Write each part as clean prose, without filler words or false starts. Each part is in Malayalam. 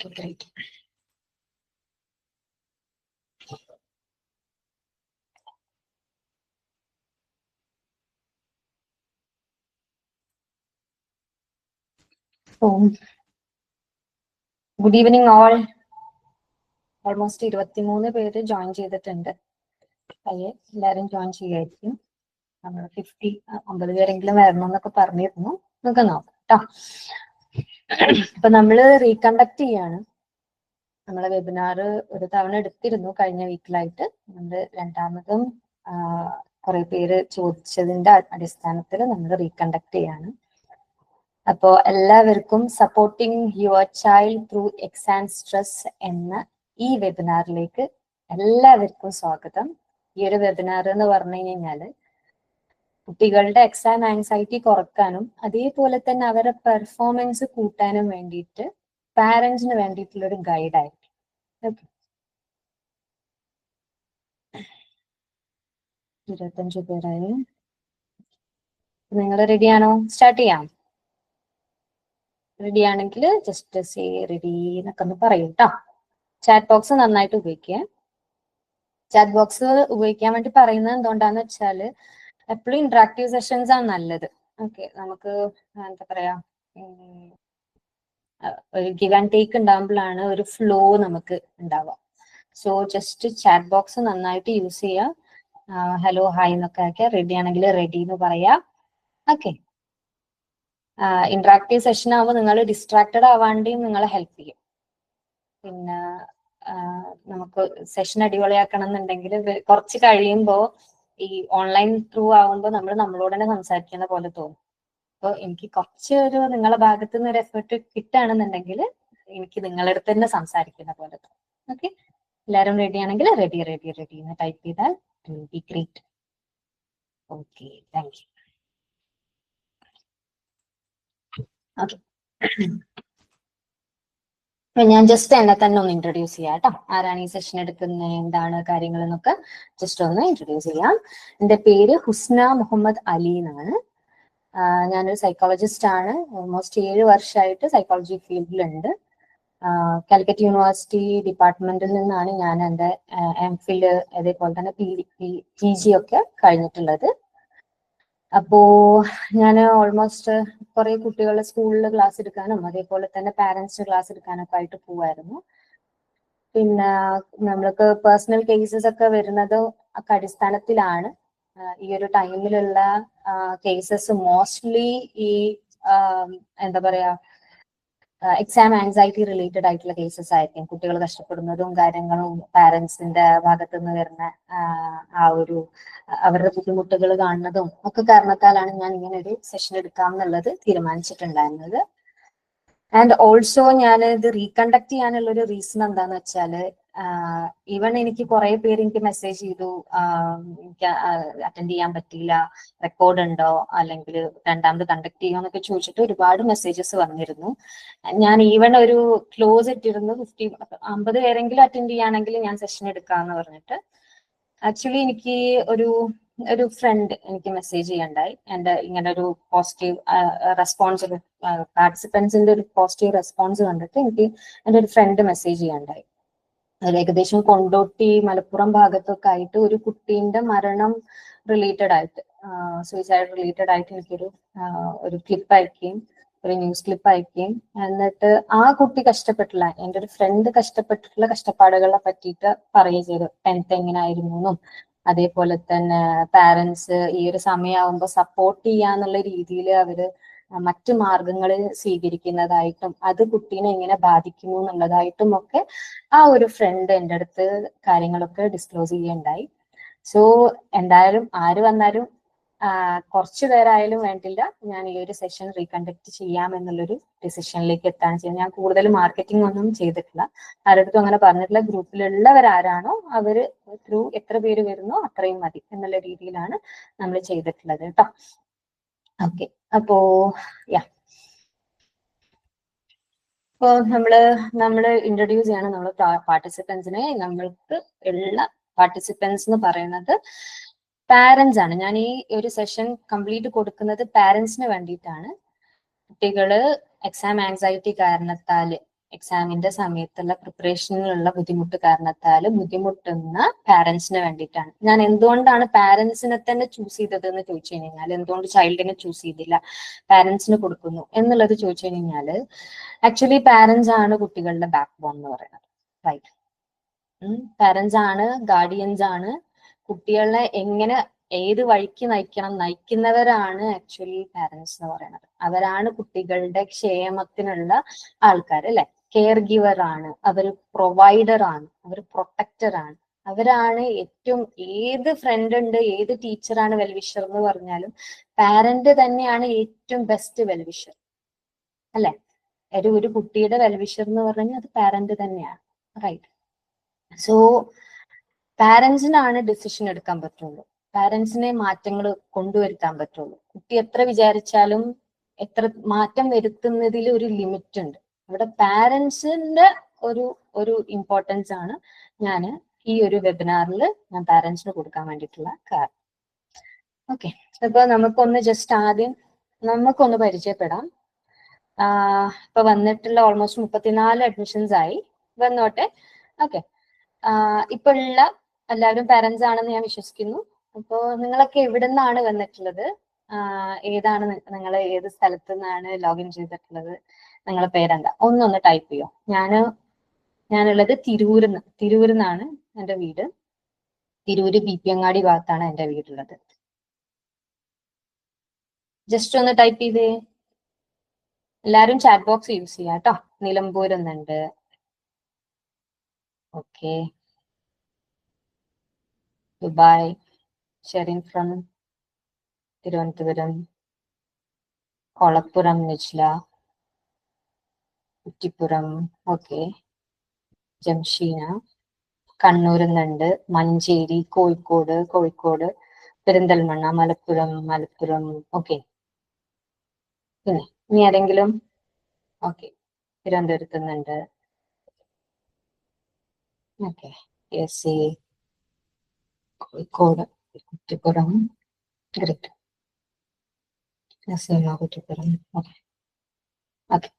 Great. So, good evening all. Almost 23 പേര് ജോയിൻ ചെയ്തിട്ടുണ്ട്. അയ്യേ എല്ലാവരും ജോയിൻ ചെയ്യായിരിക്കും. നമ്മൾ 50 പേരെങ്കിലും വരണം എന്നൊക്കെ പറഞ്ഞിരുന്നു. നമുക്ക് നോക്കാം കേട്ടോ. അപ്പൊ നമ്മള് റീകണ്ടക്ട് ചെയ്യാണ്. നമ്മളെ വെബിനാർ ഒരു തവണ എടുത്തിരുന്നു കഴിഞ്ഞ വീക്കിലായിട്ട്. നമ്മള് രണ്ടാമതും കുറെ പേര് ചോദിച്ചതിന്റെ അടിസ്ഥാനത്തിൽ നമ്മൾ റീകണ്ടക്ട് ചെയ്യാണ്. അപ്പോ എല്ലാവർക്കും supporting your child through exam stress എന്ന ഈ വെബിനാറിലേക്ക് എല്ലാവർക്കും സ്വാഗതം. ഈ ഒരു വെബിനാർ എന്ന് പറഞ്ഞു കഴിഞ്ഞാല് കുട്ടികളുടെ എക്സാം ആൻസൈറ്റി കുറക്കാനും അതേപോലെ തന്നെ അവരുടെ പെർഫോമൻസ് കൂട്ടാനും വേണ്ടിയിട്ട് പാരന്റ്സിന് വേണ്ടിയിട്ടുള്ള ഒരു ഗൈഡ് ആയിരിക്കും. ഓക്കെ, 25 പേരായി. നിങ്ങൾ റെഡിയാണോ? സ്റ്റാർട്ട് ചെയ്യാം. റെഡി ആണെങ്കിൽ ജസ്റ്റ് സേ റെഡി എന്നൊക്കെ ഒന്ന് പറയൂ കേട്ടോ. ചാറ്റ് ബോക്സ് നന്നായിട്ട് ഉപയോഗിക്കുക. ചാറ്റ് ബോക്സ് ഉപയോഗിക്കാൻ വേണ്ടി പറയുന്നത് എന്തുകൊണ്ടാന്ന് വെച്ചാല് എപ്പോഴും ഇന്ററാക്റ്റീവ് സെഷൻസ് ആണ് നല്ലത്. ഓക്കെ, നമുക്ക് എന്താ പറയാ, ഒരു ഗിവ് ആൻഡ് ടേക്ക് ഉണ്ടാകുമ്പോഴാണ് ഒരു ഫ്ലോ നമുക്ക് ഉണ്ടാവുക. സോ ജസ്റ്റ് ചാറ്റ് ബോക്സ് നന്നായിട്ട് യൂസ് ചെയ്യുക. ഹലോ ഹായ് എന്നൊക്കെ ആക്കിയ റെഡി ആണെങ്കിൽ റെഡി എന്ന് പറയാ. ഓക്കെ, ഇന്ററാക്റ്റീവ് സെഷൻ ആവുമ്പോൾ നിങ്ങൾ ഡിസ്ട്രാക്റ്റഡ് ആവാണ്ടെയും നിങ്ങളെ ഹെൽപ്പ് ചെയ്യും. പിന്നെ നമുക്ക് സെഷൻ അടിപൊളിയാക്കണം എന്നുണ്ടെങ്കിൽ കുറച്ച് കഴിയുമ്പോൾ ഈ ഓൺലൈൻ ത്രൂ ആവുമ്പോൾ നമ്മൾ നമ്മളോട് തന്നെ സംസാരിക്കുന്ന പോലെ തോന്നും. അപ്പോൾ എനിക്ക് കുറച്ച് ഒരു നിങ്ങളെ ഭാഗത്തു നിന്ന് ഒരു എഫേർട്ട് കിട്ടുകയാണെന്നുണ്ടെങ്കിൽ എനിക്ക് നിങ്ങളുടെ അടുത്ത് തന്നെ സംസാരിക്കുന്ന പോലെ തോന്നും. ഓക്കെ, എല്ലാവരും റെഡി ആണെങ്കിൽ റെഡി റെഡി റെഡി എന്ന് ടൈപ്പ് ചെയ്താൽ it will be great. Okay, thank U. Okay, ഞാൻ ജസ്റ്റ് എന്നെ തന്നെ ഒന്ന് ഇൻട്രൊഡ്യൂസ് ചെയ്യാം കേട്ടോ. ആരാണ് ഈ സെഷൻ എടുക്കുന്നത്, എന്താണ് കാര്യങ്ങൾ എന്നൊക്കെ ജസ്റ്റ് ഒന്ന് ഇൻട്രൊഡ്യൂസ് ചെയ്യാം. എൻ്റെ പേര് ഹുസ്ന മുഹമ്മദ് അലി എന്നാണ്. ഞാനൊരു സൈക്കോളജിസ്റ്റ് ആണ്. ഓൾമോസ്റ്റ് 7 വർഷമായിട്ട് സൈക്കോളജി ഫീൽഡിലുണ്ട്. കാലിക്കറ്റ് യൂണിവേഴ്സിറ്റി ഡിപ്പാർട്ട്മെന്റിൽ നിന്നാണ് ഞാൻ എൻ്റെ MPhil അതേപോലെ തന്നെ PG ഒക്കെ കഴിഞ്ഞിട്ടുള്ളത്. അപ്പോ ഞാൻ ഓൾമോസ്റ്റ് കുറെ കുട്ടികളെ സ്കൂളിൽ ക്ലാസ് എടുക്കാനും അതേപോലെ തന്നെ പാരന്റ്സിന് ക്ലാസ് എടുക്കാനൊക്കെ ആയിട്ട് പോവായിരുന്നു. പിന്നെ നമ്മൾക്ക് പേഴ്സണൽ കേസസ് ഒക്കെ വരുന്നത് ഒക്കെ അടിസ്ഥാനത്തിലാണ് ഈ ഒരു ടൈമിലുള്ള കേസസ് മോസ്റ്റ്ലി ഈ എന്താ പറയാ എക്സാം ആൻസൈറ്റി റിലേറ്റഡ് ആയിട്ടുള്ള കേസസ് ആയിരിക്കും. കുട്ടികൾ കഷ്ടപ്പെടുന്നതും കാര്യങ്ങളും പാരന്റ്സിന്റെ ഭാഗത്തു നിന്ന് വരുന്ന ആ ഒരു അവരുടെ ബുദ്ധിമുട്ടുകൾ കാണുന്നതും ഒക്കെ കാരണത്താലാണ് ഞാൻ ഇങ്ങനെ ഒരു സെഷൻ എടുക്കാമെന്നുള്ളത് തീരുമാനിച്ചിട്ടുണ്ടായിരുന്നത്. ആൻഡ് ഓൾസോ ഞാൻ ഇത് റീകണ്ടക്ട് ചെയ്യാനുള്ള ഒരു റീസൺ എന്താന്ന് വെച്ചാല് ഈവൻ എനിക്ക് കുറെ പേര് എനിക്ക് മെസ്സേജ് ചെയ്തു, എനിക്ക് അറ്റൻഡ് ചെയ്യാൻ പറ്റിയില്ല, റെക്കോർഡ് ഉണ്ടോ അല്ലെങ്കിൽ രണ്ടാമത് കണ്ടക്ട് ചെയ്യുമോ എന്നൊക്കെ ചോദിച്ചിട്ട് ഒരുപാട് മെസ്സേജസ് വന്നിരുന്നു. ഞാൻ ഈവൻ ഒരു ക്ലോസ് ഇട്ടിരുന്നു 50 പേരെങ്കിലും അറ്റൻഡ് ചെയ്യുകയാണെങ്കിൽ ഞാൻ സെഷൻ എടുക്കാന്ന് പറഞ്ഞിട്ട്. ആക്ച്വലി എനിക്ക് ഒരു ഫ്രണ്ട് എനിക്ക് മെസ്സേജ് ചെയ്യണ്ടായി. എൻ്റെ ഇങ്ങനെ ഒരു പോസിറ്റീവ് റെസ്പോൺസ്, പാർട്ടിസിപ്പൻസിന്റെ ഒരു പോസിറ്റീവ് റെസ്പോൺസ് കണ്ടിട്ട് എനിക്ക് എൻ്റെ ഒരു ഫ്രണ്ട് മെസ്സേജ് ചെയ്യണ്ടായി. അതിൽ ഏകദേശം കൊണ്ടോട്ടി മലപ്പുറം ഭാഗത്തൊക്കെ ആയിട്ട് ഒരു കുട്ടീന്റെ മരണം റിലേറ്റഡ് ആയിട്ട്, സൂയിസൈഡ് റിലേറ്റഡ് ആയിട്ട് എനിക്കൊരു ക്ലിപ്പ് അയക്കുകയും ഒരു ന്യൂസ് ക്ലിപ്പ് അയക്കുകയും എന്നിട്ട് ആ കുട്ടി കഷ്ടപ്പെട്ടില്ല, എൻ്റെ ഒരു ഫ്രണ്ട് കഷ്ടപ്പെട്ടിട്ടുള്ള കഷ്ടപ്പാടുകളെ പറ്റിയിട്ട് പറയുകയും ചെയ്തു. 10th എങ്ങനെയായിരുന്നു എന്നും അതേപോലെ തന്നെ പാരന്റ്സ് ഈ ഒരു സമയമാകുമ്പോൾ സപ്പോർട്ട് ചെയ്യാന്നുള്ള രീതിയിൽ അവര് മറ്റു മാർഗങ്ങൾ സ്വീകരിക്കുന്നതായിട്ടും അത് കുട്ടീനെ എങ്ങനെ ബാധിക്കുന്നു എന്നുള്ളതായിട്ടും ഒക്കെ ആ ഒരു ഫ്രണ്ട് എൻ്റെ അടുത്ത് കാര്യങ്ങളൊക്കെ ഡിസ്ക്ലോസ് ചെയ്യുകയുണ്ടായി. സോ എന്തായാലും ആര് വന്നാലും കുറച്ചു പേരായാലും വേണ്ടില്ല, ഞാൻ ഈ ഒരു സെഷൻ റീകണ്ടക്ട് ചെയ്യാം എന്നുള്ളൊരു ഡിസിഷനിലേക്ക് എത്താൻ ചെയ്യുന്നത്. ഞാൻ കൂടുതൽ മാർക്കറ്റിംഗ് ഒന്നും ചെയ്തിട്ടില്ല, ആരടുത്തും അങ്ങനെ പറഞ്ഞിട്ടില്ല. ഗ്രൂപ്പിലുള്ളവരാരാണോ അവര് ത്രൂ എത്ര പേര് വരുന്നോ അത്രയും മതി എന്നുള്ള രീതിയിലാണ് നമ്മൾ ചെയ്തിട്ടുള്ളത് കേട്ടോ. ഓക്കെ, അപ്പോ യാ, ഇപ്പോൾ നമ്മള് ഇൻട്രൊഡ്യൂസ് ചെയ്യണം നമ്മൾ പാർട്ടിസിപ്പൻസിനെ. നമ്മൾക്ക് ഉള്ള പാർട്ടിസിപ്പൻസ് എന്ന് പറയുന്നത് പാരന്റ്സ് ആണ്. ഞാൻ ഈ ഒരു സെഷൻ കംപ്ലീറ്റ് കൊടുക്കുന്നത് പാരന്റ്സിന് വേണ്ടിയിട്ടാണ്. കുട്ടികള് എക്സാം ആൻസൈറ്റി കാരണത്താല് എക്സാമിന്റെ സമയത്തുള്ള പ്രിപ്പറേഷനിലുള്ള ബുദ്ധിമുട്ട് കാരണത്താൽ ബുദ്ധിമുട്ടുന്ന പാരന്റ്സിന് വേണ്ടിയിട്ടാണ്. ഞാൻ എന്തുകൊണ്ടാണ് പാരന്റ്സിനെ തന്നെ ചൂസ് ചെയ്തത് എന്ന് ചോദിച്ചു കഴിഞ്ഞാൽ, എന്തുകൊണ്ട് ചൈൽഡിനെ ചൂസ് ചെയ്തില്ല, പാരന്റ്സിന് കൊടുക്കുന്നു എന്നുള്ളത് ചോദിച്ചു കഴിഞ്ഞാല്, ആക്ച്വലി പാരന്റ്സ് ആണ് കുട്ടികളുടെ ബാക്ക് ബോൺ എന്ന് പറയുന്നത്. റൈറ്റ്. പാരന്റ്സ് ആണ്, ഗാർഡിയൻസ് ആണ്, കുട്ടികളെ എങ്ങനെ ഏത് വഴിക്ക് നയിക്കുന്നവരാണ് ആക്ച്വലി പാരന്റ്സ് എന്ന് പറയുന്നത്. അവരാണ് കുട്ടികളുടെ ക്ഷേമത്തിനുള്ള ആൾക്കാർ, അല്ലെ? കെയർ ഗിവർ ആണ്, അവർ പ്രൊവൈഡർ ആണ്, അവർ പ്രൊട്ടക്ടർ ആണ്, അവരാണ് ഏറ്റവും. ഏത് ഫ്രണ്ട് ഉണ്ട്, ഏത് ടീച്ചറാണ് വെൽവിഷർ എന്ന് പറഞ്ഞാലും പാരന്റ് തന്നെയാണ് ഏറ്റവും ബെസ്റ്റ് വെൽവിഷർ, അല്ലെ? ഒരു കുട്ടിയുടെ വെൽവിഷർ എന്ന് പറഞ്ഞാൽ അത് പാരന്റ് തന്നെയാണ്. റൈറ്റ്. സോ പാരന്റ്സിനാണ് ഡിസിഷൻ എടുക്കാൻ പറ്റുള്ളൂ, പാരന്റ്സിനെ മാറ്റങ്ങൾ കൊണ്ടുവരുത്താൻ പറ്റുള്ളൂ. കുട്ടി എത്ര വിചാരിച്ചാലും എത്ര മാറ്റം വരുത്തുന്നതിൽ ഒരു ലിമിറ്റ് ഉണ്ട്. ഇവിടെ പാരന്റ്സിന്റെ ഒരു ഇമ്പോർട്ടൻസ് ആണ് ഞാൻ ഈ ഒരു വെബിനാറിൽ ഞാൻ പാരന്റ്സിന് കൊടുക്കാൻ വേണ്ടിയിട്ടുള്ള കാരണം. ഓക്കെ, അപ്പൊ നമുക്കൊന്ന് ജസ്റ്റ് ആദ്യം നമുക്കൊന്ന് പരിചയപ്പെടാം. ഇപ്പൊ വന്നിട്ടുള്ള ഓൾമോസ്റ്റ് 34 അഡ്മിഷൻസ് ആയി, വന്നോട്ടെ. ഓക്കെ, ഇപ്പൊ ഉള്ള എല്ലാവരും പാരന്റ്സ് ആണെന്ന് ഞാൻ വിശ്വസിക്കുന്നു. അപ്പോ നിങ്ങളൊക്കെ എവിടെ നിന്നാണ് വന്നിട്ടുള്ളത്, ഏതാണ് നിങ്ങൾ, ഏത് സ്ഥലത്ത് നിന്നാണ് ലോഗിൻ ചെയ്തിട്ടുള്ളത്, നിങ്ങളെ പേരെന്താ, ഒന്നൊന്ന് ടൈപ്പ് ചെയ്യോ. ഞാനുള്ളത് തിരൂരിൽ നിന്നാണ് എൻ്റെ വീട്. തിരൂര് ബിപിയങ്ങാടി ഭാഗത്താണ് എൻ്റെ വീടുള്ളത്. ജസ്റ്റ് ഒന്ന് ടൈപ്പ് ചെയ്തേ. എല്ലാരും ചാറ്റ് ബോക്സ് യൂസ് ചെയ്യാം കേട്ടോ. നിലമ്പൂർ എന്നുണ്ട്. Okay, Dubai, Sherin from Thiruvananthapuram, Kolappuram, Nijla, Kuttippuram, okay, Jamsheena, Kannur എന്നുണ്ട്, മഞ്ചേരി, കോഴിക്കോട്, പെരിന്തൽമണ്ണ, മലപ്പുറം, ഓക്കെ. പിന്നെ ഇനി ആരെങ്കിലും? ഓക്കെ, തിരുവനന്തപുരത്ത് നിന്നുണ്ട്. Okay, S A, Kozhikode, Kuttippuram, great. Kuttippuram, okay okay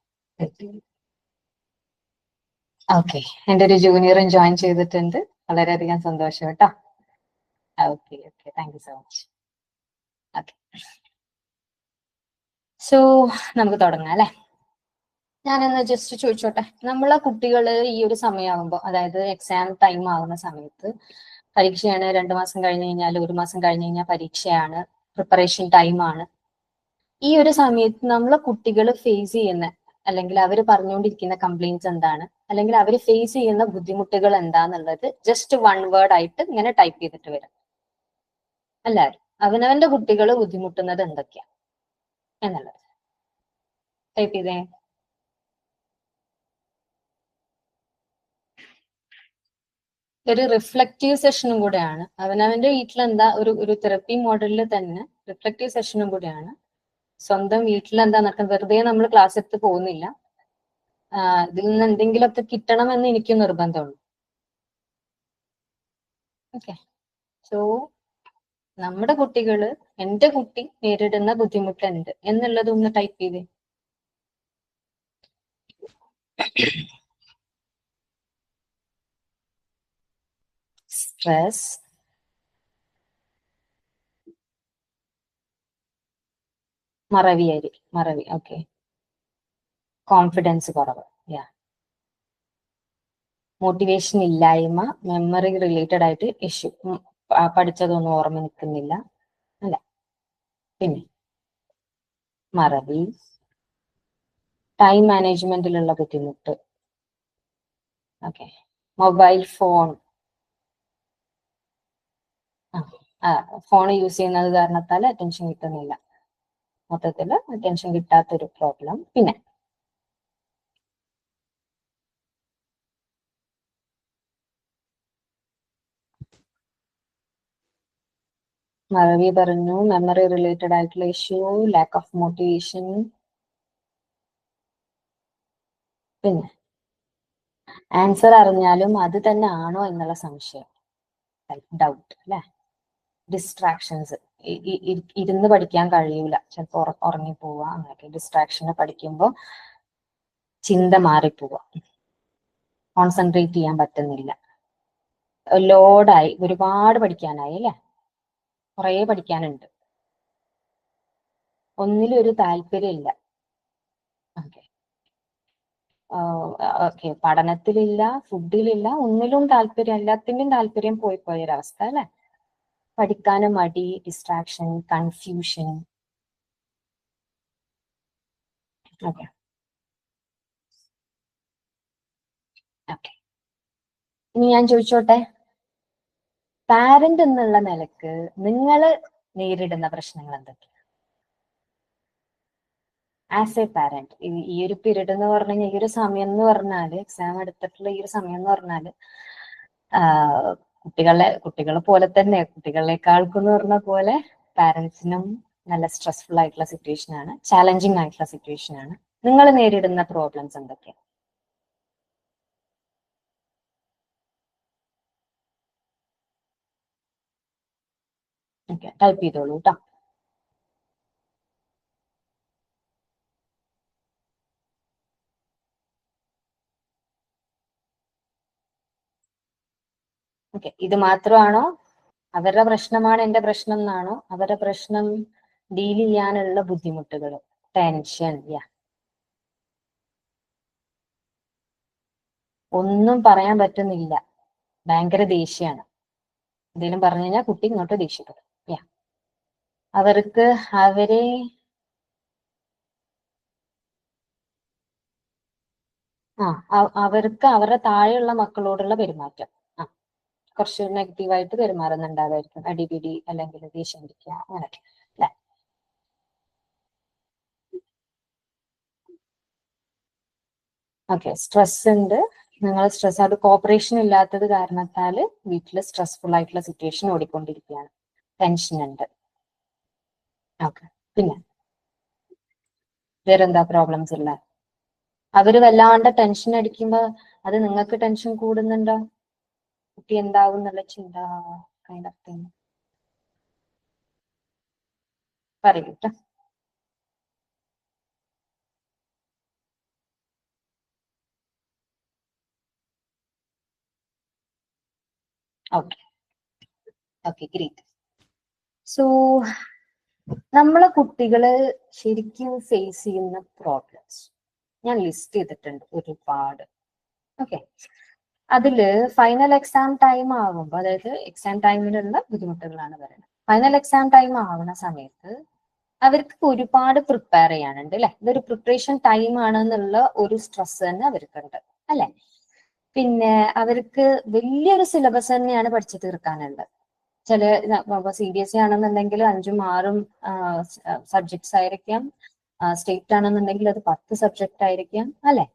okay. എൻ്റെ ഒരു ജൂനിയറും ജോയിൻ ചെയ്തിട്ടുണ്ട്, വളരെയധികം സന്തോഷം കേട്ടോ. Okay okay, thank you so much. Okay, so നമുക്ക് തുടങ്ങാം അല്ലെ. ഞാനൊന്ന് ജസ്റ്റ് ചോദിച്ചോട്ടെ, നമ്മളെ കുട്ടികള് ഈ ഒരു സമയമാകുമ്പോൾ, അതായത് എക്സാം ടൈം ആകുന്ന സമയത്ത്, പരീക്ഷയാണ്, 2 മാസം കഴിഞ്ഞ് കഴിഞ്ഞാൽ, 1 മാസം കഴിഞ്ഞ് കഴിഞ്ഞാൽ പരീക്ഷയാണ്, പ്രിപ്പറേഷൻ ടൈമാണ്. ഈ ഒരു സമയത്ത് നമ്മളെ കുട്ടികൾ ഫേസ് ചെയ്യുന്ന, അല്ലെങ്കിൽ അവർ പറഞ്ഞുകൊണ്ടിരിക്കുന്ന കംപ്ലൈന്റ്സ് എന്താണ്, അല്ലെങ്കിൽ അവർ ഫേസ് ചെയ്യുന്ന ബുദ്ധിമുട്ടുകൾ എന്താന്നുള്ളത് ജസ്റ്റ് 1 വേർഡ് ആയിട്ട് ഇങ്ങനെ ടൈപ്പ് ചെയ്തിട്ട് വരാം. എല്ലാവരും അവനവന്റെ കുട്ടികൾ ബുദ്ധിമുട്ടുന്നത് എന്തൊക്കെയാ എന്നുള്ളത് ടൈപ്പ് ചെയ്തേ. ഒരു റിഫ്ലക്റ്റീവ് സെഷനും കൂടെയാണ്. അവനവന്റെ വീട്ടിൽ എന്താ ഒരു തെറപ്പി മോഡലിൽ തന്നെ റിഫ്ലക്റ്റീവ് സെഷനും കൂടെയാണ്. സ്വന്തം വീട്ടിൽ എന്താ നടക്കുന്നത്, വെറുതെ നമ്മൾ ക്ലാസ് എടുത്ത് പോകുന്നില്ല. ഇതിൽ നിന്ന് എന്തെങ്കിലുമൊക്കെ കിട്ടണമെന്ന് എനിക്ക് നിർബന്ധമുള്ളൂ. ഓക്കെ, സോ നമ്മുടെ കുട്ടികള്, എന്റെ കുട്ടി നേരിടുന്ന ബുദ്ധിമുട്ട് എന്ത് എന്നുള്ളത് ഒന്ന് ടൈപ്പ് ചെയ്തേ. സ്ട്രെസ്, മറവി, ഓക്കെ. കോൺഫിഡൻസ് കുറവ്, യാ. മോട്ടിവേഷൻ ഇല്ലായ്മ, മെമ്മറി റിലേറ്റഡ് ആയിട്ട് ഇഷ്യൂ, പഠിച്ചതൊന്നും ഓർമ്മ നിൽക്കുന്നില്ല, അല്ല. പിന്നെ മറവി, ടൈം മാനേജ്മെന്റിലുള്ള ബുദ്ധിമുട്ട്, okay. Mobile phone, phone use ചെയ്യുന്നത് കാരണത്താൽ അറ്റൻഷൻ കിട്ടുന്നില്ല, മൊത്തത്തില് അറ്റൻഷൻ കിട്ടാത്തൊരു പ്രോബ്ലം. പിന്നെ മറവി പറഞ്ഞു, മെമ്മറി റിലേറ്റഡ് ആയിട്ടുള്ള ഇഷ്യൂ, ലാക്ക് ഓഫ് മോട്ടിവേഷൻ. പിന്നെ ആൻസർ അറിഞ്ഞാലും അത് തന്നെ ആണോ എന്നുള്ള സംശയം, ഡൗട്ട് അല്ലെ. ഡിസ്ട്രാക്ഷൻസ്, ഇരുന്ന് പഠിക്കാൻ കഴിയൂല, ചിലപ്പോൾ ഉറങ്ങിപ്പോവുക, അങ്ങനെയൊക്കെ. ഡിസ്ട്രാക്ഷന് പഠിക്കുമ്പോൾ ചിന്ത മാറിപ്പോവുക, കോൺസെൻട്രേറ്റ് ചെയ്യാൻ പറ്റുന്നില്ല, ലോഡായി, ഒരുപാട് പഠിക്കാനായി അല്ലെ, കുറേ പഠിക്കാനുണ്ട്, ഒന്നിലും ഒരു താല്പര്യമില്ല. ഓക്കെ ഓക്കെ, പഠനത്തിലില്ല, ഫുഡിലില്ല, ഒന്നിലും താല്പര്യം, എല്ലാത്തിന്റെയും താല്പര്യം പോയി പോയൊരവസ്ഥ അല്ലെ. പഠിക്കാനും മടി, ഡിസ്ട്രാക്ഷൻ, കൺഫ്യൂഷൻ. ഓക്കെ ഓക്കെ, ഇനി ഞാൻ ചോദിച്ചോട്ടെ, പാരന്റ് എന്നുള്ള നിലക്ക് നിങ്ങൾ നേരിടുന്ന പ്രശ്നങ്ങൾ എന്തൊക്കെയാണ്? ആസ് എ പാരന്റ്, ഈ ഒരു പീരീഡ് എന്ന് പറഞ്ഞു കഴിഞ്ഞാൽ, ഈ ഒരു സമയം എന്ന് പറഞ്ഞാല്, എക്സാം എടുത്തിട്ടുള്ള ഈ ഒരു സമയം എന്ന് പറഞ്ഞാല്, കുട്ടികളെ പോലെ തന്നെ, കുട്ടികളെക്കാൾക്കെന്ന് പറഞ്ഞ പോലെ പാരന്റ്സിനും നല്ല സ്ട്രെസ്ഫുൾ ആയിട്ടുള്ള സിറ്റുവേഷൻ ആണ്, ചാലഞ്ചിങ് ആയിട്ടുള്ള സിറ്റുവേഷൻ ആണ്. നിങ്ങൾ നേരിടുന്ന പ്രോബ്ലംസ് എന്തൊക്കെയാണ്? ഓക്കെ, ടൈപ്പ് ചെയ്തോളൂ കേട്ടോ. ഓക്കെ, ഇത് മാത്രമാണോ? അവരുടെ പ്രശ്നമാണ് എന്റെ പ്രശ്നം എന്നാണോ? അവരുടെ പ്രശ്നം ഡീൽ ചെയ്യാനുള്ള ബുദ്ധിമുട്ടുകൾ, ടെൻഷൻ, ഒന്നും പറയാൻ പറ്റുന്നില്ല, ഭയങ്കര ദേഷ്യമാണ്, എന്തെങ്കിലും പറഞ്ഞു കഴിഞ്ഞാൽ കുട്ടി ഇങ്ങോട്ട് ദേഷ്യപ്പെടും. അവർക്ക് അവരെ അവർക്ക് അവരുടെ താഴെയുള്ള മക്കളോടുള്ള പെരുമാറ്റം കുറച്ച് നെഗറ്റീവായിട്ട് പെരുമാറുന്നുണ്ടാവായിരിക്കും, അടിപിടി അല്ലെങ്കിൽ ദേഷ്യം പിടിക്കുക, അങ്ങനെയൊക്കെ അല്ലെ. ഓക്കെ, സ്ട്രെസ് ഉണ്ട്, നിങ്ങൾ സ്ട്രെസ് ആയിട്ട് കോപ്പറേഷൻ ഇല്ലാത്തത് കാരണത്താല് വീട്ടിൽ സ്ട്രെസ്ഫുൾ ആയിട്ടുള്ള സിറ്റുവേഷൻ ഓടിക്കൊണ്ടിരിക്കുകയാണ്, ടെൻഷൻ ഉണ്ട്. ഓക്കെ, പിന്നെ വേറെന്താ പ്രോബ്ലംസ് ഉള്ള? അവര് വല്ലാണ്ട് ടെൻഷൻ അടിക്കുമ്പോ അത് നിങ്ങൾക്ക് ടെൻഷൻ കൂടുന്നുണ്ടോ? കുട്ടി എന്താവും എന്നുള്ള ചിന്ത കൈൻഡ് ഓഫ് തിങ് പറയൂട്ടോ. Okay okay, great. സോ നമ്മളെ കുട്ടികള് ശരിക്കും ഫേസ് ചെയ്യുന്ന പ്രോബ്ലംസ് ഞാൻ ലിസ്റ്റ് ചെയ്തിട്ടുണ്ട് ഒരുപാട്. ഓക്കെ, അതില് ഫൈനൽ എക്സാം ടൈം ആകുമ്പോൾ, അതായത് എക്സാം ടൈമിലുള്ള ബുദ്ധിമുട്ടുകളാണ് പറയുന്നത്. ഫൈനൽ എക്സാം ടൈം ആവുന്ന സമയത്ത് അവർക്ക് ഒരുപാട് പ്രിപ്പയർ ചെയ്യാനുണ്ട് അല്ലെ, ഇതൊരു പ്രിപ്പറേഷൻ ടൈം ആണെന്നുള്ള ഒരു സ്ട്രെസ് തന്നെ അവർക്കുണ്ട് അല്ലെ. പിന്നെ അവർക്ക് വലിയൊരു സിലബസ് തന്നെയാണ് പഠിച്ചു തീർക്കാനുള്ളത്. ചില സി ബി എസ് ഇ ആണെന്നുണ്ടെങ്കിൽ 5ഉം 6ഉം സബ്ജക്ട്സ് ആയിരിക്കാം, സ്റ്റേറ്റ് ആണെന്നുണ്ടെങ്കിൽ അത് 10 സബ്ജക്ട് ആയിരിക്കാം അല്ലെ.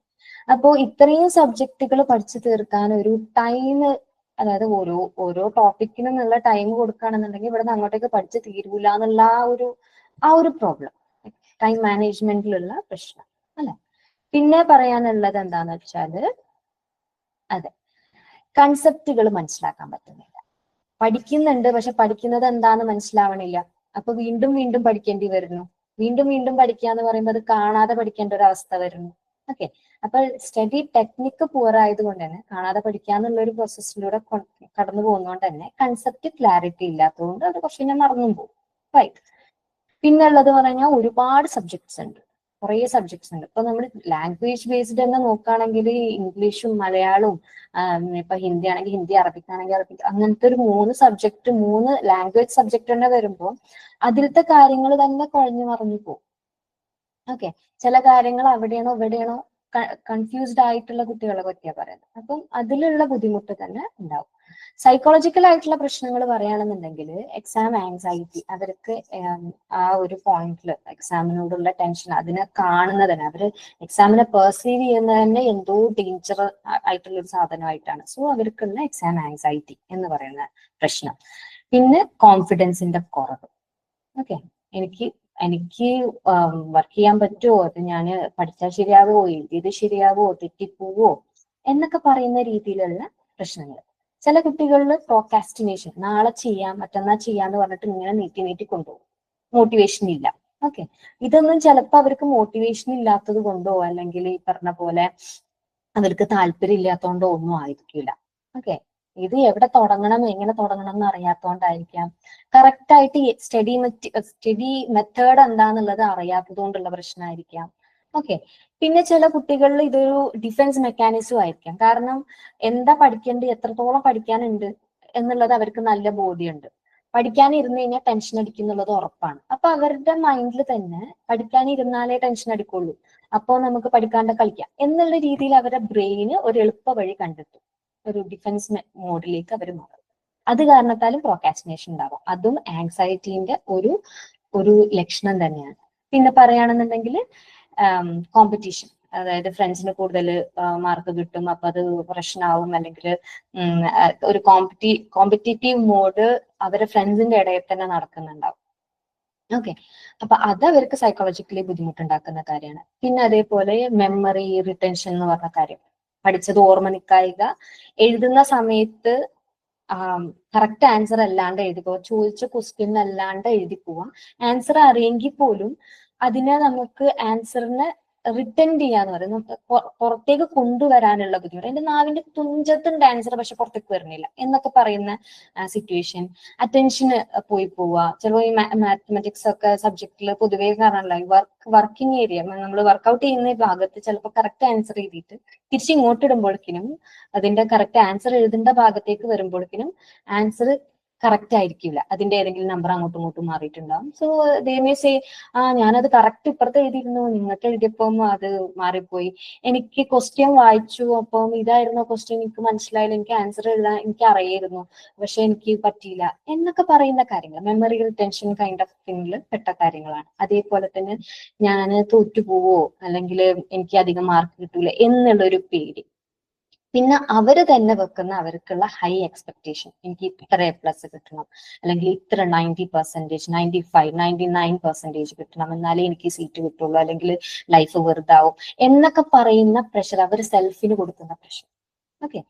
അപ്പോ ഇത്രയും സബ്ജക്റ്റുകൾ പഠിച്ചു തീർക്കാൻ ഒരു ടൈം, അതായത് ഓരോ ഓരോ ടോപ്പിക്കിനും നല്ല ടൈം കൊടുക്കുകയാണെന്നുണ്ടെങ്കിൽ ഇവിടെ നിന്ന് അങ്ങോട്ടേക്ക് പഠിച്ചു തീരൂല എന്നുള്ള ആ ഒരു പ്രോബ്ലം, ടൈം മാനേജ്മെന്റിലുള്ള പ്രശ്നം അല്ലെ. പിന്നെ പറയാനുള്ളത് എന്താന്ന് വെച്ചാല്, അതെ, കൺസെപ്റ്റുകൾ മനസ്സിലാക്കാൻ പറ്റുന്നില്ല, പഠിക്കുന്നുണ്ട് പക്ഷെ പഠിക്കുന്നത് എന്താന്ന് മനസ്സിലാവണില്ല, അപ്പൊ വീണ്ടും വീണ്ടും പഠിക്കേണ്ടി വരുന്നു. വീണ്ടും വീണ്ടും പഠിക്കുക എന്ന് പറയുമ്പോൾ അത് കാണാതെ പഠിക്കേണ്ട ഒരു അവസ്ഥ വരുന്നു. ഓക്കെ, അപ്പൊ സ്റ്റഡി ടെക്നിക്ക് പുവർ ആയതുകൊണ്ട് തന്നെ, കാണാതെ പഠിക്കാന്നുള്ള ഒരു പ്രോസസ്സിലൂടെ കടന്നു പോകുന്നതുകൊണ്ട് തന്നെ കൺസെപ്റ്റ് ക്ലാരിറ്റി ഇല്ലാത്തതുകൊണ്ട് അത് കുറച്ച് ഞാൻ മറന്നും പോകും. റൈറ്റ്. പിന്നുള്ളത് പറഞ്ഞാൽ ഒരുപാട് സബ്ജക്ട്സ് ഉണ്ട്, കുറേ സബ്ജക്ട്സ് ഉണ്ട്. ഇപ്പൊ നമ്മൾ ലാംഗ്വേജ് ബേസ്ഡ് തന്നെ നോക്കുകയാണെങ്കിൽ ഇംഗ്ലീഷും മലയാളവും, ഇപ്പൊ ഹിന്ദി ആണെങ്കിൽ ഹിന്ദി, അറബിക് ആണെങ്കിൽ അറബിക്, അങ്ങനത്തെ ഒരു 3 സബ്ജക്ട്, 3 ലാംഗ്വേജ് സബ്ജക്ട് തന്നെ വരുമ്പോൾ അതിലത്തെ കാര്യങ്ങൾ തന്നെ കുഴഞ്ഞു മറിഞ്ഞു പോകും. ഓക്കെ, ചില കാര്യങ്ങൾ അവിടെയാണോ ഇവിടെയാണോ കൺഫ്യൂസ്ഡ് ആയിട്ടുള്ള കുട്ടികളെ പറ്റിയാ പറയുന്നത്. അപ്പം അതിലുള്ള ബുദ്ധിമുട്ട് തന്നെ ഉണ്ടാവും. സൈക്കോളജിക്കൽ ആയിട്ടുള്ള പ്രശ്നങ്ങൾ പറയുകയാണെന്നുണ്ടെങ്കിൽ എക്സാം ആൻസൈറ്റി, അവർക്ക് ആ ഒരു പോയിന്റിൽ എക്സാമിനോടുള്ള ടെൻഷൻ, അതിനെ കാണുന്നതിന്, അവര് എക്സാമിനെ പെർസീവ് ചെയ്യുന്നത് തന്നെ എന്തോ ഡേഞ്ചർ ആയിട്ടുള്ള ഒരു സാധനമായിട്ടാണ്. സോ അവർക്കുള്ള എക്സാം ആൻസൈറ്റി എന്ന് പറയുന്ന പ്രശ്നം. പിന്നെ കോൺഫിഡൻസിന്റെ കുറവ്. ഓക്കെ, എനിക്ക് എനിക്ക് വർക്ക് ചെയ്യാൻ പറ്റുമോ, അത് ഞാൻ പഠിച്ചാൽ ശരിയാവോ, എഴുതിയത് ശരിയാവോ, തെറ്റിപ്പോവോ എന്നൊക്കെ പറയുന്ന രീതിയിലുള്ള പ്രശ്നങ്ങൾ. ചില കുട്ടികളിൽ പ്രോക്കാസ്റ്റിനേഷൻ, നാളെ ചെയ്യാം മറ്റന്നാൾ ചെയ്യാന്ന് പറഞ്ഞിട്ട് ഇങ്ങനെ നീട്ടി നീട്ടി കൊണ്ടുപോകും, മോട്ടിവേഷൻ ഇല്ല. ഓക്കെ, ഇതൊന്നും ചിലപ്പോൾ അവർക്ക് മോട്ടിവേഷൻ ഇല്ലാത്തത് കൊണ്ടോ അല്ലെങ്കിൽ ഈ പറഞ്ഞ പോലെ അവർക്ക് താല്പര്യം ഇല്ലാത്തതുകൊണ്ടോ ഒന്നും ആയിരിക്കില്ല. ഓക്കെ, ഇത് എവിടെ തുടങ്ങണം എങ്ങനെ തുടങ്ങണം എന്ന് അറിയാത്തതുകൊണ്ടായിരിക്കാം. കറക്റ്റ് ആയിട്ട് സ്റ്റഡി മെത്തേഡ് എന്താന്നുള്ളത് അറിയാത്തത് കൊണ്ടുള്ള പ്രശ്നമായിരിക്കാം. ഓക്കെ, പിന്നെ ചില കുട്ടികളിൽ ഇതൊരു ഡിഫൻസ് മെക്കാനിസം ആയിരിക്കാം. കാരണം എന്താ പഠിക്കേണ്ടത്, എത്രത്തോളം പഠിക്കാനുണ്ട് എന്നുള്ളത് അവർക്ക് നല്ല ബോധ്യമുണ്ട്. പഠിക്കാനിരുന്ന് കഴിഞ്ഞാൽ ടെൻഷൻ അടിക്കും എന്നുള്ളത് ഉറപ്പാണ്. അപ്പൊ അവരുടെ മൈൻഡിൽ തന്നെ പഠിക്കാനിരുന്നാലേ ടെൻഷൻ അടിക്കുള്ളൂ, അപ്പോൾ നമുക്ക് പഠിക്കാണ്ട് കളിക്കാം എന്നുള്ള രീതിയിൽ അവരുടെ ബ്രെയിന് ഒരു എളുപ്പ വഴി കണ്ടെത്തും. ഒരു ഡിഫൻസ് മോഡിലേക്ക് അവർ മാറും. അത് കാരണത്താലും പ്രോക്കാസ്റ്റിനേഷൻ ഉണ്ടാവാം. അതും ആങ്സൈറ്റിന്റെ ഒരു ലക്ഷണം തന്നെയാണ്. പിന്നെ പറയുകയാണെന്നുണ്ടെങ്കിൽ കോമ്പറ്റീഷൻ, അതായത് ഫ്രണ്ട്സിന് കൂടുതൽ മാർക്ക് കിട്ടും, അപ്പൊ അത് പ്രശ്നമാവും. അല്ലെങ്കിൽ ഒരു കോമ്പറ്റീറ്റീവ് മോഡ് അവരുടെ ഫ്രണ്ട്സിന്റെ ഇടയിൽ തന്നെ നടക്കുന്നുണ്ടാവും. ഓക്കെ, അപ്പൊ അത് അവർക്ക് സൈക്കോളജിക്കലി ബുദ്ധിമുട്ടുണ്ടാക്കുന്ന കാര്യമാണ്. പിന്നെ അതേപോലെ മെമ്മറി റിട്ടൻഷൻ എന്ന് പറഞ്ഞ കാര്യം, പഠിച്ചത് ഓർമ്മ നിൽക്കായിക, എഴുതുന്ന സമയത്ത് കറക്റ്റ് ആൻസർ അല്ലാണ്ട് എഴുതി പോവാ, ചോദിച്ച ക്വസ്റ്റ്യൻ അല്ലാണ്ട് എഴുതി പോവാം. ആൻസർ അറിയെങ്കിൽ പോലും അതിനെ നമുക്ക് ആൻസറിനെ റിട്ടേൺ ചെയ്യാന്ന് പറയും, പുറത്തേക്ക് കൊണ്ടുവരാനുള്ള ബുദ്ധിമുട്ട്. എന്റെ നാവിന്റെ തുഞ്ചത്തുണ്ട് ആൻസർ, പക്ഷെ പുറത്തേക്ക് വരുന്നില്ല എന്നൊക്കെ പറയുന്ന സിറ്റുവേഷൻ. അറ്റൻഷന് പോയി പോവുക. ചിലപ്പോൾ ഈ മാത്തമാറ്റിക്സ് ഒക്കെ സബ്ജക്റ്റിൽ പൊതുവേ കാണാനുള്ള വർക്കിംഗ് ഏരിയ, നമ്മൾ വർക്ക്ഔട്ട് ചെയ്യുന്ന ഭാഗത്ത് ചിലപ്പോൾ കറക്റ്റ് ആൻസർ എഴുതിയിട്ട് തിരിച്ച് ഇങ്ങോട്ട് ഇടുമ്പോഴേക്കിനും അതിന്റെ കറക്റ്റ് ആൻസർ എഴുതേണ്ട ഭാഗത്തേക്ക് വരുമ്പോഴേക്കിനും ആൻസർ കറക്റ്റ് ആയിരിക്കില്ല, അതിന്റെ ഏതെങ്കിലും നമ്പർ അങ്ങോട്ടും ഇങ്ങോട്ടും മാറിയിട്ടുണ്ടാവും. സോ ദേ മേ സേ ഞാനത് കറക്റ്റ് ഇപ്പുറത്ത് എഴുതിയിരുന്നു, നിങ്ങൾക്ക് എഴുതിയപ്പം അത് മാറിപ്പോയി, എനിക്ക് ക്വസ്റ്റ്യൻ വായിച്ചു അപ്പം ഇതായിരുന്നു ക്വസ്റ്റ്യൻ, എനിക്ക് മനസ്സിലായില്ല, എനിക്ക് ആൻസർ എഴുതാൻ എനിക്ക് അറിയായിരുന്നു പക്ഷെ എനിക്ക് പറ്റിയില്ല എന്നൊക്കെ പറയുന്ന കാര്യങ്ങൾ മെമ്മറി റിട്ടൻഷൻ കൈൻഡ് ഓഫ് തിങ്ങിൽ പെട്ട കാര്യങ്ങളാണ്. അതേപോലെ തന്നെ ഞാൻ തോറ്റുപോവോ അല്ലെങ്കിൽ എനിക്ക് അധികം മാർക്ക് കിട്ടൂല എന്നുള്ളൊരു പേടി. പിന്നെ അവര് തന്നെ വെക്കുന്ന അവർക്കുള്ള ഹൈ എക്സ്പെക്ടേഷൻ, എനിക്ക് ഇത്ര A+ കിട്ടണം, അല്ലെങ്കിൽ ഇത്ര 90%, 95, 99% കിട്ടണം, എന്നാലേ എനിക്ക് സീറ്റ് കിട്ടുള്ളൂ, അല്ലെങ്കിൽ ലൈഫ് വെറുതാവും എന്നൊക്കെ പറയുന്ന പ്രഷർ, അവർ സെൽഫിന് കൊടുക്കുന്ന പ്രഷർ. ഓക്കെ,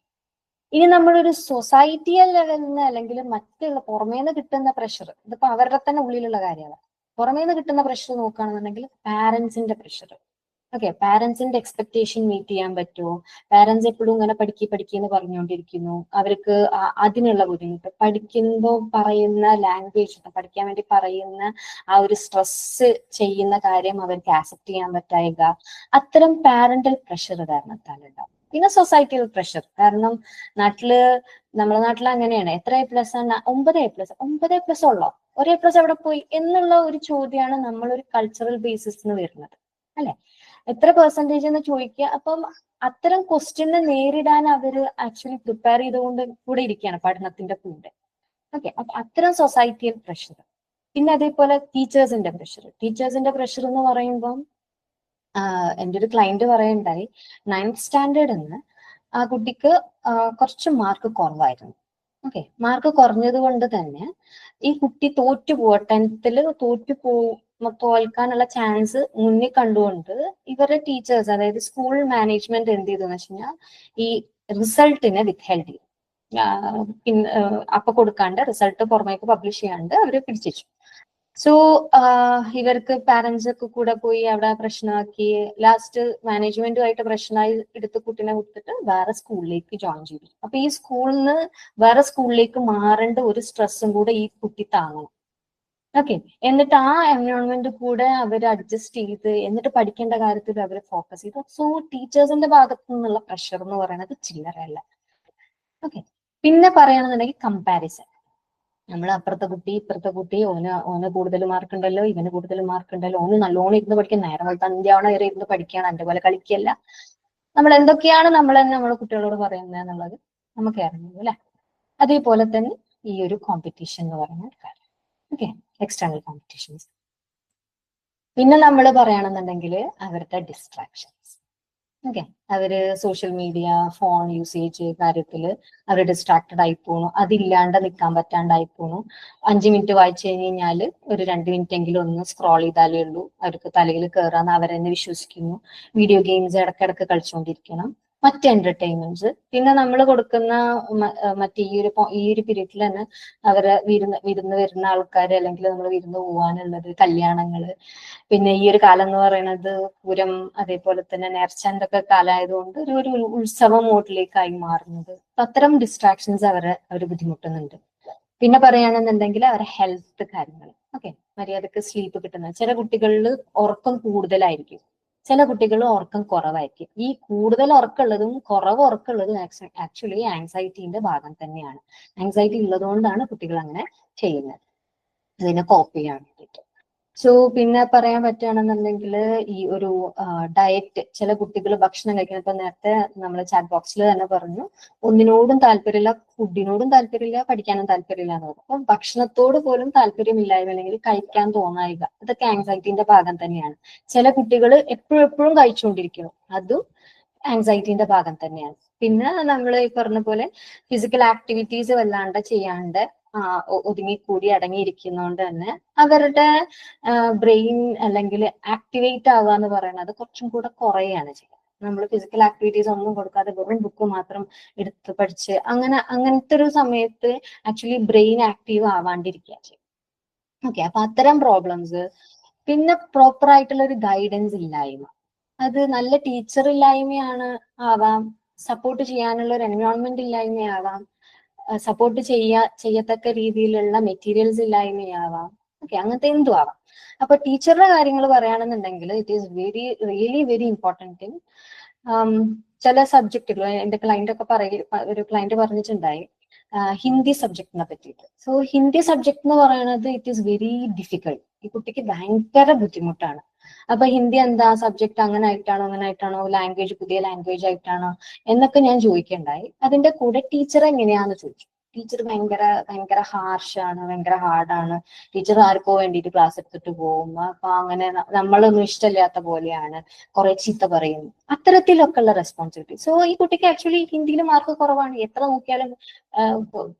ഇനി നമ്മളൊരു സൊസൈറ്റിയൽ ലെവലിൽ നിന്ന് അല്ലെങ്കിൽ മറ്റുള്ള പുറമേന്ന് കിട്ടുന്ന പ്രഷർ, ഇതിപ്പോ അവരുടെ തന്നെ ഉള്ളിലുള്ള കാര്യമാണ്. പുറമേന്ന് കിട്ടുന്ന പ്രഷർ നോക്കുകയാണെന്നുണ്ടെങ്കിൽ പാരന്റ്സിന്റെ പ്രഷർ. ഓക്കെ, പാരന്റ്സിന്റെ എക്സ്പെക്ടേഷൻ മീറ്റ് ചെയ്യാൻ പറ്റുമോ? പാരന്റ്സ് എപ്പോഴും ഇങ്ങനെ പഠിക്കുന്നു പറഞ്ഞുകൊണ്ടിരിക്കുന്നു, അവർക്ക് അതിനുള്ള ബുദ്ധിമുട്ട്, പഠിക്കുമ്പോൾ പറയുന്ന ലാംഗ്വേജ്, പഠിക്കാൻ വേണ്ടി പറയുന്ന ആ ഒരു സ്ട്രെസ് ചെയ്യുന്ന കാര്യം അവർക്ക് ആക്സെപ്റ്റ് ചെയ്യാൻ പറ്റായിക, അത്തരം പാരന്റൽ പ്രഷർ കാരണത്താലുണ്ടാവും. പിന്നെ സൊസൈറ്റിയൽ പ്രഷർ, കാരണം നമ്മുടെ നാട്ടിൽ അങ്ങനെയാണ്. എത്ര A+ ആണ്? 9A+. ഉള്ളോ? ഒരു A+ എവിടെ പോയി എന്നുള്ള ഒരു ചോദ്യമാണ് നമ്മളൊരു കൾച്ചറൽ ബേസിസിന് വരുന്നത്, അല്ലെ? എത്ര പെർസെന്റേജ് എന്ന് ചോദിക്കുക. അപ്പം അത്തരം ക്വസ്റ്റ്യനെ നേരിടാൻ അവര് ആക്ച്വലി പ്രിപ്പയർ ചെയ്തുകൊണ്ട് കൂടെ ഇരിക്കുകയാണ് പഠനത്തിന്റെ കൂടെ. ഓക്കെ, അപ്പൊ അത്തരം സൊസൈറ്റിയൽ പ്രഷർ. പിന്നെ അതേപോലെ ടീച്ചേഴ്സിന്റെ പ്രഷർ എന്ന് പറയുമ്പം എൻ്റെ ഒരു ക്ലയന്റ് പറയുണ്ടായി, 9th സ്റ്റാൻഡേർഡിന് ആ കുട്ടിക്ക് കുറച്ച് മാർക്ക് കുറവായിരുന്നു. ഓക്കെ, മാർക്ക് കുറഞ്ഞത് കൊണ്ട് തന്നെ ഈ കുട്ടി തോറ്റുപോവാ, 10th തോൽക്കാനുള്ള ചാൻസ് മുന്നിൽ കണ്ടുകൊണ്ട് ഇവരുടെ ടീച്ചേഴ്സ്, അതായത് സ്കൂൾ മാനേജ്മെന്റ് എന്ത് ചെയ്തെന്ന് വെച്ച് കഴിഞ്ഞാൽ ഈ റിസൾട്ടിനെ വിത്ത്ഹെൽഡ് ചെയ്യും. അപ്പൊ കൊടുക്കാണ്ട് റിസൾട്ട് പുറമേക്ക് പബ്ലിഷ് ചെയ്യാണ്ട് അവര് പിടിച്ചു. സോ ഇവർക്ക് പാരന്റ്സ് ഒക്കെ കൂടെ പോയി അവിടെ പ്രശ്നമാക്കി, ലാസ്റ്റ് മാനേജ്മെന്റുമായിട്ട് പ്രശ്നമായി എടുത്ത് കുട്ടീനെ കൊടുത്തിട്ട് വേറെ സ്കൂളിലേക്ക് ജോയിൻ ചെയ്തു. അപ്പൊ ഈ സ്കൂളിൽ നിന്ന് വേറെ സ്കൂളിലേക്ക് മാറേണ്ട ഒരു സ്ട്രെസ്സും കൂടെ ഈ കുട്ടി താങ്ങണം. ഓക്കെ, എന്നിട്ട് ആ എൻവയോൺമെന്റ് കൂടെ അവർ അഡ്ജസ്റ്റ് ചെയ്ത് എന്നിട്ട് പഠിക്കേണ്ട കാര്യത്തിൽ അവർ ഫോക്കസ് ചെയ്തു. സോ ടീച്ചേഴ്സിന്റെ ഭാഗത്തു നിന്നുള്ള പ്രഷർ എന്ന് പറയുന്നത് ചില്ലറയല്ല. ഓക്കെ, പിന്നെ പറയുകയാണെന്നുണ്ടെങ്കിൽ കമ്പാരിസൺ. നമ്മൾ അപ്പുറത്തെ കുട്ടി ഇപ്പുറത്തെ കുട്ടി, ഓന് കൂടുതൽ മാർക്ക് ഉണ്ടല്ലോ, ഇവന് കൂടുതൽ മാർക്ക് ഉണ്ടല്ലോ, ഓന് നല്ലോണം ഇരുന്ന് പഠിക്കാൻ, നേരം തന്ത്യാവണ വരെ ഇരുന്ന് പഠിക്കുകയാണ്, എന്റെ പോലെ കളിക്കല്ല. നമ്മൾ എന്തൊക്കെയാണ് നമ്മളെ കുട്ടികളോട് പറയുന്നത് എന്നുള്ളത് നമുക്ക് അറിയുന്നു, അല്ലെ? അതേപോലെ തന്നെ ഈ ഒരു കോമ്പറ്റീഷൻ എന്ന് പറയുന്ന കാര്യം. Okay, external competitions. പിന്നെ നമ്മൾ പറയുകയാണെന്നുണ്ടെങ്കിൽ അവരുടെ ഡിസ്ട്രാക്ഷൻസ്. ഓക്കെ, അവര് സോഷ്യൽ മീഡിയ, ഫോൺ യൂസേജ് കാര്യത്തില് അവർ ഡിസ്ട്രാക്റ്റഡ് ആയി പോണു, അതില്ലാണ്ട് നിൽക്കാൻ പറ്റാണ്ടായി പോണു. 5 മിനിറ്റ് വായിച്ചു കഴിഞ്ഞാൽ ഒരു 2 മിനിറ്റ് എങ്കിലും ഒന്ന് സ്ക്രോൾ ചെയ്താലേ ഉള്ളൂ അവർക്ക് തലയിൽ കയറാന്ന് അവരെന്നെ വിശ്വസിക്കുന്നു. വീഡിയോ ഗെയിംസ് ഇടയ്ക്കിടയ്ക്ക് കളിച്ചുകൊണ്ടിരിക്കണം. മറ്റ് എന്റർടൈൻമെന്റ്സ്, പിന്നെ നമ്മൾ കൊടുക്കുന്ന മറ്റേ ഈ ഒരു പീരീഡിൽ തന്നെ അവരെ വിരുന്ന് വരുന്ന ആൾക്കാർ, അല്ലെങ്കിൽ നമ്മൾ വിരുന്ന് പോകാനുള്ളത്, കല്യാണങ്ങള്, പിന്നെ ഈ ഒരു കാലം എന്ന് പറയുന്നത് പൂരം, അതേപോലെ തന്നെ നേർച്ചന്റെ ഒക്കെ കാലമായതുകൊണ്ട് ഒരു ഉത്സവ മോഡിലേക്കായി മാറുന്നത്. അത്തരം ഡിസ്ട്രാക്ഷൻസ് അവർ ബുദ്ധിമുട്ടുന്നുണ്ട്. പിന്നെ പറയുകയാണെന്നുണ്ടെങ്കിൽ അവരുടെ ഹെൽത്ത് കാര്യങ്ങൾ. ഓക്കെ, മര്യാദക്ക് സ്ലീപ്പ് കിട്ടുന്നത്. ചില കുട്ടികളിൽ ഉറക്കം കൂടുതലായിരിക്കും, ചില കുട്ടികൾ ഉറക്കം കുറവായിരിക്കും. ഈ കൂടുതൽ ഉറക്കമുള്ളതും കുറവ് ഉറക്കമുള്ളതും ആക്ച്വലി ആങ്സൈറ്റിന്റെ ഭാഗം തന്നെയാണ്. ആങ്സൈറ്റി ഉള്ളതുകൊണ്ടാണ് കുട്ടികൾ അങ്ങനെ ചെയ്യുന്നത്, അതിനെ കോപ്പ് ചെയ്യാൻ വേണ്ടിയിട്ട്. സോ പിന്നെ പറയാൻ പറ്റുകയാണെന്നുണ്ടെങ്കിൽ ഈ ഒരു ഡയറ്റ്, ചില കുട്ടികൾ ഭക്ഷണം കഴിക്കുന്നത്, ഇപ്പൊ നേരത്തെ നമ്മൾ ചാറ്റ് ബോക്സിൽ തന്നെ പറഞ്ഞു, ഒന്നിനോടും താല്പര്യമില്ല, ഫുഡിനോടും താല്പര്യമില്ല, പഠിക്കാനും താല്പര്യമില്ല എന്ന് പറഞ്ഞു. അപ്പൊ ഭക്ഷണത്തോട് പോലും താല്പര്യമില്ലായ്മ അല്ലെങ്കിൽ കഴിക്കാൻ തോന്നായിക, ഇതൊക്കെ ആങ്സൈറ്റിന്റെ ഭാഗം തന്നെയാണ്. ചില കുട്ടികൾ എപ്പോഴും കഴിച്ചുകൊണ്ടിരിക്കുന്നു, അതും ആങ്സൈറ്റിന്റെ ഭാഗം തന്നെയാണ്. പിന്നെ നമ്മൾ ഈ പറഞ്ഞ പോലെ ഫിസിക്കൽ ആക്ടിവിറ്റീസ് വല്ലാണ്ട് ചെയ്യാണ്ട് ഒതുങ്ങിക്കൂടി അടങ്ങിയിരിക്കുന്നതുകൊണ്ട് തന്നെ അവരുടെ ബ്രെയിൻ അല്ലെങ്കിൽ ആക്ടിവേറ്റ് ആവുക എന്ന് പറയുന്നത് കുറച്ചും കൂടെ കുറയാണ് ചെയ്യുക. നമ്മൾ ഫിസിക്കൽ ആക്ടിവിറ്റീസ് ഒന്നും കൊടുക്കാതെ വെറും ബുക്ക് മാത്രം എടുത്ത് പഠിച്ച് അങ്ങനത്തെ ഒരു സമയത്ത് ആക്ച്വലി ബ്രെയിൻ ആക്റ്റീവ് ആവാണ്ടിരിക്കുക ചെയ്യും. ഓക്കെ, അപ്പൊ അത്തരം പ്രോബ്ലംസ്. പിന്നെ പ്രോപ്പർ ആയിട്ടുള്ള ഒരു ഗൈഡൻസ് ഇല്ലായ്മ, അത് നല്ല ടീച്ചർ ഇല്ലായ്മയാണ് ആവാം, സപ്പോർട്ട് ചെയ്യാനുള്ള ഒരു എൻവയോൺമെന്റ് ഇല്ലായ്മയാവാം, സപ്പോർട്ട് ചെയ്യത്തക്ക രീതിയിലുള്ള മെറ്റീരിയൽസ് ഇല്ലായ്മയാവാം. ഓക്കെ, അങ്ങനത്തെ എന്തും ആവാം. അപ്പൊ ടീച്ചറുടെ കാര്യങ്ങൾ പറയുകയാണെന്നുണ്ടെങ്കിൽ it is really important thing. ചില സബ്ജക്റ്റുകൾ എന്റെ ക്ലയന്റ് ഒക്കെ ഒരു ക്ലയന്റ് പറഞ്ഞിട്ടുണ്ടായി ഹിന്ദി സബ്ജക്റ്റിനെ പറ്റിയിട്ട്. സോ ഹിന്ദി സബ്ജക്ട് എന്ന് പറയുന്നത് ഇറ്റ് ഈസ് വെരി ഡിഫിക്കൾട്ട്, ഈ കുട്ടിക്ക് ഭയങ്കര ബുദ്ധിമുട്ടാണ്. അപ്പൊ ഹിന്ദി എന്താ സബ്ജക്ട്, അങ്ങനെ ആയിട്ടാണോ, ലാംഗ്വേജ് പുതിയ ലാംഗ്വേജ് ആയിട്ടാണോ എന്നൊക്കെ ഞാൻ ചോദിക്കണ്ടായി. അതിന്റെ കൂടെ ടീച്ചർ എങ്ങനെയാന്ന് ചോദിച്ചു. ടീച്ചർ ഭയങ്കര ഹാർഷാണ്, ഭയങ്കര ഹാർഡാണ്, ടീച്ചർ ആർക്കോ വേണ്ടിയിട്ട് ക്ലാസ് എടുത്തിട്ട് പോകും, അപ്പൊ അങ്ങനെ നമ്മളൊന്നും ഇഷ്ടമില്ലാത്ത പോലെയാണ്, കുറെ ചീത്ത പറയും, അത്തരത്തിലൊക്കെ ഉള്ള റെസ്പോൺസിബിലിറ്റി. സോ ഈ കുട്ടിക്ക് ആക്ച്വലി ഹിന്ദിയിൽ മാർക്ക് കുറവാണ്, എത്ര നോക്കിയാലും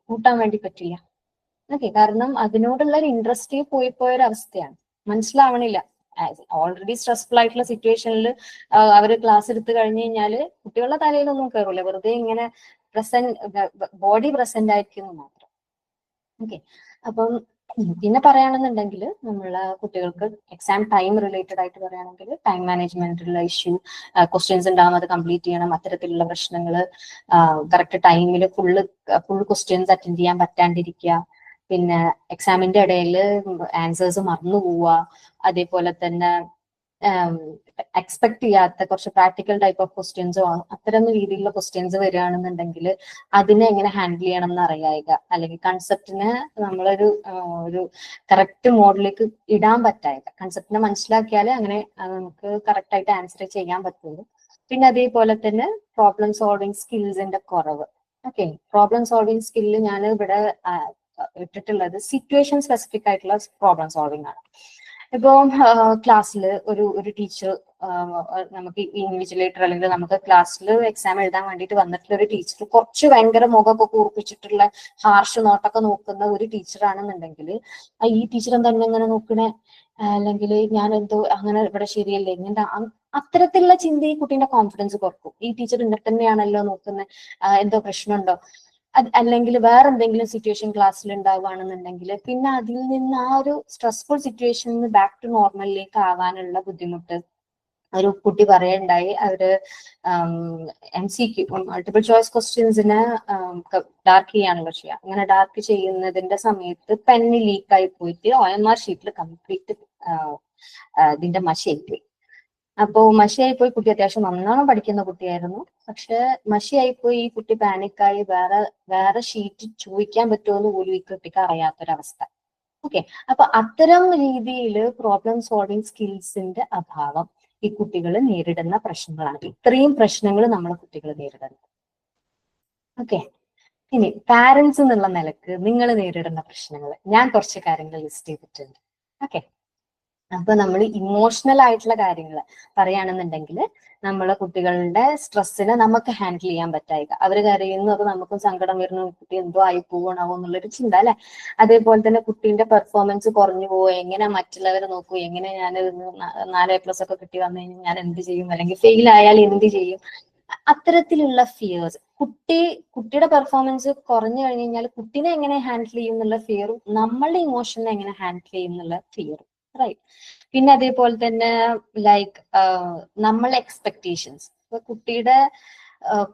കൂട്ടാൻ വേണ്ടി പറ്റില്ല. ഓക്കെ, കാരണം അതിനോടുള്ള ഒരു ഇൻട്രസ്റ്റ് പോയൊരവസ്ഥയാണ്, മനസ്സിലാവണില്ല. ഓൾറെഡി സ്ട്രെസ്ഫുൾ ആയിട്ടുള്ള സിറ്റുവേഷനിൽ അവർ ക്ലാസ് എടുത്തു കഴിഞ്ഞു കഴിഞ്ഞാല് കുട്ടികളുടെ തലയിലൊന്നും കയറൂല, വെറുതെ ഇങ്ങനെ ബോഡി പ്രസന്റ് ആയിരിക്കുന്നു മാത്രം. ഓക്കെ, അപ്പം പിന്നെ പറയുകയാണെന്നുണ്ടെങ്കിൽ നമ്മളെ കുട്ടികൾക്ക് എക്സാം ടൈം റിലേറ്റഡ് ആയിട്ട് പറയുകയാണെങ്കിൽ ടൈം മാനേജ്മെന്റിലുള്ള ഇഷ്യൂ, ക്വസ്റ്റ്യൻസ് ഉണ്ടാവും, അത് കംപ്ലീറ്റ് ചെയ്യണം, അത്തരത്തിലുള്ള പ്രശ്നങ്ങൾ, കറക്റ്റ് ടൈമിൽ ഫുൾ ക്വസ്റ്റ്യൻസ് അറ്റൻഡ് ചെയ്യാൻ പറ്റാണ്ടിരിക്കുക, പിന്നെ എക്സാമിന്റെ ഇടയിൽ ആൻസേഴ്സ് മറന്നു പോവുക, അതേപോലെ തന്നെ എക്സ്പെക്ട് ചെയ്യാത്ത കുറച്ച് പ്രാക്ടിക്കൽ ടൈപ്പ് ഓഫ് ക്വസ്റ്റ്യൻസോ അത്തരം രീതിയിലുള്ള ക്വസ്റ്റ്യൻസ് വരികയാണെന്നുണ്ടെങ്കിൽ അതിനെ എങ്ങനെ ഹാൻഡിൽ ചെയ്യണം എന്ന് അറിയായിക, അല്ലെങ്കിൽ കൺസെപ്റ്റിനെ നമ്മളൊരു കറക്റ്റ് മോഡിലേക്ക് ഇടാൻ പറ്റായിക. കൺസെപ്റ്റിനെ മനസ്സിലാക്കിയാലേ അങ്ങനെ നമുക്ക് കറക്റ്റ് ആയിട്ട് ആൻസർ ചെയ്യാൻ പറ്റുള്ളൂ. പിന്നെ അതേപോലെ തന്നെ പ്രോബ്ലം സോൾവിങ് സ്കിൽസിന്റെ കുറവ്. ഓക്കെ, പ്രോബ്ലം സോൾവിങ് സ്കില്ല് ഞാൻ ഇവിടെ ഇട്ടിട്ടുള്ളത് സിറ്റുവേഷൻ സ്പെസിഫിക് ആയിട്ടുള്ള പ്രോബ്ലം സോൾവിങ് ആണ്. ഇപ്പൊ ക്ലാസ്സിൽ ഒരു ടീച്ചർ, നമുക്ക് ഇൻവിജിലേറ്റർ അല്ലെങ്കിൽ നമുക്ക് ക്ലാസ്സിൽ എക്സാം എഴുതാൻ വേണ്ടിയിട്ട് വന്നിട്ടുള്ള ഒരു ടീച്ചർ കുറച്ച് ഭയങ്കര മുഖമൊക്കെ കൂർപ്പിച്ചിട്ടുള്ള ഹാർഷ് നോട്ടൊക്കെ നോക്കുന്ന ഒരു ടീച്ചറാണെന്നുണ്ടെങ്കിൽ ഈ ടീച്ചർ എന്താ ഇങ്ങനെ നോക്കണേ, അല്ലെങ്കിൽ ഞാൻ എന്തോ അങ്ങനെ ഇവിടെ ശരിയല്ലേ, ഇങ്ങനെ അത്തരത്തിലുള്ള ചിന്ത ഈ കുട്ടീന്റെ കോൺഫിഡൻസ് കുറക്കും. ഈ ടീച്ചർ ഇങ്ങനെ തന്നെയാണല്ലോ നോക്കുന്നത്, എന്തോ പ്രശ്നമുണ്ടോ, അല്ലെങ്കിൽ വേറെ എന്തെങ്കിലും സിറ്റുവേഷൻ ക്ലാസ്സിൽ ഉണ്ടാവുകയാണെന്നുണ്ടെങ്കിൽ പിന്നെ അതിൽ നിന്ന് ആ ഒരു സ്ട്രെസ്ഫുൾ സിറ്റുവേഷനിൽ നിന്ന് ബാക്ക് ടു നോർമലിലേക്ക് ആവാനുള്ള ബുദ്ധിമുട്ട് ഒരു കുട്ടി പറയുണ്ടായി. അവര് MCQ മൾട്ടിപ്പിൾ ചോയ്സ് ക്വസ്റ്റ്യൻസിന് ഡാർക്ക് ചെയ്യാണല്ലോ ചെയ്യുക. അങ്ങനെ ഡാർക്ക് ചെയ്യുന്നതിന്റെ സമയത്ത് പെന്ന് ലീക്കായി പോയിട്ട് OMR ഷീറ്റിൽ കംപ്ലീറ്റ് ഇതിന്റെ മഷിയായി പോയി. അപ്പോ മഷിയായിപ്പോയി, കുട്ടി അത്യാവശ്യം നന്നാണം പഠിക്കുന്ന കുട്ടിയായിരുന്നു, പക്ഷെ മഷിയായിപ്പോയി. ഈ കുട്ടി പാനിക്കായി വേറെ ഷീറ്റ് ചോദിക്കാൻ പറ്റുമെന്ന് പോലും ഈ കുട്ടിക്ക് അറിയാത്തൊരവസ്ഥ. ഓക്കെ, അപ്പൊ അത്തരം രീതിയിൽ പ്രോബ്ലം സോൾവിങ് സ്കിൽസിന്റെ അഭാവം ഈ കുട്ടികൾ നേരിടുന്ന പ്രശ്നങ്ങളാണ്. ഇത്രയും പ്രശ്നങ്ങൾ നമ്മളെ കുട്ടികൾ നേരിടുന്നത്. ഓക്കെ, ഇനി പാരന്റ്സ് എന്നുള്ള നിലക്ക് നിങ്ങൾ നേരിടുന്ന പ്രശ്നങ്ങൾ ഞാൻ കുറച്ച് കാര്യങ്ങൾ ലിസ്റ്റ് ചെയ്തിട്ടുണ്ട്. ഓക്കെ, അപ്പൊ നമ്മൾ ഇമോഷണൽ ആയിട്ടുള്ള കാര്യങ്ങൾ പറയുകയാണെന്നുണ്ടെങ്കിൽ നമ്മളെ കുട്ടികളുടെ സ്ട്രെസ്സിനെ നമുക്ക് ഹാൻഡിൽ ചെയ്യാൻ പറ്റായിക. അവർ കരയുന്നു, അപ്പൊ നമുക്കും സങ്കടം വരുന്നു, കുട്ടി എന്തോ ആയി പോകണാവോ എന്നുള്ളൊരു ചിന്ത അല്ലെ. അതേപോലെ തന്നെ കുട്ടീന്റെ പെർഫോമൻസ് കുറഞ്ഞു പോവോ, എങ്ങനെ മറ്റുള്ളവരെ നോക്കൂ, എങ്ങനെ ഞാൻ 4A+ ഒക്കെ കിട്ടി വന്നു കഴിഞ്ഞാൽ ഞാൻ എന്ത് ചെയ്യും, അല്ലെങ്കിൽ ഫെയിൽ ആയാൽ എന്ത് ചെയ്യും, അത്തരത്തിലുള്ള ഫിയേഴ്സ്, കുട്ടിയുടെ പെർഫോമൻസ് കുറഞ്ഞു കഴിഞ്ഞു കഴിഞ്ഞാൽ കുട്ടീനെ എങ്ങനെ ഹാൻഡിൽ ചെയ്യും എന്നുള്ള ഫിയറും നമ്മളുടെ ഇമോഷനെ എങ്ങനെ ഹാൻഡിൽ ചെയ്യും എന്നുള്ള ഫിയറും, റൈറ്റ്. പിന്നെ അതേപോലെ തന്നെ ലൈക്ക് നമ്മളെ എക്സ്പെക്ടേഷൻസ്, ഇപ്പൊ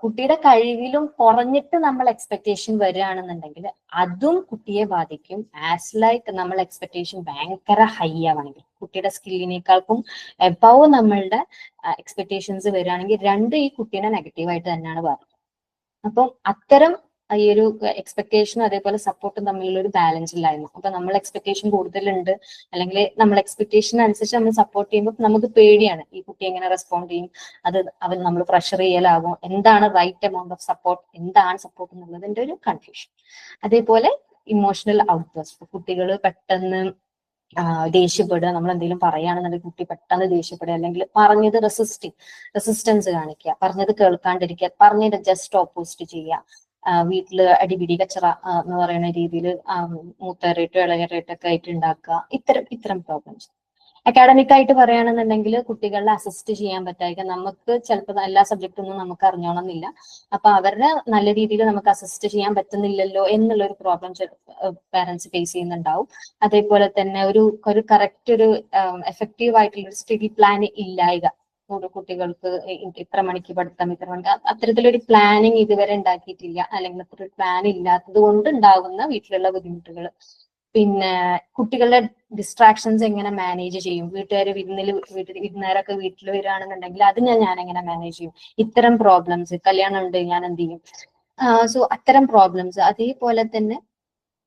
കുട്ടിയുടെ കഴിവിലും കുറഞ്ഞിട്ട് നമ്മൾ എക്സ്പെക്ടേഷൻ വരികയാണെന്നുണ്ടെങ്കിൽ അതും കുട്ടിയെ ബാധിക്കും. ആസ് ലൈക്ക് നമ്മൾ എക്സ്പെക്ടേഷൻ ഭയങ്കര ഹൈ ആവണമെങ്കിൽ, കുട്ടിയുടെ സ്കില്ലിനേക്കാൾക്കും എബവ് നമ്മളുടെ എക്സ്പെക്ടേഷൻസ് വരികയാണെങ്കിൽ രണ്ടും ഈ കുട്ടീനെ നെഗറ്റീവായിട്ട് തന്നെയാണ് പറയുന്നത്. അപ്പം അത്തരം ഈ ഒരു എക്സ്പെക്ടേഷനും അതേപോലെ സപ്പോർട്ടും തമ്മിലുള്ള ഒരു ബാലൻസ് ഇല്ലായ്മ. അപ്പൊ നമ്മൾ എക്സ്പെക്ടേഷൻ കൂടുതലുണ്ട്, അല്ലെങ്കിൽ നമ്മൾ എക്സ്പെക്ടേഷൻ അനുസരിച്ച് നമ്മൾ സപ്പോർട്ട് ചെയ്യുമ്പോൾ നമുക്ക് പേടിയാണ് ഈ കുട്ടി എങ്ങനെ റെസ്പോണ്ട് ചെയ്യും, അവൻ നമ്മൾ പ്രഷർ ചെയ്യലാകും, എന്താണ് റൈറ്റ് എമൗണ്ട് ഓഫ് സപ്പോർട്ട്, എന്താണ് സപ്പോർട്ട് എന്നുള്ളതിന്റെ ഒരു കൺഫ്യൂഷൻ. അതേപോലെ ഇമോഷണൽ ഔട്ട്ബേഴ്സ്, കുട്ടികൾ പെട്ടെന്ന് ദേഷ്യപ്പെടുക, നമ്മൾ എന്തെങ്കിലും പറയുകയാണെന്നുണ്ടെങ്കിൽ കുട്ടി പെട്ടെന്ന് ദേഷ്യപ്പെടുക, അല്ലെങ്കിൽ പറഞ്ഞത് റെസിസ്റ്റൻസ് കാണിക്കുക, പറഞ്ഞത് കേൾക്കാണ്ടിരിക്കുക, പറഞ്ഞത് ജസ്റ്റ് ഓപ്പോസിറ്റ് ചെയ്യുക, വീട്ടില് അടിപിടി കച്ചറ എന്ന് പറയുന്ന രീതിയിൽ മൂത്തരേറ്റോ ഇളയരേറ്റൊക്കെ ആയിട്ട് ഉണ്ടാക്കുക, ഇത്തരം പ്രോബ്ലംസ്. അക്കാഡമിക് ആയിട്ട് പറയുകയാണെന്നുണ്ടെങ്കിൽ കുട്ടികളെ അസിസ്റ്റ് ചെയ്യാൻ പറ്റാതെ, നമുക്ക് ചിലപ്പോൾ എല്ലാ സബ്ജക്റ്റൊന്നും നമുക്ക് അറിഞ്ഞോണമെന്നില്ല, അപ്പൊ അവരുടെ നല്ല രീതിയിൽ നമുക്ക് അസിസ്റ്റ് ചെയ്യാൻ പറ്റുന്നില്ലല്ലോ എന്നുള്ള ഒരു പ്രോബ്ലം പാരന്റ്സ് ഫേസ് ചെയ്യുന്നുണ്ടാവും. അതേപോലെ തന്നെ ഒരു കറക്റ്റ് ഒരു എഫക്റ്റീവ് ആയിട്ടുള്ള ഒരു സ്റ്റഡി പ്ലാൻ ഇല്ലായ്ക, കുട്ടികൾക്ക് ഇത്ര മണിക്ക് പഠിത്തം, ഇത്ര മണിക്ക്, അത്തരത്തിലൊരു പ്ലാനിങ് ഇതുവരെ ഉണ്ടാക്കിയിട്ടില്ല, അല്ലെങ്കിൽ അത്ര ഒരു പ്ലാൻ ഇല്ലാത്തത് കൊണ്ട് ഉണ്ടാകുന്ന വീട്ടിലുള്ള ബുദ്ധിമുട്ടുകൾ. പിന്നെ കുട്ടികളുടെ ഡിസ്ട്രാക്ഷൻസ് എങ്ങനെ മാനേജ് ചെയ്യും, വിരുന്നുകാരൊക്കെ വീട്ടിൽ വരികയാണെന്നുണ്ടെങ്കിൽ അത് ഞാൻ എങ്ങനെ മാനേജ് ചെയ്യും, ഇത്തരം പ്രോബ്ലംസ്, കല്യാണം ഉണ്ട് ഞാൻ എന്ത് ചെയ്യും, സോ അത്തരം പ്രോബ്ലംസ്. അതേപോലെ തന്നെ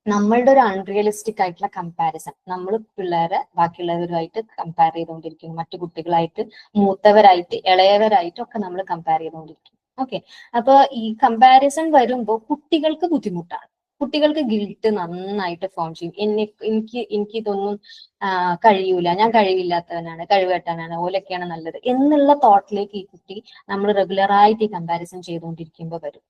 നമ്മളുടെ ഒരു അൺറിയലിസ്റ്റിക് ആയിട്ടുള്ള കമ്പാരിസൺ, നമ്മൾ പിള്ളേരെ ബാക്കിയുള്ളവരുമായിട്ട് കമ്പയർ ചെയ്തുകൊണ്ടിരിക്കുന്നു, മറ്റു കുട്ടികളായിട്ട്, മൂത്തവരായിട്ട്, ഇളയവരായിട്ടും ഒക്കെ നമ്മൾ കമ്പയർ ചെയ്തുകൊണ്ടിരിക്കും. ഓക്കെ, അപ്പൊ ഈ കമ്പാരിസൺ വരുമ്പോൾ കുട്ടികൾക്ക് ബുദ്ധിമുട്ടാണ്, കുട്ടികൾക്ക് ഗിൽട്ട് നന്നായിട്ട് ഫോം ചെയ്യും. എനിക്ക് ഇതൊന്നും കഴിയൂല, ഞാൻ കഴിവില്ലാത്തവനാണ്, കഴിവേട്ടനാണ്, ഓലൊക്കെയാണ് നല്ലത് എന്നുള്ള തോട്ടിലേക്ക് ഈ കുട്ടി നമ്മൾ റെഗുലറായിട്ട് ഈ കമ്പാരിസൺ ചെയ്തുകൊണ്ടിരിക്കുമ്പോൾ വരും.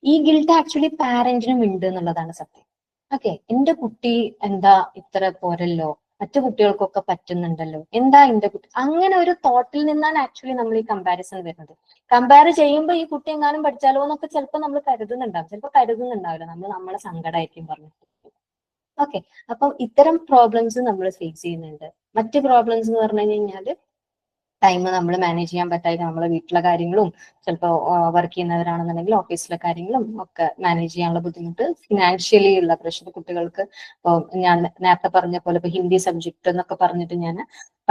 ഈ ഗിൽട്ട് ആക്ച്വലി പാരന്റിനും ഉണ്ട് എന്നുള്ളതാണ് സത്യം. ഓക്കെ, എന്റെ കുട്ടി എന്താ ഇത്ര പോരല്ലോ, മറ്റു കുട്ടികൾക്കൊക്കെ പറ്റുന്നുണ്ടല്ലോ, എന്താ എന്റെ കുട്ടി, അങ്ങനെ ഒരു തോട്ടിൽ നിന്നാണ് ആക്ച്വലി നമ്മൾ ഈ കമ്പാരിസൺ വരുന്നത്. കമ്പയർ ചെയ്യുമ്പോൾ ഈ കുട്ടി എങ്ങാനും പഠിച്ചാലോ എന്നൊക്കെ ചിലപ്പോൾ നമ്മൾ കരുതുന്നുണ്ടാവും, ചിലപ്പോൾ കരുതുന്നുണ്ടാവില്ല, നമ്മളെ സങ്കടമായിരിക്കും പറഞ്ഞിട്ട്. ഓക്കെ, അപ്പം ഇത്തരം പ്രോബ്ലംസ് നമ്മൾ ഫേസ് ചെയ്യുന്നുണ്ട്. മറ്റ് പ്രോബ്ലംസ് എന്ന് പറഞ്ഞു കഴിഞ്ഞാല് ടൈം നമ്മൾ മാനേജ് ചെയ്യാൻ പറ്റാതെ, നമ്മളെ വീട്ടിലെ കാര്യങ്ങളും, ചിലപ്പോൾ വർക്ക് ചെയ്യുന്നവരാണെന്നുണ്ടെങ്കിൽ ഓഫീസിലെ കാര്യങ്ങളും ഒക്കെ മാനേജ് ചെയ്യാനുള്ള ബുദ്ധിമുട്ട്, ഫിനാൻഷ്യലി ഉള്ള പ്രഷർ കുട്ടികൾക്ക്. ഇപ്പോൾ ഞാൻ നേരത്തെ പറഞ്ഞ പോലെ ഇപ്പൊ ഹിന്ദി സബ്ജക്ട് എന്നൊക്കെ പറഞ്ഞിട്ട് ഞാൻ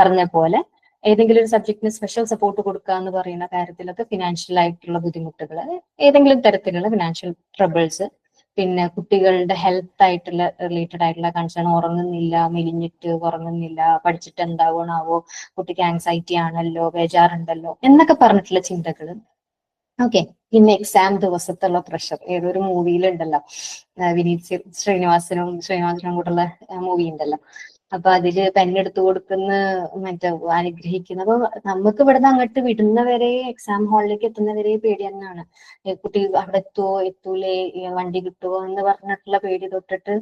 പറഞ്ഞ പോലെ ഏതെങ്കിലും ഒരു സബ്ജക്റ്റിന് സ്പെഷ്യൽ സപ്പോർട്ട് കൊടുക്കുക എന്ന് പറയുന്ന കാര്യത്തിലൊക്കെ ഫിനാൻഷ്യൽ ആയിട്ടുള്ള ബുദ്ധിമുട്ടുകൾ, ഏതെങ്കിലും തരത്തിലുള്ള ഫിനാൻഷ്യൽ ട്രബിൾസ്, പിന്നെ കുട്ടികളുടെ ഹെൽത്ത് ആയിട്ടുള്ള റിലേറ്റഡ് ആയിട്ടുള്ള കൺസേൺ, ഉറങ്ങുന്നില്ല, മെലിഞ്ഞിട്ട് ഉറങ്ങുന്നില്ല, പഠിച്ചിട്ട് എന്താവണാവോ, കുട്ടിക്ക് ആങ്സൈറ്റി ആണല്ലോ, ബേജാറുണ്ടല്ലോ എന്നൊക്കെ പറഞ്ഞിട്ടുള്ള ചിന്തകൾ. ഓക്കെ, പിന്നെ എക്സാം ദിവസത്തുള്ള പ്രഷർ, ഏതൊരു മൂവിയിലുണ്ടല്ലോ, വിനീത് ശ്രീനിവാസനും കൂടെയുള്ള മൂവി ഉണ്ടല്ലോ, അപ്പൊ അതില് പെണ്ണെടുത്തു കൊടുക്കുന്ന മറ്റേ അനുഗ്രഹിക്കുന്ന, അപ്പൊ നമുക്ക് ഇവിടുന്ന് അങ്ങോട്ട് വിടുന്നവരെ, എക്സാം ഹാളിലേക്ക് എത്തുന്നവരെ പേടി തന്നെയാണ്. കുട്ടി അവിടെ എത്തൂലേ, വണ്ടി കിട്ടുമോ എന്ന് പറഞ്ഞിട്ടുള്ള പേടി തൊട്ടിട്ട്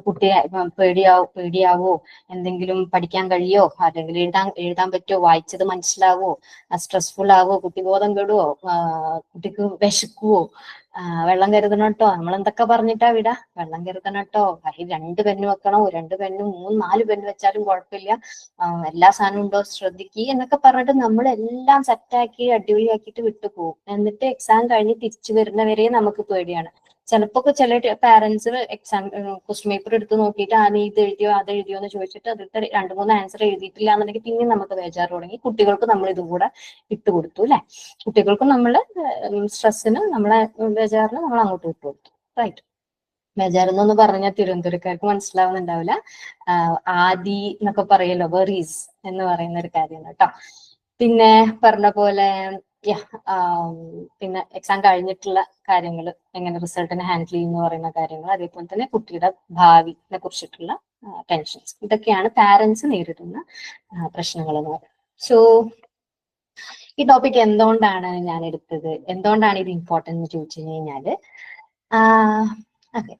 കുട്ടി പേടിയാവോ, എന്തെങ്കിലും പഠിക്കാൻ കഴിയോ, അല്ലെങ്കിൽ എഴുതാൻ പറ്റുമോ, വായിച്ചത് മനസ്സിലാവോ, സ്ട്രെസ്ഫുൾ ആവോ, കുട്ടി ബോധം കെടുവോ, കുട്ടിക്ക് വിശക്കുവോ, വെള്ളം കരുതണം കേട്ടോ, നമ്മൾ എന്തൊക്കെ പറഞ്ഞിട്ടാ വിടാ, വെള്ളം കരുതണം കേട്ടോ, 2 പെന്ന് വെക്കണോ, 2 പെന്നും 3, 4 പെന്ന് വെച്ചാലും കുഴപ്പമില്ല, എല്ലാ സാധനവും ഉണ്ടോ ശ്രദ്ധിക്കുക എന്നൊക്കെ പറഞ്ഞിട്ട് നമ്മളെല്ലാം സെറ്റാക്കി അടിപൊളിയാക്കിയിട്ട് വിട്ടുപോകും. എന്നിട്ട് എക്സാം കഴിഞ്ഞ് തിരിച്ചു വരുന്നവരെ നമുക്ക് പേടിയാണ്. ചിലപ്പോ ചില പാരന്റ്സ് എക്സാം ക്വസ്റ്റ്യൻ പേപ്പർ എടുത്ത് നോക്കിയിട്ട് നീ ഇത് എഴുതിയോ അത് എഴുതിയോ എന്ന് ചോദിച്ചിട്ട് അതിലത്തെ 2-3 ആൻസർ എഴുതിയിട്ടില്ല എന്നുണ്ടെങ്കിൽ പിന്നെ നമുക്ക് ബേജാറ് തുടങ്ങി. കുട്ടികൾക്ക് നമ്മൾ ഇതും കൂടെ ഇട്ടുകൊടുത്തു അല്ലെ, കുട്ടികൾക്കും നമ്മൾ സ്ട്രെസ്സിന്, നമ്മളെ ബേജാറിന് നമ്മൾ അങ്ങോട്ട് വിട്ടുകൊടുത്തു, റൈറ്റ്. ബേജാറെന്നൊന്ന് പറഞ്ഞാൽ തിരുവനന്തപുരക്കാർക്ക് മനസ്സിലാവുന്നുണ്ടാവില്ല, ആദി എന്നൊക്കെ പറയല്ലോ, വെറീസ് എന്ന് പറയുന്ന ഒരു കാര്യമാണ് കേട്ടോ. പിന്നെ പറഞ്ഞ പോലെ പിന്നെ എക്സാം കഴിഞ്ഞിട്ടുള്ള കാര്യങ്ങൾ, എങ്ങനെ റിസൾട്ടിനെ ഹാൻഡിൽ ചെയ്യുന്നു പറയുന്ന കാര്യങ്ങൾ, അതേപോലെ തന്നെ കുട്ടിയുടെ ഭാവിനെ കുറിച്ചിട്ടുള്ള ടെൻഷൻസ്, ഇതൊക്കെയാണ് പാരന്റ്സ് നേരിടുന്ന പ്രശ്നങ്ങൾ എന്ന് പറയുന്നത്. സോ ഈ ടോപ്പിക് എന്തുകൊണ്ടാണ് ഞാൻ എടുത്തത്, എന്തുകൊണ്ടാണ് ഇത് ഇമ്പോർട്ടൻ്റ് എന്ന് ചോദിച്ചു കഴിഞ്ഞാല്, ഓക്കെ,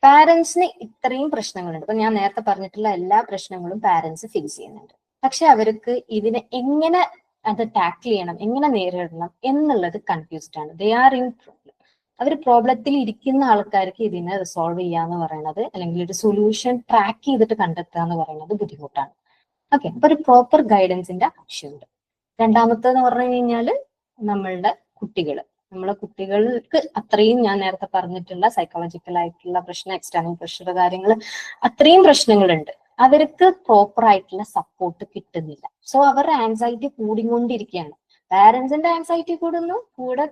പാരന്റ്സിന് ഇത്രയും പ്രശ്നങ്ങളുണ്ട്. ഇപ്പൊ ഞാൻ നേരത്തെ പറഞ്ഞിട്ടുള്ള എല്ലാ പ്രശ്നങ്ങളും പാരന്റ്സ് ഫേസ് ചെയ്യുന്നുണ്ട്. പക്ഷെ അവർക്ക് ഇതിനെ എങ്ങനെ അത് ടാക്കിൾ ചെയ്യണം, എങ്ങനെ നേരിടണം എന്നുള്ളത് കൺഫ്യൂസ്ഡ് ആണ്. They are in problem. അവർ പ്രോബ്ലത്തിൽ ഇരിക്കുന്ന ആൾക്കാർക്ക് ഇതിനെ റിസോൾവ് ചെയ്യാന്ന് പറയുന്നത്, അല്ലെങ്കിൽ ഒരു സൊല്യൂഷൻ ട്രാക്ക് ചെയ്തിട്ട് കണ്ടെത്തുക എന്ന് പറയുന്നത് ബുദ്ധിമുട്ടാണ്. ഓക്കെ, അപ്പൊ ഒരു പ്രോപ്പർ ഗൈഡൻസിന്റെ ആവശ്യമുണ്ട്. രണ്ടാമത്തെന്ന് പറഞ്ഞു കഴിഞ്ഞാൽ നമ്മളുടെ കുട്ടികൾ, നമ്മളെ കുട്ടികൾക്ക് അത്രയും ഞാൻ നേരത്തെ പറഞ്ഞിട്ടുള്ള സൈക്കോളജിക്കൽ ആയിട്ടുള്ള പ്രശ്നം, എക്സ്റ്റേണൽ പ്രഷർ, കാര്യങ്ങൾ, അത്രയും പ്രശ്നങ്ങളുണ്ട്. അവർക്ക് പ്രോപ്പർ ആയിട്ടുള്ള സപ്പോർട്ട് കിട്ടുന്നില്ല. സോ അവരുടെ ആൻസൈറ്റി കൂടിക്കൊണ്ടിരിക്കുകയാണ്. പാരന്റ്സിന്റെ ആൻസൈറ്റി കൂടുന്നു, കൂടെ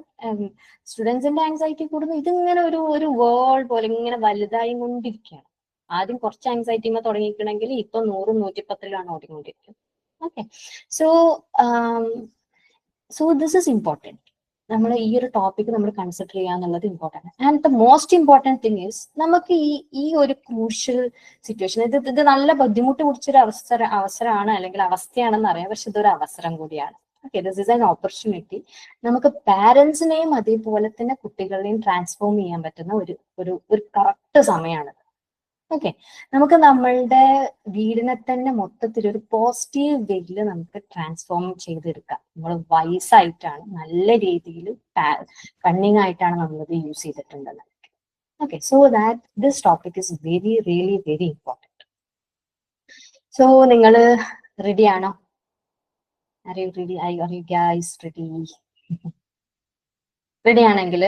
സ്റ്റുഡൻസിന്റെ ആൻസൈറ്റി കൂടുന്നു. ഇതിങ്ങനെ ഒരു വേൾഡ് പോലെ ഇങ്ങനെ വലുതായി കൊണ്ടിരിക്കുകയാണ്. ആദ്യം കുറച്ച് ആൻസൈറ്റിമ തുടങ്ങിക്കണമെങ്കിൽ ഇപ്പൊ 100, 110 ഓടിക്കൊണ്ടിരിക്കുന്നത്. Okay, so this is important. നമ്മൾ ഈ ഒരു ടോപ്പിക് നമ്മൾ കൺസിഡർ ചെയ്യാന്നുള്ളത് important. And the most important thing is, നമുക്ക് ഈ ഒരു ക്രൂഷ്യൽ സിറ്റുവേഷൻ, ഇത് നല്ല ബുദ്ധിമുട്ട് പിടിച്ചൊരു അവസരമാണ്, അല്ലെങ്കിൽ അവസ്ഥയാണെന്ന് അറിയാം, പക്ഷെ ഇതൊരു അവസരം കൂടിയാണ്. Okay, this is an opportunity. നമുക്ക് പാരന്റ്സിനെയും അതേപോലെ തന്നെ കുട്ടികളെയും ട്രാൻസ്ഫോം ചെയ്യാൻ പറ്റുന്ന ഒരു കറക്റ്റ് സമയമാണ്. ഓക്കെ, നമുക്ക് നമ്മളുടെ വീടിനെ തന്നെ മൊത്തത്തിൽ ഒരു പോസിറ്റീവ് വേയിൽ നമുക്ക് ട്രാൻസ്ഫോം ചെയ്തെടുക്കാം. നമ്മൾ വൈസായിട്ടാണ്, നല്ല രീതിയിൽ കണ്ണിങ് ആയിട്ടാണ് നമ്മളിത് യൂസ് ചെയ്തിട്ടുള്ളത്. Okay, so that this topic is very really very important. So നിങ്ങൾ റെഡി ആണോ? Are you ready? Are you guys ready? Ready ആണെങ്കിൽ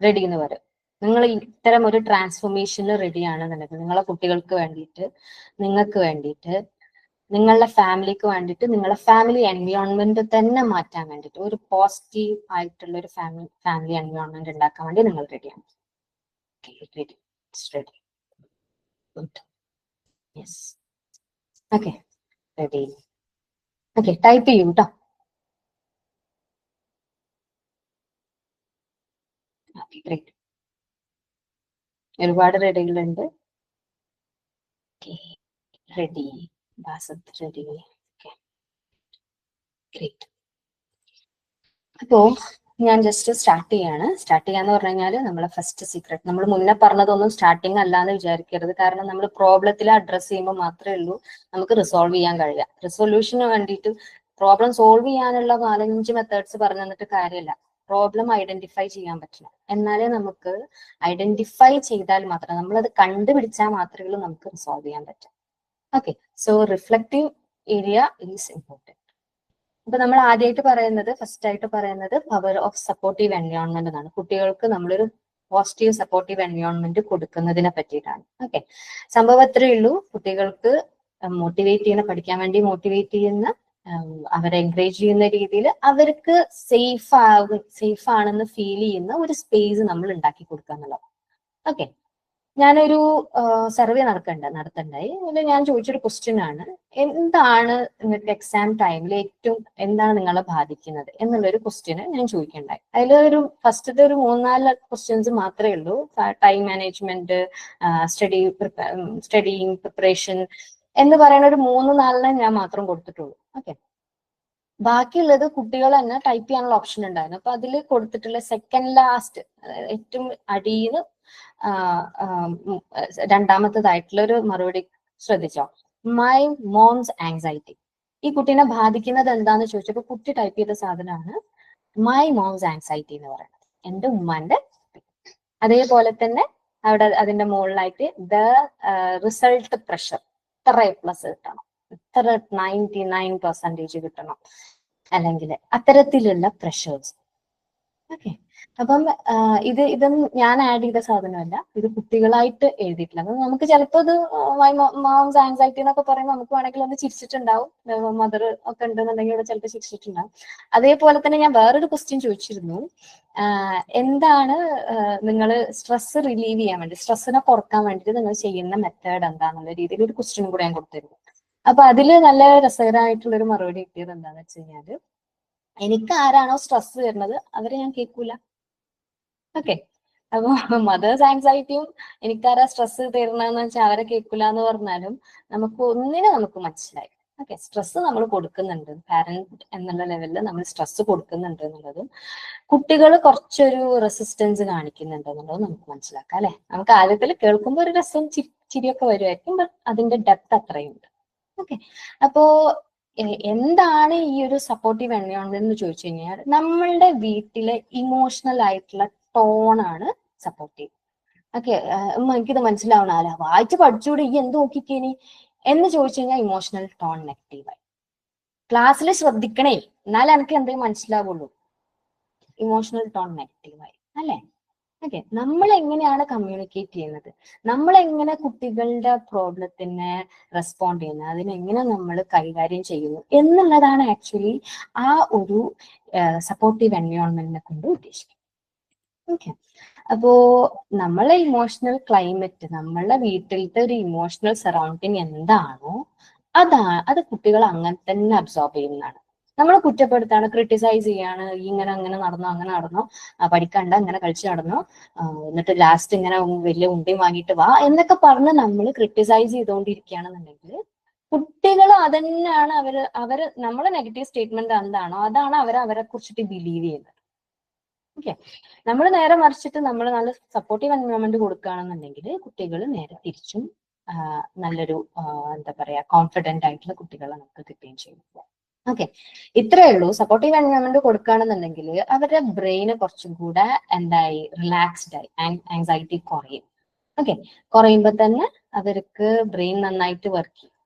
റെഡി എന്ന് വരും. നിങ്ങൾ ഇത്തരം ഒരു ട്രാൻസ്ഫോർമേഷനിൽ റെഡി ആണെന്നുണ്ടെങ്കിൽ, നിങ്ങളെ കുട്ടികൾക്ക് വേണ്ടിയിട്ട്, നിങ്ങൾക്ക് വേണ്ടിയിട്ട്, നിങ്ങളുടെ ഫാമിലിക്ക് വേണ്ടിയിട്ട്, നിങ്ങളുടെ ഫാമിലി എൻവയോൺമെന്റ് തന്നെ മാറ്റാൻ വേണ്ടിയിട്ട്, ഒരു പോസിറ്റീവ് ആയിട്ടുള്ള ഒരു ഫാമിലി എൻവയോൺമെന്റ് ഉണ്ടാക്കാൻ വേണ്ടി നിങ്ങൾ റെഡിയാണ്. Ready, ready, good, yes, okay, ready. Okay, type ചെയ്യൂ കേട്ടോ. ഒരുപാട് റെഡികളുണ്ട്. Ready, Basath ready. ഗ്രേറ്റ്. അപ്പോ ഞാൻ ജസ്റ്റ് സ്റ്റാർട്ട് ചെയ്യാണ്. സ്റ്റാർട്ട് ചെയ്യാന്ന് പറഞ്ഞു കഴിഞ്ഞാൽ നമ്മളെ ഫസ്റ്റ് സീക്രട്ട്, നമ്മൾ മുന്നേ പറഞ്ഞതൊന്നും സ്റ്റാർട്ടിങ് അല്ലാന്ന് വിചാരിക്കരുത്. കാരണം നമ്മൾ പ്രോബ്ലത്തിൽ അഡ്രസ് ചെയ്യുമ്പോൾ മാത്രമേ ഉള്ളൂ നമുക്ക് റിസോൾവ് ചെയ്യാൻ കഴിയുക. റിസൊല്യൂഷന് വേണ്ടിയിട്ട് പ്രോബ്ലം സോൾവ് ചെയ്യാനുള്ള 4-5 മെത്തേഡ്സ് പറഞ്ഞു തന്നിട്ട് കാര്യമില്ല. പ്രോബ്ലം ഐഡന്റിഫൈ ചെയ്യാൻ പറ്റണം. എന്നാലേ നമുക്ക് ഐഡന്റിഫൈ ചെയ്താൽ മാത്രമേ, നമ്മളത് കണ്ടുപിടിച്ചാൽ മാത്രമേ ഉള്ളൂ നമുക്ക് റിസോൾവ് ചെയ്യാൻ പറ്റും. Okay, so reflective area is important. അപ്പൊ നമ്മൾ ആദ്യമായിട്ട് പറയുന്നത്, ഫസ്റ്റ് ആയിട്ട് പറയുന്നത് പവർ ഓഫ് സപ്പോർട്ടീവ് എൻവയോൺമെന്റ് എന്നാണ്. കുട്ടികൾക്ക് നമ്മളൊരു പോസിറ്റീവ് സപ്പോർട്ടീവ് എൻവയോൺമെന്റ് കൊടുക്കുന്നതിനെ പറ്റിയിട്ടാണ്. ഓക്കെ, സംഭവം അത്രയേ ഉള്ളൂ. കുട്ടികൾക്ക് മോട്ടിവേറ്റ് ചെയ്യുന്ന, പഠിക്കാൻ വേണ്ടി മോട്ടിവേറ്റ് ചെയ്യുന്ന, അവരെ എൻകറേജ് ചെയ്യുന്ന രീതിയിൽ അവർക്ക് സേഫ് ആണെന്ന് ഫീൽ ചെയ്യുന്ന ഒരു സ്പേസ് നമ്മൾ ഉണ്ടാക്കി കൊടുക്കുക എന്നുള്ളത്. ഓക്കെ, ഞാനൊരു സർവേ നടത്തണ്ടായി. അതിൽ ഞാൻ ചോദിച്ചൊരു ക്വസ്റ്റ്യൻ ആണ്, എന്താണ് നിങ്ങൾക്ക് എക്സാം ടൈമിൽ എന്താണ് നിങ്ങളെ ബാധിക്കുന്നത് എന്നുള്ളൊരു ക്വസ്റ്റ്യന് ഞാൻ ചോദിക്കണ്ടായി. അതിലൊരു ഫസ്റ്റത്തെ ഒരു 3-4 ക്വസ്റ്റ്യൻസ് മാത്രമേ ഉള്ളൂ. ടൈം മാനേജ്മെന്റ്, സ്റ്റഡിയിങ് പ്രിപ്പറേഷൻ എന്ന് പറയുന്ന ഒരു 3-4 ഞാൻ മാത്രം കൊടുത്തിട്ടുള്ളൂ. ഓക്കെ, ബാക്കിയുള്ളത് കുട്ടികൾ തന്നെ ടൈപ്പ് ചെയ്യാനുള്ള ഓപ്ഷൻ ഉണ്ടായിരുന്നു. അപ്പൊ അതിൽ കൊടുത്തിട്ടുള്ള സെക്കൻഡ് ലാസ്റ്റ്, ഏറ്റവും അടിയിൽ രണ്ടാമത്തേതായിട്ടുള്ള ഒരു മറുപടി ശ്രദ്ധിച്ചോ? My moms anxiety. ഈ കുട്ടീനെ ബാധിക്കുന്നത് എന്താന്ന് ചോദിച്ചപ്പോ കുട്ടി ടൈപ്പ് ചെയ്ത സാധനമാണ് മൈ മോംസ് ആങ്സൈറ്റി എന്ന് പറയുന്നത്, എന്റെ ഉമ്മാന്റെ. അതേപോലെ തന്നെ അവിടെ അതിന്റെ മുകളിലായിട്ട് ദ റിസൾട്ട് പ്രഷർ, ഇത്ര A+ കിട്ടണം, ഇത്ര 99% കിട്ടണം, അല്ലെങ്കിൽ അത്തരത്തിലുള്ള പ്രഷേഴ്സ്. ഓക്കെ, അപ്പം ഇതൊന്നും ഞാൻ ആഡ് ചെയ്ത സാധനമല്ല, ഇത് കുട്ടികളായിട്ട് എഴുതിയിട്ടില്ല. അപ്പൊ നമുക്ക് ചിലപ്പോൾ ഇത് മോംസ് ആൻസൈറ്റി എന്നൊക്കെ പറയുമ്പോൾ നമുക്ക് വേണമെങ്കിൽ ഒന്ന് ചിരിച്ചിട്ടുണ്ടാവും. മദർ ഒക്കെ ഉണ്ടെന്നുണ്ടെങ്കിൽ ഇവിടെ ചിലപ്പോൾ ചിരിച്ചിട്ടുണ്ടാവും. അതേപോലെ തന്നെ ഞാൻ വേറൊരു ക്വസ്റ്റ്യൻ ചോദിച്ചിരുന്നു, എന്താണ് നിങ്ങൾ സ്ട്രെസ് റിലീവ് ചെയ്യാൻ വേണ്ടി, സ്ട്രെസ്സിനെ കുറക്കാൻ വേണ്ടിയിട്ട് നിങ്ങൾ ചെയ്യുന്ന മെത്തേഡ് എന്താന്നുള്ള രീതിയിൽ ഒരു ക്വസ്റ്റ്യൻ കൂടെ ഞാൻ കൊടുത്തിരുന്നു. അപ്പൊ അതില് നല്ല രസകരമായിട്ടുള്ള ഒരു മറുപടി കിട്ടിയത് എന്താന്ന് വെച്ച് കഴിഞ്ഞാല്, എനിക്ക് ആരാണോ സ്ട്രെസ് വരുന്നത് അവരെ ഞാൻ കേൾക്കൂല. ഓക്കെ, അപ്പൊ മദേഴ്സ് ആൻസൈറ്റിയും എനിക്കാരാ സ്ട്രെസ് തരുന്നതെന്ന് വെച്ചാൽ അവരെ കേൾക്കൂല എന്ന് പറഞ്ഞാലും നമുക്ക് മനസ്സിലായി. ഓക്കെ, സ്ട്രെസ് നമ്മൾ കൊടുക്കുന്നുണ്ട്, പാരന്റ് എന്നുള്ള ലെവലിൽ നമ്മൾ സ്ട്രെസ് കൊടുക്കുന്നുണ്ട് എന്നുള്ളതും കുട്ടികൾ കുറച്ചൊരു റെസിസ്റ്റൻസ് കാണിക്കുന്നുണ്ട് എന്നുള്ളതും നമുക്ക് മനസ്സിലാക്കാം അല്ലെ. നമുക്ക് ആദ്യത്തിൽ കേൾക്കുമ്പോൾ ഒരു രസം ചിരിയൊക്കെ വരുമായിരിക്കും, ബട്ട് അതിന്റെ ഡെപ്ത് അത്രയുണ്ട്. ഓക്കെ, അപ്പോ എന്താണ് ഈ ഒരു സപ്പോർട്ടീവ് എൻവയോൺമെന്റ് എന്ന് ചോദിച്ചു കഴിഞ്ഞാൽ നമ്മളുടെ വീട്ടിലെ ഇമോഷണൽ ആയിട്ടുള്ള ടോണാണ് സപ്പോർട്ടീവ്. ഓക്കെ, എനിക്കിത് മനസ്സിലാവണ വായിച്ച് പഠിച്ചുകൂടെ ഈ എന്ത് നോക്കിക്കേനി എന്ന് ചോദിച്ചു കഴിഞ്ഞാൽ ഇമോഷണൽ ടോൺ നെഗറ്റീവായി. ക്ലാസ്സിൽ ശ്രദ്ധിക്കണേ എന്നാലും എനിക്ക് എന്തെങ്കിലും മനസ്സിലാവുള്ളൂ. ഇമോഷണൽ ടോൺ നെഗറ്റീവായി അല്ലേ? ഓക്കെ, നമ്മൾ എങ്ങനെയാണ് കമ്മ്യൂണിക്കേറ്റ് ചെയ്യുന്നത്, നമ്മൾ എങ്ങനെ കുട്ടികളുടെ പ്രോബ്ലത്തിന് റെസ്പോണ്ട് ചെയ്യുന്നത്, അതിനെങ്ങനെ നമ്മൾ കൈകാര്യം ചെയ്യുന്നു എന്നുള്ളതാണ് ആക്ച്വലി ആ ഒരു സപ്പോർട്ടീവ് എൻവയോൺമെന്റിനെ കൊണ്ട് ഉദ്ദേശിക്കുന്നത്. ഓക്കെ, അപ്പോ നമ്മളെ ഇമോഷണൽ ക്ലൈമറ്റ്, നമ്മളെ വീട്ടിലത്തെ ഒരു ഇമോഷണൽ സറൗണ്ടിങ് എന്താണോ അത് കുട്ടികൾ അങ്ങനെ തന്നെ അബ്സോർബ് ചെയ്യുന്നതാണ്. നമ്മൾ കുറ്റപ്പെടുത്താണ്, ക്രിട്ടിസൈസ് ചെയ്യാണ്, ഇങ്ങനെ അങ്ങനെ നടന്നോ അങ്ങനെ നടന്നോ, പഠിക്കണ്ട, ഇങ്ങനെ കളിച്ചു നടന്നോ, എന്നിട്ട് ലാസ്റ്റ് ഇങ്ങനെ വലിയ ഉണ്ടയും വാങ്ങിയിട്ട് വാ എന്നൊക്കെ പറഞ്ഞ് നമ്മൾ ക്രിട്ടിസൈസ് ചെയ്തുകൊണ്ടിരിക്കുകയാണെന്നുണ്ടെങ്കിൽ കുട്ടികൾ അതന്നെയാണ് അവര് നമ്മളെ നെഗറ്റീവ് സ്റ്റേറ്റ്മെന്റ് എന്താണോ അതാണ് അവരെ കുറിച്ചിട്ട് ബിലീവ് ചെയ്യുന്നത്. ഓക്കെ, നമ്മൾ നേരെ മറിച്ചിട്ട് നമ്മൾ നല്ല സപ്പോർട്ടീവ് എൻവയോൺമെന്റ് കൊടുക്കുകയാണെന്നുണ്ടെങ്കിൽ കുട്ടികൾ നേരെ തിരിച്ചും നല്ലൊരു എന്താ പറയാ കോൺഫിഡന്റ് ആയിട്ടുള്ള കുട്ടികളെ നമുക്ക് കിട്ടുകയും ചെയ്യും. ഓക്കെ, ഇത്രയേ ഉള്ളൂ. സപ്പോർട്ടീവ് എൻവയോൺമെന്റ് കൊടുക്കുകയാണെന്നുണ്ടെങ്കിൽ അവരുടെ ബ്രെയിന് കുറച്ചും കൂടെ എന്തായി റിലാക്സ്ഡ് ആയി, ആങ്സൈറ്റി കുറയും. ഓക്കെ, കുറയുമ്പോൾ തന്നെ അവർക്ക് ബ്രെയിൻ നന്നായിട്ട് വർക്ക് ചെയ്യും.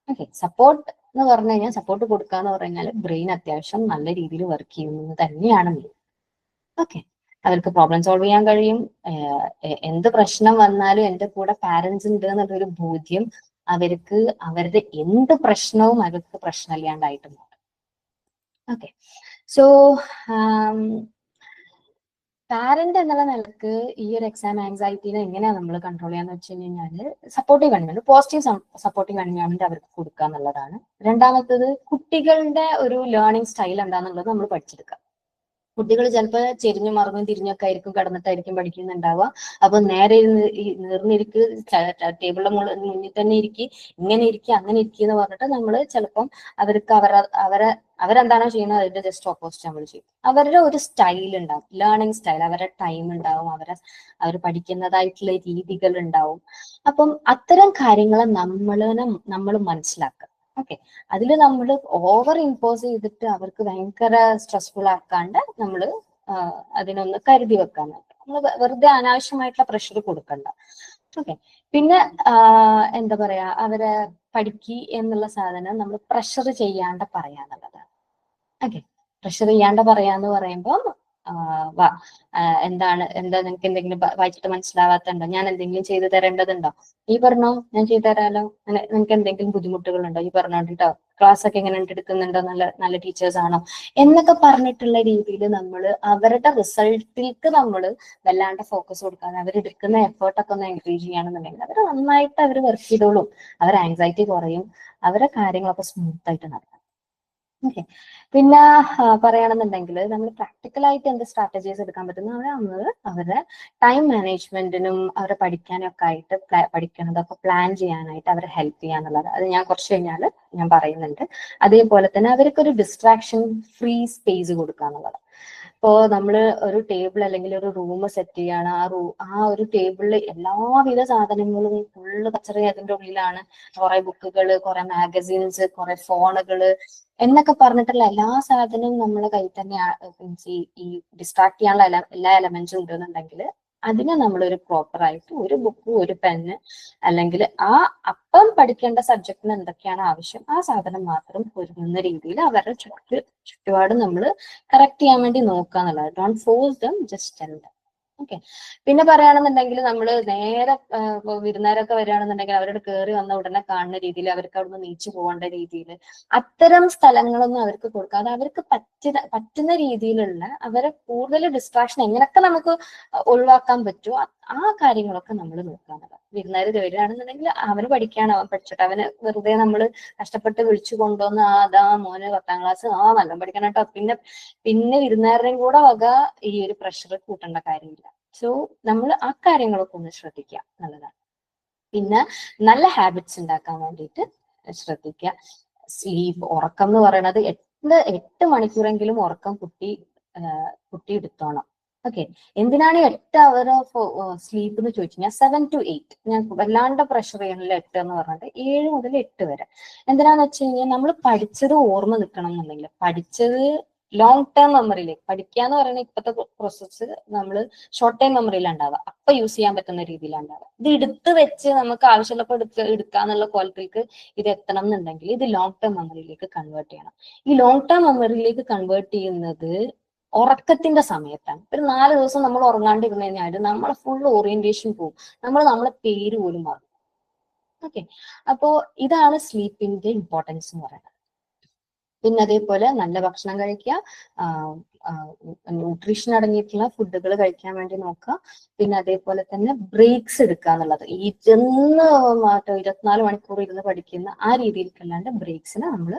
ഓക്കെ, സപ്പോർട്ട് എന്ന് പറഞ്ഞു കഴിഞ്ഞാൽ സപ്പോർട്ട് കൊടുക്കുക എന്ന് പറഞ്ഞാൽ ബ്രെയിൻ അത്യാവശ്യം നല്ല രീതിയിൽ വർക്ക് ചെയ്യുന്നത് തന്നെയാണ് മെയിൻ. ഓക്കെ, അവർക്ക് പ്രോബ്ലം സോൾവ് ചെയ്യാൻ കഴിയും. എന്ത് പ്രശ്നം വന്നാലും എൻ്റെ കൂടെ പാരന്റ്സ് ഉണ്ട് എന്നുള്ളൊരു ബോധ്യം അവർക്ക് അവരുടെ എന്ത് പ്രശ്നവും അവർക്ക് പ്രശ്നമില്ലാണ്ടായിട്ട് മാറും. ഓക്കെ, സോ പാരന്റ് എന്നുള്ള നിലക്ക് ഈ ഒരു എക്സാം ആങ്സൈറ്റിനെ എങ്ങനെയാണ് നമ്മൾ കൺട്രോൾ ചെയ്യാന്ന് വെച്ച് കഴിഞ്ഞാൽ supportive environment, positive supportive environment അവർക്ക് കൊടുക്കുക എന്നുള്ളതാണ്. രണ്ടാമത്തത് കുട്ടികളുടെ ഒരു ലേണിംഗ് സ്റ്റൈൽ എന്താണെന്നുള്ളത് നമ്മൾ പഠിച്ചെടുക്കുക. കുട്ടികൾ ചിലപ്പോൾ ചെരിഞ്ഞു മറിഞ്ഞും തിരിഞ്ഞൊക്കെ ആയിരിക്കും കിടന്നിട്ടായിരിക്കും പഠിക്കുന്നുണ്ടാവുക. അപ്പൊ നേരെ നേർന്നിരിക്ക്, ടേബിളിന്റെ മുന്നിൽ തന്നെ ഇരിക്കി, ഇങ്ങനെ ഇരിക്കുക അങ്ങനെ ഇരിക്കുക എന്ന് പറഞ്ഞിട്ട് നമ്മൾ ചിലപ്പം അവർക്ക് അവരെന്താണോ ചെയ്യുന്നത് അതിന്റെ ജസ്റ്റ് ഓപ്പോസിറ്റ് നമ്മൾ ചെയ്യും. അവരുടെ ഒരു സ്റ്റൈൽ ഉണ്ടാവും, ലേണിംഗ് സ്റ്റൈൽ, അവരുടെ ടൈം ഉണ്ടാവും, അവർ പഠിക്കുന്നതായിട്ടുള്ള രീതികൾ ഉണ്ടാവും. അപ്പം അത്തരം കാര്യങ്ങളെ നമ്മൾ മനസ്സിലാക്കുക. ഓക്കെ, അതിൽ നമ്മൾ ഓവർ ഇമ്പോസ് ചെയ്തിട്ട് അവർക്ക് ഭയങ്കര സ്ട്രെസ്ഫുൾ ആക്കാണ്ട് നമ്മൾ അതിനൊന്ന് കരുതി വെക്കാൻ നോക്കാം. നമ്മൾ വെറുതെ അനാവശ്യമായിട്ടുള്ള പ്രഷർ കൊടുക്കണ്ട. ഓക്കെ, പിന്നെ എന്താ പറയാ, അവരെ പഠിക്കി എന്നുള്ള സാധനം നമ്മൾ പ്രഷർ ചെയ്യാണ്ട് പറയാന്നുള്ളതാണ്. ഓക്കെ, പ്രഷർ ചെയ്യാണ്ട് പറയാന്ന് പറയുമ്പോൾ എന്താ നിനക്ക് എന്തെങ്കിലും വായിച്ചിട്ട് മനസ്സിലാവാത്തുണ്ടോ, ഞാൻ എന്തെങ്കിലും ചെയ്തു തരേണ്ടതുണ്ടോ, ഈ പറഞ്ഞോ ഞാൻ ചെയ്തു തരാലോ, നിനക്ക് എന്തെങ്കിലും ബുദ്ധിമുട്ടുകളുണ്ടോ ഈ പറഞ്ഞോണ്ടിട്ടോ, ക്ലാസ് ഒക്കെ എങ്ങനെ എടുക്കുന്നുണ്ടോ, നല്ല നല്ല ടീച്ചേഴ്സ് ആണോ എന്നൊക്കെ പറഞ്ഞിട്ടുള്ള രീതിയിൽ നമ്മൾ അവരുടെ റിസൾട്ടിലേക്ക് നമ്മൾ വല്ലാണ്ട് ഫോക്കസ് കൊടുക്കാതെ അവരെടുക്കുന്ന എഫേർട്ടൊക്കെ ഒന്ന് എൻകറേജ് ചെയ്യുകയാണെന്നുണ്ടെങ്കിൽ അവർ നന്നായിട്ട് അവർ വർക്ക് ചെയ്തോളും, അവർ ആങ്സൈറ്റി കുറയും, അവരുടെ കാര്യങ്ങളൊക്കെ സ്മൂത്ത് ആയിട്ട് നടക്കും. ഓക്കെ, പിന്നെ പറയുകയാണെന്നുണ്ടെങ്കിൽ നമ്മൾ പ്രാക്ടിക്കലായിട്ട് എന്ത് സ്ട്രാറ്റജീസ് എടുക്കാൻ പറ്റുന്ന അവരുടെ ടൈം മാനേജ്മെന്റിനും അവരെ പഠിക്കാനും ഒക്കെ ആയിട്ട് പഠിക്കണതൊക്കെ പ്ലാൻ ചെയ്യാനായിട്ട് അവരെ ഹെൽപ്പ് ചെയ്യാന്നുള്ളത് അത് ഞാൻ കുറച്ച് കഴിഞ്ഞാൽ ഞാൻ പറയുന്നുണ്ട്. അതേപോലെ തന്നെ അവർക്കൊരു ഡിസ്ട്രാക്ഷൻ ഫ്രീ സ്പേസ് കൊടുക്കുക എന്നുള്ളത്. ഇപ്പോ നമ്മൾ ഒരു ടേബിൾ അല്ലെങ്കിൽ ഒരു റൂം സെറ്റ് ചെയ്യാണ്, ആ ഒരു ടേബിളിൽ എല്ലാവിധ സാധനങ്ങളും ഫുള്ള് കച്ചറി അതിന്റെ ഉള്ളിലാണ്, കുറെ ബുക്കുകൾ, കുറെ മാഗസീൻസ്, കുറെ ഫോണുകള് എന്നൊക്കെ പറഞ്ഞിട്ടുള്ള എല്ലാ സാധനവും നമ്മളെ കയ്യിൽ തന്നെ ഈ ഡിസ്ട്രാക്ട് ചെയ്യാനുള്ള എല്ലാ എലമെന്റ്സും ഉണ്ടെന്നുണ്ടെങ്കിൽ അതിനെ നമ്മളൊരു പ്രോപ്പർ ആയിട്ട് ഒരു ബുക്ക്, ഒരു പെന്ന്, അല്ലെങ്കിൽ അപ്പം പഠിക്കേണ്ട സബ്ജക്റ്റിന് എന്തൊക്കെയാണ് ആവശ്യം ആ സാധനം മാത്രം ഒരുങ്ങുന്ന രീതിയിൽ അവരുടെ ചുറ്റുപാട് നമ്മൾ കറക്റ്റ് ചെയ്യാൻ വേണ്ടി നോക്കുക എന്നുള്ളത്. Don't force dum, just tell them. Okay, പിന്നെ പറയുകയാണെന്നുണ്ടെങ്കിൽ നമ്മൾ നേരെ വിരുന്നുകാരൊക്കെ വരികയാണെന്നുണ്ടെങ്കിൽ അവരോട് കയറി വന്ന ഉടനെ കാണുന്ന രീതിയിൽ അവർക്ക് അവിടുന്ന് നീച്ചു പോകേണ്ട രീതിയിൽ അത്തരം സ്ഥലങ്ങളൊന്നും അവർക്ക് കൊടുക്കാതെ അവർക്ക് പറ്റുന്ന രീതിയിലുള്ള അവരെ കൂടുതൽ ഡിസ്ട്രാക്ഷൻ എങ്ങനെയൊക്കെ നമുക്ക് ഒഴിവാക്കാൻ പറ്റുമോ ആ കാര്യങ്ങളൊക്കെ നമ്മൾ നോക്കാന്നുള്ളത്. വിരുന്നുകാർ വരികയാണെന്നുണ്ടെങ്കിൽ അവന് പഠിക്കാണ്, അവൻ പഠിച്ചിട്ട് അവന് വെറുതെ നമ്മൾ കഷ്ടപ്പെട്ട് വിളിച്ചു കൊണ്ടുവന്ന് അതാ മോന് 10ാം ക്ലാസ് നല്ല പഠിക്കണം കേട്ടോ, പിന്നെ വിരുന്നുകാരുടെയും കൂടെ വക ഈ ഒരു പ്രഷർ കൂട്ടേണ്ട കാര്യമില്ല. സോ നമ്മൾ ആ കാര്യങ്ങളൊക്കെ ഒന്ന് ശ്രദ്ധിക്കുക നല്ലതാണ്. പിന്നെ നല്ല ഹാബിറ്റ്സ് ഉണ്ടാക്കാൻ വേണ്ടിയിട്ട് ശ്രദ്ധിക്കുക. സ്ലീപ്പ്, ഉറക്കം എന്ന് പറയുന്നത് 8 മണിക്കൂറെങ്കിലും ഉറക്കം കുട്ടി എടുത്തോണം. ഓക്കെ, എന്തിനാണ് 8 hour ഓഫ് സ്ലീപ്പ് എന്ന് ചോദിച്ചു കഴിഞ്ഞാൽ 7 to 8. ഞാൻ വല്ലാണ്ട് പ്രഷർ ചെയ്യണില്ല 8 എന്ന് പറഞ്ഞിട്ട് 7 മുതൽ 8 വരെ. എന്തിനാന്ന് വെച്ച് കഴിഞ്ഞാൽ നമ്മൾ പഠിച്ചത് ഓർമ്മ നിൽക്കണം എന്നുണ്ടെങ്കിൽ, പഠിച്ചത് ലോങ് ടേം മെമ്മറിയിലേക്ക് പഠിക്കാന്ന് പറയുന്ന ഇപ്പോഴത്തെ പ്രോസസ്സ് നമ്മൾ ഷോർട്ട് ടൈം മെമ്മറിയിലാണ് ഉണ്ടാവുക, അപ്പൊ യൂസ് ചെയ്യാൻ പറ്റുന്ന രീതിയിലാണ് ഉണ്ടാവുക. ഇത് എടുത്ത് വെച്ച് നമുക്ക് ആവശ്യമുള്ളപ്പോൾ എടുക്കാന്നുള്ള കോലത്തിലേക്ക് ഇത് എത്തണം എന്നുണ്ടെങ്കിൽ ഇത് ലോങ് ടേം മെമ്മറിയിലേക്ക് കൺവേർട്ട് ചെയ്യണം. ഈ ലോങ് ടേം മെമ്മറിയിലേക്ക് കൺവേർട്ട് ചെയ്യുന്നത് ഉറക്കത്തിന്റെ സമയത്താണ്. ഒരു 4 ദിവസം നമ്മൾ ഉറങ്ങാണ്ടിരുന്നു കഴിഞ്ഞാൽ നമ്മളെ ഫുൾ ഓറിയന്റേഷൻ പോകും, നമ്മളെ പേര് പോലും മാറും. ഓക്കെ, അപ്പോ ഇതാണ് സ്ലീപ്പിന്റെ ഇമ്പോർട്ടൻസ് എന്ന് പറയുന്നത്. പിന്നെ അതേപോലെ നല്ല ഭക്ഷണം കഴിക്കുക, ന്യൂട്രീഷൻ അടങ്ങിയിട്ടുള്ള ഫുഡുകൾ കഴിക്കാൻ വേണ്ടി നോക്കുക. പിന്നെ അതേപോലെ തന്നെ ബ്രേക്സ് എടുക്കുക എന്നുള്ളത്, ഈ 24 മണിക്കൂർ ഇരുന്ന് പഠിക്കുന്ന ആ രീതിയിലേക്കല്ലാണ്ട് ബ്രേക്സിന് നമ്മൾ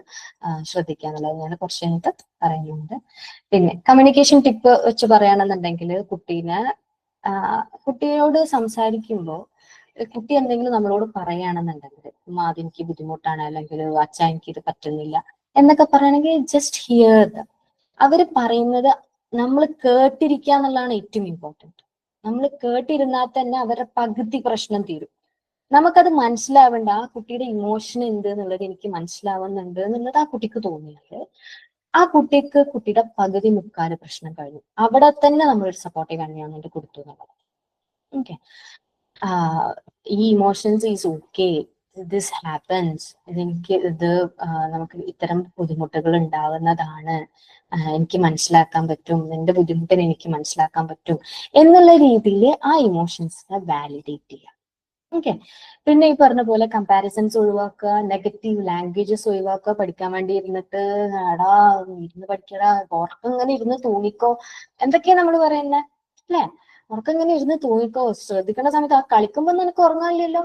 ശ്രദ്ധിക്കുക എന്നുള്ളത് ഞാൻ കുറച്ച് കഴിഞ്ഞിട്ട് പറയുന്നുണ്ട്. പിന്നെ കമ്മ്യൂണിക്കേഷൻ ടിപ്പ് വെച്ച് പറയുകയാണെന്നുണ്ടെങ്കിൽ, കുട്ടിയോട് സംസാരിക്കുമ്പോൾ കുട്ടി എന്തെങ്കിലും നമ്മളോട് പറയുകയാണെന്നുണ്ടെങ്കിൽ, ആദ്യം എനിക്ക് ബുദ്ധിമുട്ടാണ്, അല്ലെങ്കിൽ അച്ഛ എനിക്ക് ഇത് പറ്റുന്നില്ല എന്നൊക്കെ പറയണമെങ്കിൽ ജസ്റ്റ് ഹിയർ ദ. അവര് പറയുന്നത് നമ്മൾ കേട്ടിരിക്കുക എന്നുള്ളതാണ് ഏറ്റവും ഇമ്പോർട്ടൻറ്റ്. നമ്മൾ കേട്ടിരുന്നാൽ തന്നെ അവരുടെ പകുതി പ്രശ്നം തീരും. നമുക്കത് മനസ്സിലാവേണ്ട, ആ കുട്ടിയുടെ ഇമോഷൻ എന്ത് എന്നുള്ളത് എനിക്ക് മനസ്സിലാവുന്നുണ്ട് എന്നുള്ളത് ആ കുട്ടിക്ക് തോന്നിയാൽ ആ കുട്ടിയുടെ പകുതി മുക്കാല് പ്രശ്നം കഴിഞ്ഞു. അവിടെ തന്നെ നമ്മളൊരു സപ്പോർട്ടീവ് എൻവയോൺമെന്റ് കൊടുത്തു എന്നുള്ളത്. ഓക്കെ, ഈ emotions is okay, this happens, നമുക്ക് ഇത്തരം ബുദ്ധിമുട്ടുകൾ ഉണ്ടാവുന്നതാണ്, എനിക്ക് മനസ്സിലാക്കാൻ പറ്റും, നിന്റെ ബുദ്ധിമുട്ടിനെ എനിക്ക് മനസ്സിലാക്കാൻ പറ്റും എന്നുള്ള രീതിയിൽ ആ ഇമോഷൻസിനെ വാലിഡേറ്റ് ചെയ്യാം. ഓക്കെ, പിന്നെ ഈ പറഞ്ഞ പോലെ കമ്പാരിസൺസ് ഒഴിവാക്കുക, നെഗറ്റീവ് ലാംഗ്വേജസ് ഒഴിവാക്കുക. പഠിക്കാൻ വേണ്ടി ഇരുന്നിട്ട് എടാ ഇരുന്ന് പഠിക്കടാ, ഉറക്കം ഇങ്ങനെ ഇരുന്ന് തൂങ്ങിക്കോ, എന്തൊക്കെയാ നമ്മൾ പറയുന്നത് അല്ലെ? ഉറക്കം ഇങ്ങനെ ഇരുന്ന് തൂങ്ങിക്കോ, ശ്രദ്ധിക്കേണ്ട സമയത്ത് ആ കളിക്കുമ്പോ നിനക്ക് ഉറങ്ങാനില്ലല്ലോ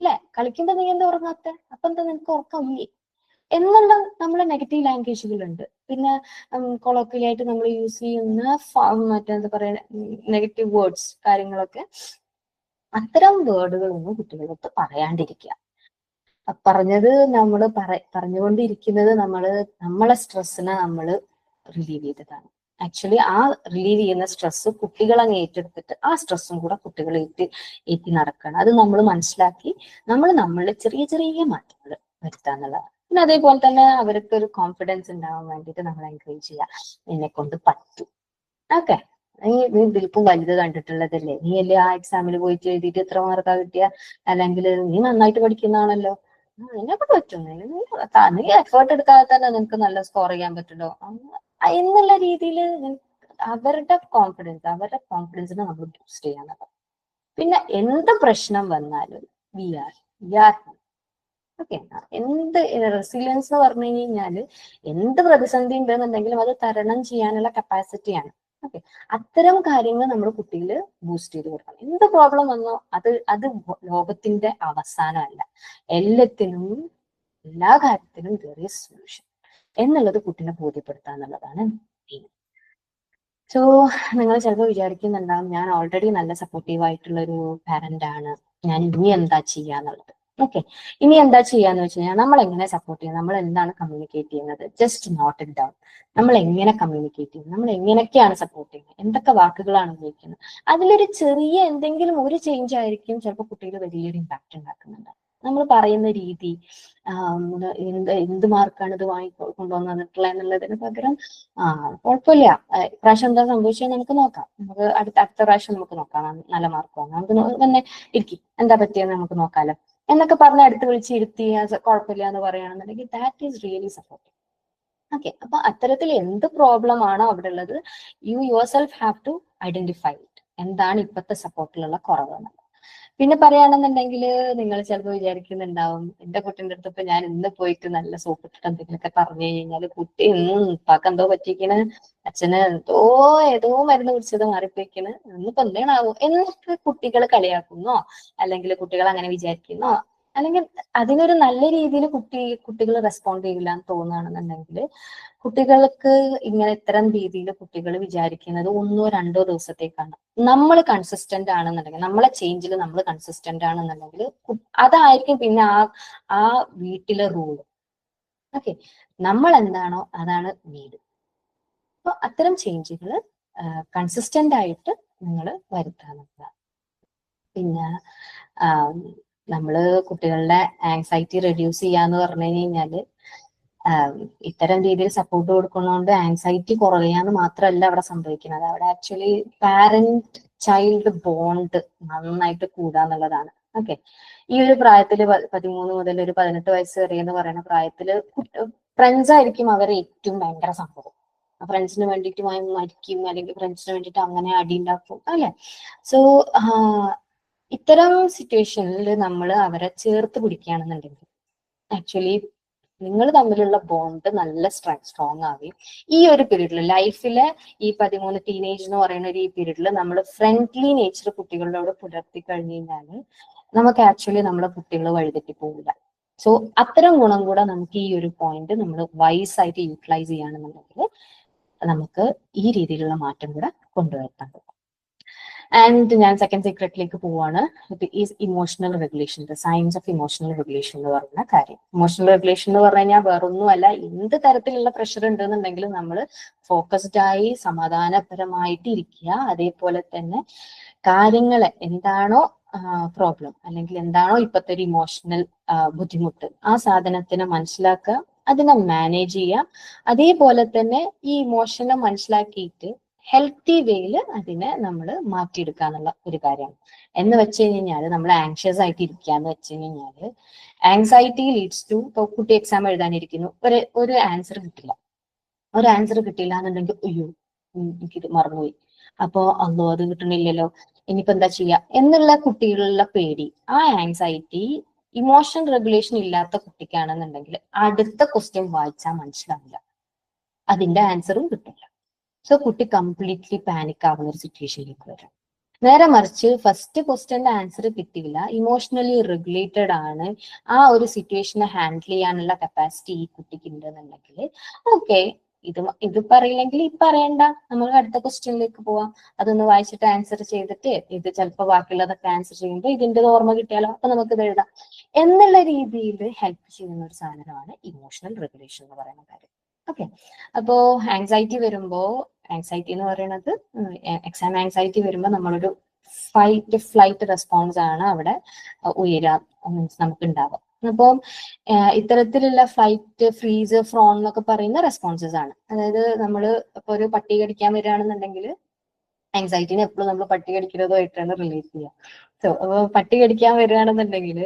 അല്ലെ, കളിക്കുമ്പോ നീ എന്താ ഉറങ്ങാത്ത, അപ്പൊ എന്താ നിനക്ക് ഉറക്കം ഇല്ലേ എന്നുള്ള നമ്മളെ നെഗറ്റീവ് ലാംഗ്വേജുകളുണ്ട്. പിന്നെ കൊളോക്കിയലായിട്ട് നമ്മൾ യൂസ് ചെയ്യുന്ന മറ്റെന്താ പറയാ നെഗറ്റീവ് വേർഡ്സ് കാര്യങ്ങളൊക്കെ, അത്തരം വേർഡുകളൊന്നും കുട്ടികളടുത്ത് പറയാണ്ടിരിക്കുക. പറഞ്ഞത് നമ്മൾ പറഞ്ഞുകൊണ്ടിരിക്കുന്നത് നമ്മളെ സ്ട്രെസ്സിനെ നമ്മൾ റിലീവ് ചെയ്തതാണ്. ആക്ച്വലി ആ റിലീവ് ചെയ്യുന്ന സ്ട്രെസ് കുട്ടികൾ അങ്ങ് ഏറ്റെടുത്തിട്ട് ആ സ്ട്രെസ്സും കൂടെ കുട്ടികൾ ഏറ്റി നടക്കുകയാണ്. അത് നമ്മൾ മനസ്സിലാക്കി നമ്മളിൽ ചെറിയ ചെറിയ മാറ്റങ്ങൾ വരുത്താന്നുള്ളതാണ്. പിന്നെ അതേപോലെ തന്നെ അവർക്ക് ഒരു കോൺഫിഡൻസ് ഉണ്ടാവാൻ വേണ്ടിയിട്ട് നമ്മൾ എൻകറേജ് ചെയ്യുക, എന്നെ കൊണ്ട് പറ്റും. ഓക്കെ, നീ ഇതിൽക്കും വലുത് കണ്ടിട്ടുള്ളതല്ലേ, നീ അല്ലേ ആ എക്സാമിൽ പോയിട്ട് എഴുതിയിട്ട് എത്ര മാർക്കാ കിട്ടിയ, അല്ലെങ്കിൽ നീ നന്നായിട്ട് പഠിക്കുന്നതാണല്ലോ, നിനക്ക് പറ്റും, നീ എഫേർട്ട് എടുക്കാതെ തന്നെ നിനക്ക് നല്ല സ്കോർ ചെയ്യാൻ പറ്റുമല്ലോ എന്നുള്ള രീതിയിൽ അവരുടെ കോൺഫിഡൻസിനെ നമ്മൾ ബൂസ്റ്റ് ചെയ്യാന്നുള്ളത്. പിന്നെ എന്ത് പ്രശ്നം വന്നാലും വി ആർ ഓക്കെ, എന്ത് റെസിലിയൻസ് എന്ന് പറഞ്ഞു കഴിഞ്ഞാൽ എന്ത് പ്രതിസന്ധി ഉണ്ടെന്നുണ്ടെങ്കിലും അത് തരണം ചെയ്യാനുള്ള കപ്പാസിറ്റിയാണ്. ഓക്കെ, അത്തരം കാര്യങ്ങൾ നമ്മൾ കുട്ടിയിൽ ബൂസ്റ്റ് ചെയ്ത് കൊടുക്കണം. എന്ത് പ്രോബ്ലം വന്നോ അത് ലോകത്തിന്റെ അവസാനമല്ല, എല്ലാ കാര്യത്തിനും there is solution എന്നുള്ളത് കുട്ടീനെ ബോധ്യപ്പെടുത്തുക എന്നുള്ളതാണ്. സോ നിങ്ങൾ ചിലപ്പോൾ വിചാരിക്കുന്നുണ്ടാവും, ഞാൻ ഓൾറെഡി നല്ല സപ്പോർട്ടീവ് ആയിട്ടുള്ള ഒരു പാരന്റ് ആണ്, ഞാൻ ഇനി എന്താ ചെയ്യാന്നുള്ളത്. ഓക്കെ, ഇനി എന്താ ചെയ്യാന്ന് വെച്ച് കഴിഞ്ഞാൽ നമ്മൾ എങ്ങനെ സപ്പോർട്ട് ചെയ്യാം, നമ്മൾ എന്താണ് കമ്മ്യൂണിക്കേറ്റ് ചെയ്യുന്നത്, ജസ്റ്റ് നോട്ട് ഇറ്റ് ഡൗൺ. നമ്മൾ എങ്ങനെ കമ്മ്യൂണിക്കേറ്റ് ചെയ്യുന്നത്, നമ്മൾ എങ്ങനെയൊക്കെയാണ് സപ്പോർട്ട് ചെയ്യുന്നത്, എന്തൊക്കെ വാക്കുകളാണ് ഉപയോഗിക്കുന്നത്, അതിലൊരു ചെറിയ എന്തെങ്കിലും ഒരു ചേഞ്ച് ആയിരിക്കും ചിലപ്പോൾ കുട്ടികൾ വലിയൊരു ഇമ്പാക്ട് ഉണ്ടാക്കുന്നുണ്ട്. നമ്മൾ പറയുന്ന രീതി, എന്ത് മാർക്കാണ് ഇത് കൊണ്ടുവന്നിട്ടുള്ള എന്നുള്ളതിന് പകരം കുഴപ്പമില്ല, ഇപ്രാവശ്യം എന്താ സംഭവിച്ചാൽ നമുക്ക് നോക്കാം, നമുക്ക് അടുത്ത പ്രാവശ്യം നമുക്ക് നോക്കാം, നല്ല മാർക്ക് വാങ്ങാം, നമുക്ക് തന്നെ ഇരിക്കും, എന്താ പറ്റിയെന്ന് നമുക്ക് നോക്കാലോ എന്നൊക്കെ പറഞ്ഞ് അടുത്ത് വിളിച്ചിരുത്തി കുഴപ്പമില്ല എന്ന് പറയുകയാണെന്നുണ്ടെങ്കിൽ that is really support. Okay, അപ്പൊ അത്തരത്തിൽ എന്ത് പ്രോബ്ലം ആണോ അവിടെ ഉള്ളത്, you yourself have to identify it, എന്താണ് ഇപ്പോഴത്തെ സപ്പോർട്ടിലുള്ള കുറവ്. പിന്നെ പറയുകയാണെന്നുണ്ടെങ്കിൽ നിങ്ങൾ ചിലപ്പോൾ വിചാരിക്കുന്നുണ്ടാവും, എന്റെ കുട്ടീൻ്റെ അടുത്ത് ഇപ്പൊ ഞാൻ ഇന്ന് പോയിട്ട് നല്ല സോപ്പിട്ടിട്ട് എന്തെങ്കിലുമൊക്കെ പറഞ്ഞു കഴിഞ്ഞാൽ കുട്ടി ഉപ്പാക്ക് എന്തോ പറ്റിക്കണ്, അച്ഛന് ഏതോ മരുന്ന് കുടിച്ചത് മാറിപ്പോയിക്കണ്, ഇന്നിപ്പോ എന്താണാവോ എന്നൊക്കെ കുട്ടികൾ കളിയാക്കുന്നോ, അല്ലെങ്കിൽ കുട്ടികൾ അങ്ങനെ വിചാരിക്കുന്നോ, അല്ലെങ്കിൽ അതിനൊരു നല്ല രീതിയിൽ കുട്ടികൾ റെസ്പോണ്ട് ചെയ്യില്ല എന്ന് തോന്നുകയാണെന്നുണ്ടെങ്കിൽ, കുട്ടികൾക്ക് ഇങ്ങനെ ഇത്തരം രീതിയിൽ കുട്ടികൾ വിചാരിക്കുന്നത് 1-2 ദിവസത്തേക്കാണ്. നമ്മൾ കൺസിസ്റ്റന്റ് ആണെന്നുണ്ടെങ്കിൽ, നമ്മളെ ചേഞ്ചിൽ നമ്മൾ കൺസിസ്റ്റന്റ് ആണെന്നുണ്ടെങ്കിൽ അതായിരിക്കും പിന്നെ ആ വീട്ടിലെ റൂള്. ഓക്കെ, നമ്മൾ എന്താണോ അതാണ് വീട്. അപ്പൊ അത്തരം ചേഞ്ചുകൾ കൺസിസ്റ്റന്റ് ആയിട്ട് നിങ്ങൾ വരുത്താനുള്ളത്. പിന്നെ നമ്മള് കുട്ടികളുടെ ആങ്സൈറ്റി റെഡ്യൂസ് ചെയ്യാന്ന് പറഞ്ഞു കഴിഞ്ഞാല് ഇത്തരം രീതിയിൽ സപ്പോർട്ട് കൊടുക്കുന്നതുകൊണ്ട് ആങ്സൈറ്റി കുറയാന്ന് മാത്രമല്ല അവിടെ സംഭവിക്കുന്നത്. അവിടെ ആക്ച്വലി പാരന്റ് ചൈൽഡ് ബോണ്ട് നന്നായിട്ട് കൂടാന്നുള്ളതാണ്. ഓക്കെ, ഈ ഒരു പ്രായത്തില് 13 മുതൽ ഒരു 18 വയസ്സ് വരെ എന്ന് പറയുന്ന പ്രായത്തില് ഫ്രണ്ട്സ് ആയിരിക്കും അവരെ ഏറ്റവും ഭയങ്കര സംഭവം. ഫ്രണ്ട്സിന് വേണ്ടിയിട്ട് മരിക്കും, അല്ലെങ്കിൽ ഫ്രണ്ട്സിന് വേണ്ടിയിട്ട് അങ്ങനെ അടി ഉണ്ടാക്കും അല്ലെ. സോ ഇത്തരം സിറ്റുവേഷനിൽ നമ്മൾ അവരെ ചേർത്ത് പിടിക്കുകയാണെന്നുണ്ടെങ്കിൽ ആക്ച്വലി നിങ്ങൾ തമ്മിലുള്ള ബോണ്ട് നല്ല സ്ട്രോങ് ആവുകയും ഈ ഒരു പീരീഡിൽ ലൈഫിലെ ഈ 13 ടീനേജ് എന്ന് പറയുന്ന ഒരു ഈ പീരീഡിൽ നമ്മൾ ഫ്രണ്ട്ലി നേച്ചർ കുട്ടികളോട് പുലർത്തി കഴിഞ്ഞു കഴിഞ്ഞാൽ നമുക്ക് ആക്ച്വലി നമ്മുടെ കുട്ടികൾ വഴിതെറ്റി പോകില്ല. സോ അത്തരം ഗുണം കൂടെ നമുക്ക് ഈ ഒരു പോയിന്റ് നമ്മൾ വൈസ് ആയിട്ട് യൂട്ടിലൈസ് ചെയ്യുകയാണെന്നുണ്ടെങ്കിൽ നമുക്ക് ഈ രീതിയിലുള്ള മാറ്റം കൂടെ കൊണ്ടുവരുത്താൻ പറ്റും. ആൻഡ് ഞാൻ സെക്കൻഡ് സീക്രട്ടിലേക്ക് പോവാണ്. It is emotional regulation, the science of emotional regulation എന്ന് പറയുന്ന കാര്യം. ഇമോഷണൽ റെഗുലേഷൻ എന്ന് പറഞ്ഞു കഴിഞ്ഞാൽ വേറൊന്നുമല്ല, എന്ത് തരത്തിലുള്ള പ്രഷർ ഉണ്ടെന്നുണ്ടെങ്കിലും നമ്മൾ ഫോക്കസ്ഡ് ആയി സമാധാനപരമായിട്ട് ഇരിക്കുക. അതേപോലെ തന്നെ കാര്യങ്ങളെ എന്താണോ പ്രോബ്ലം അല്ലെങ്കിൽ എന്താണോ ഇപ്പോഴത്തെ ഒരു ഇമോഷണൽ ബുദ്ധിമുട്ട്, ആ സാധനത്തിനെ മനസ്സിലാക്കുക, അതിനെ മാനേജ് ചെയ്യുക. അതേപോലെ തന്നെ ഈ ഇമോഷനെ മനസ്സിലാക്കിയിട്ട് ഹെൽത്തി വേയിൽ അതിനെ നമ്മൾ മാറ്റിയെടുക്കുക എന്നുള്ള ഒരു കാര്യമാണ്. എന്ന് വെച്ച് കഴിഞ്ഞാൽ നമ്മൾ ആങ്ഷ്യസ് ആയിട്ട് ഇരിക്കുക എന്ന് വെച്ച് കഴിഞ്ഞാൽ ആങ്സൈറ്റി ലീഡ്സ് ടു, ഇപ്പോൾ കുട്ടി എക്സാം എഴുതാനിരിക്കുന്നു, ഒരു ആൻസർ കിട്ടില്ല. ഒരു ആൻസർ കിട്ടില്ല എന്നുണ്ടെങ്കിൽ അയ്യോ എനിക്കിത് മറന്നുപോയി, അപ്പോ അല്ലോ അത് കിട്ടണില്ലല്ലോ, ഇനിയിപ്പോ എന്താ ചെയ്യാ എന്നുള്ള കുട്ടികളുടെ പേടി, ആ ആങ്സൈറ്റി ഇമോഷൻ റെഗുലേഷൻ ഇല്ലാത്ത കുട്ടിക്കാണെന്നുണ്ടെങ്കിൽ അടുത്ത ക്വസ്റ്റ്യൻ വായിച്ചാൽ മനസ്സിലാവില്ല, അതിന്റെ ആൻസറും കിട്ടില്ല. സോ കുട്ടി കംപ്ലീറ്റ്ലി പാനിക് ആവുന്ന ഒരു സിറ്റുവേഷനിലേക്ക് വരും. നേരെ മറിച്ച് ഫസ്റ്റ് ക്വസ്റ്റ്യന്റെ ആൻസർ കിട്ടിയില്ല, ഇമോഷണലി റെഗുലേറ്റഡ് ആണ്, ആ ഒരു സിറ്റുവേഷനെ ഹാൻഡിൽ ചെയ്യാനുള്ള കപ്പാസിറ്റി ഈ കുട്ടിക്ക് ഉണ്ടെന്നുണ്ടെങ്കിൽ ഓക്കെ, ഇത് പറയില്ലെങ്കിൽ ഈ പറയണ്ട, നമ്മൾ അടുത്ത ക്വസ്റ്റ്യനിലേക്ക് പോവാം, അതൊന്ന് വായിച്ചിട്ട് ആൻസർ ചെയ്തിട്ട് ഇത് ചിലപ്പോൾ ബാക്കിയുള്ളതൊക്കെ ആൻസർ ചെയ്യുമ്പോൾ ഇതിന്റെ ഓർമ്മ കിട്ടിയാലോ, അപ്പൊ നമുക്ക് ഇത് എഴുതാം എന്നുള്ള രീതിയിൽ ഹെൽപ്പ് ചെയ്യുന്ന ഒരു സാധനമാണ് ഇമോഷണൽ റെഗുലേഷൻ എന്ന് പറയുന്ന കാര്യം. ഓക്കെ, അപ്പോ ആങ്സൈറ്റി വരുമ്പോ, ആങ്സൈറ്റി എന്ന് പറയുന്നത് എക്സാം ആങ്സൈറ്റി വരുമ്പോൾ നമ്മളൊരു ഫൈറ്റ് ഫ്ലൈറ്റ് റെസ്പോൺസ് ആണ് അവിടെ ഉയരാ മീൻസ് നമുക്ക് ഉണ്ടാവുക. അപ്പം ഇത്തരത്തിലുള്ള ഫ്ലൈറ്റ്, ഫ്രീസ്, ഫ്രോൺ എന്നൊക്കെ പറയുന്ന റെസ്പോൺസസ് ആണ്. അതായത് നമ്മൾ ഇപ്പൊ ഒരു പട്ടി കടിക്കാൻ വരികയാണെന്നുണ്ടെങ്കിൽ ആങ്സൈറ്റിനെ എപ്പോഴും നമ്മൾ പട്ടി കടിക്കുന്നതുമായിട്ടാണ് റിലേറ്റ് ചെയ്യുക. സോ അപ്പൊ പട്ടി കടിക്കാൻ വരികയാണെന്നുണ്ടെങ്കിൽ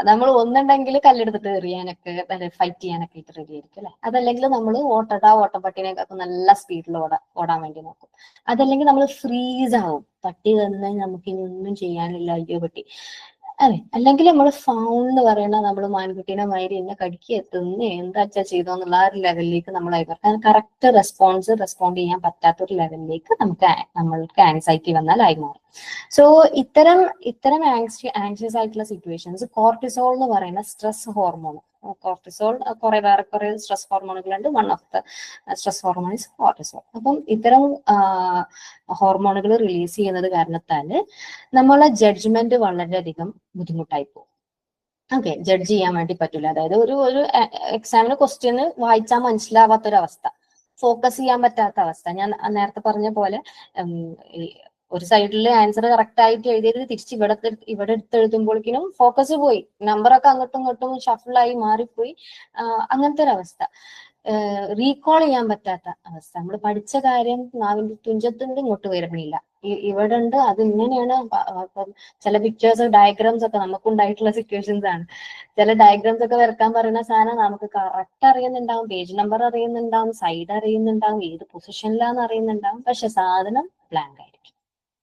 നമ്മൾ ഒന്നുണ്ടെങ്കിൽ കല്ലെടുത്തിട്ട് എറിയാനൊക്കെ ഫൈറ്റ് ചെയ്യാനൊക്കെ ആയിട്ട് റെഡി ആയിരിക്കും അല്ലെ. അതല്ലെങ്കിൽ നമ്മൾ ഓട്ടപ്പട്ടിനെയൊക്കെ നല്ല സ്പീഡിൽ ഓടാൻ വേണ്ടി നോക്കും. അതല്ലെങ്കിൽ നമ്മൾ ഫ്രീസ് ആവും, പട്ടി തന്നെ നമുക്ക് ഇനി ഒന്നും ചെയ്യാനില്ല, അയ്യോ പട്ടി അതെ. അല്ലെങ്കിൽ നമ്മൾ ഫൗൺ എന്ന് പറയുന്ന നമ്മൾ മാൻകുട്ടീനെ മാതിരി എന്നെ കടിക്കുക എത്തുന്നു എന്താച്ചാ ചെയ്തോന്നുള്ള ആ ഒരു ലെവലിലേക്ക് നമ്മൾ കറക്റ്റ് റെസ്പോണ്ട് ചെയ്യാൻ പറ്റാത്ത ഒരു ലെവലിലേക്ക് നമ്മൾക്ക് ആങ്സൈറ്റി വന്നാൽ ആയി മാറും. സോ ഇത്തരം ആങ്ഷ്യസ് ആയിട്ടുള്ള സിറ്റുവേഷൻസ് കോർട്ടിസോൾ എന്ന് പറയുന്ന സ്ട്രെസ് ഹോർമോൺ, കോർട്ടിസോൾ വേറെ കുറെ സ്ട്രെസ് ഹോർമോണുകളുണ്ട്, one of the stress hormone is cortisol. അപ്പം ഇത്തരം ഹോർമോണുകൾ റിലീസ് ചെയ്യുന്നത് കാരണത്താൽ നമ്മളെ ജഡ്ജ്മെന്റ് വളരെയധികം ബുദ്ധിമുട്ടായി പോകും. ഓക്കെ, ജഡ്ജ് ചെയ്യാൻ വേണ്ടി പറ്റില്ല. അതായത് ഒരു എക്സാമിന് ക്വസ്റ്റ്യന് വായിച്ചാൽ മനസ്സിലാവാത്തൊരവസ്ഥ, ഫോക്കസ് ചെയ്യാൻ പറ്റാത്ത അവസ്ഥ. ഞാൻ നേരത്തെ പറഞ്ഞ പോലെ ഒരു സൈഡിൽ ആൻസർ കറക്റ്റ് ആയിട്ട് എഴുതിയത് തിരിച്ച് ഇവിടെ എടുത്തെഴുതുമ്പോഴേക്കും ഫോക്കസ് പോയി, നമ്പറൊക്കെ അങ്ങോട്ടും ഇങ്ങോട്ടും ഷഫിളായി മാറിപ്പോയി. അങ്ങനത്തെ ഒരു അവസ്ഥ, റീകോൾ ചെയ്യാൻ പറ്റാത്ത അവസ്ഥ. നമ്മൾ പഠിച്ച കാര്യം നാവിന്റെ തുഞ്ചത്തുണ്ട്, ഇങ്ങോട്ട് വരുന്നില്ല, ഇവിടെ ഉണ്ട്, അത് ഇങ്ങനെയാണ്. ചില പിക്ചേഴ്സ്, ഡയഗ്രാംസ് ഒക്കെ നമുക്കുണ്ടായിട്ടുള്ള സിറ്റുവേഷൻസ് ആണ്. ചില ഡയഗ്രാംസ് ഒക്കെ വരക്കാൻ പറയുന്ന സാധനം നമുക്ക് കറക്റ്റ് അറിയുന്നുണ്ടാവും, പേജ് നമ്പർ അറിയുന്നുണ്ടാവും, സൈഡ് അറിയുന്നുണ്ടാവും, ഏത് പൊസിഷനിലാന്ന് അറിയുന്നുണ്ടാവും, പക്ഷെ സാധനം ബ്ലാങ്ക് ആയിരിക്കും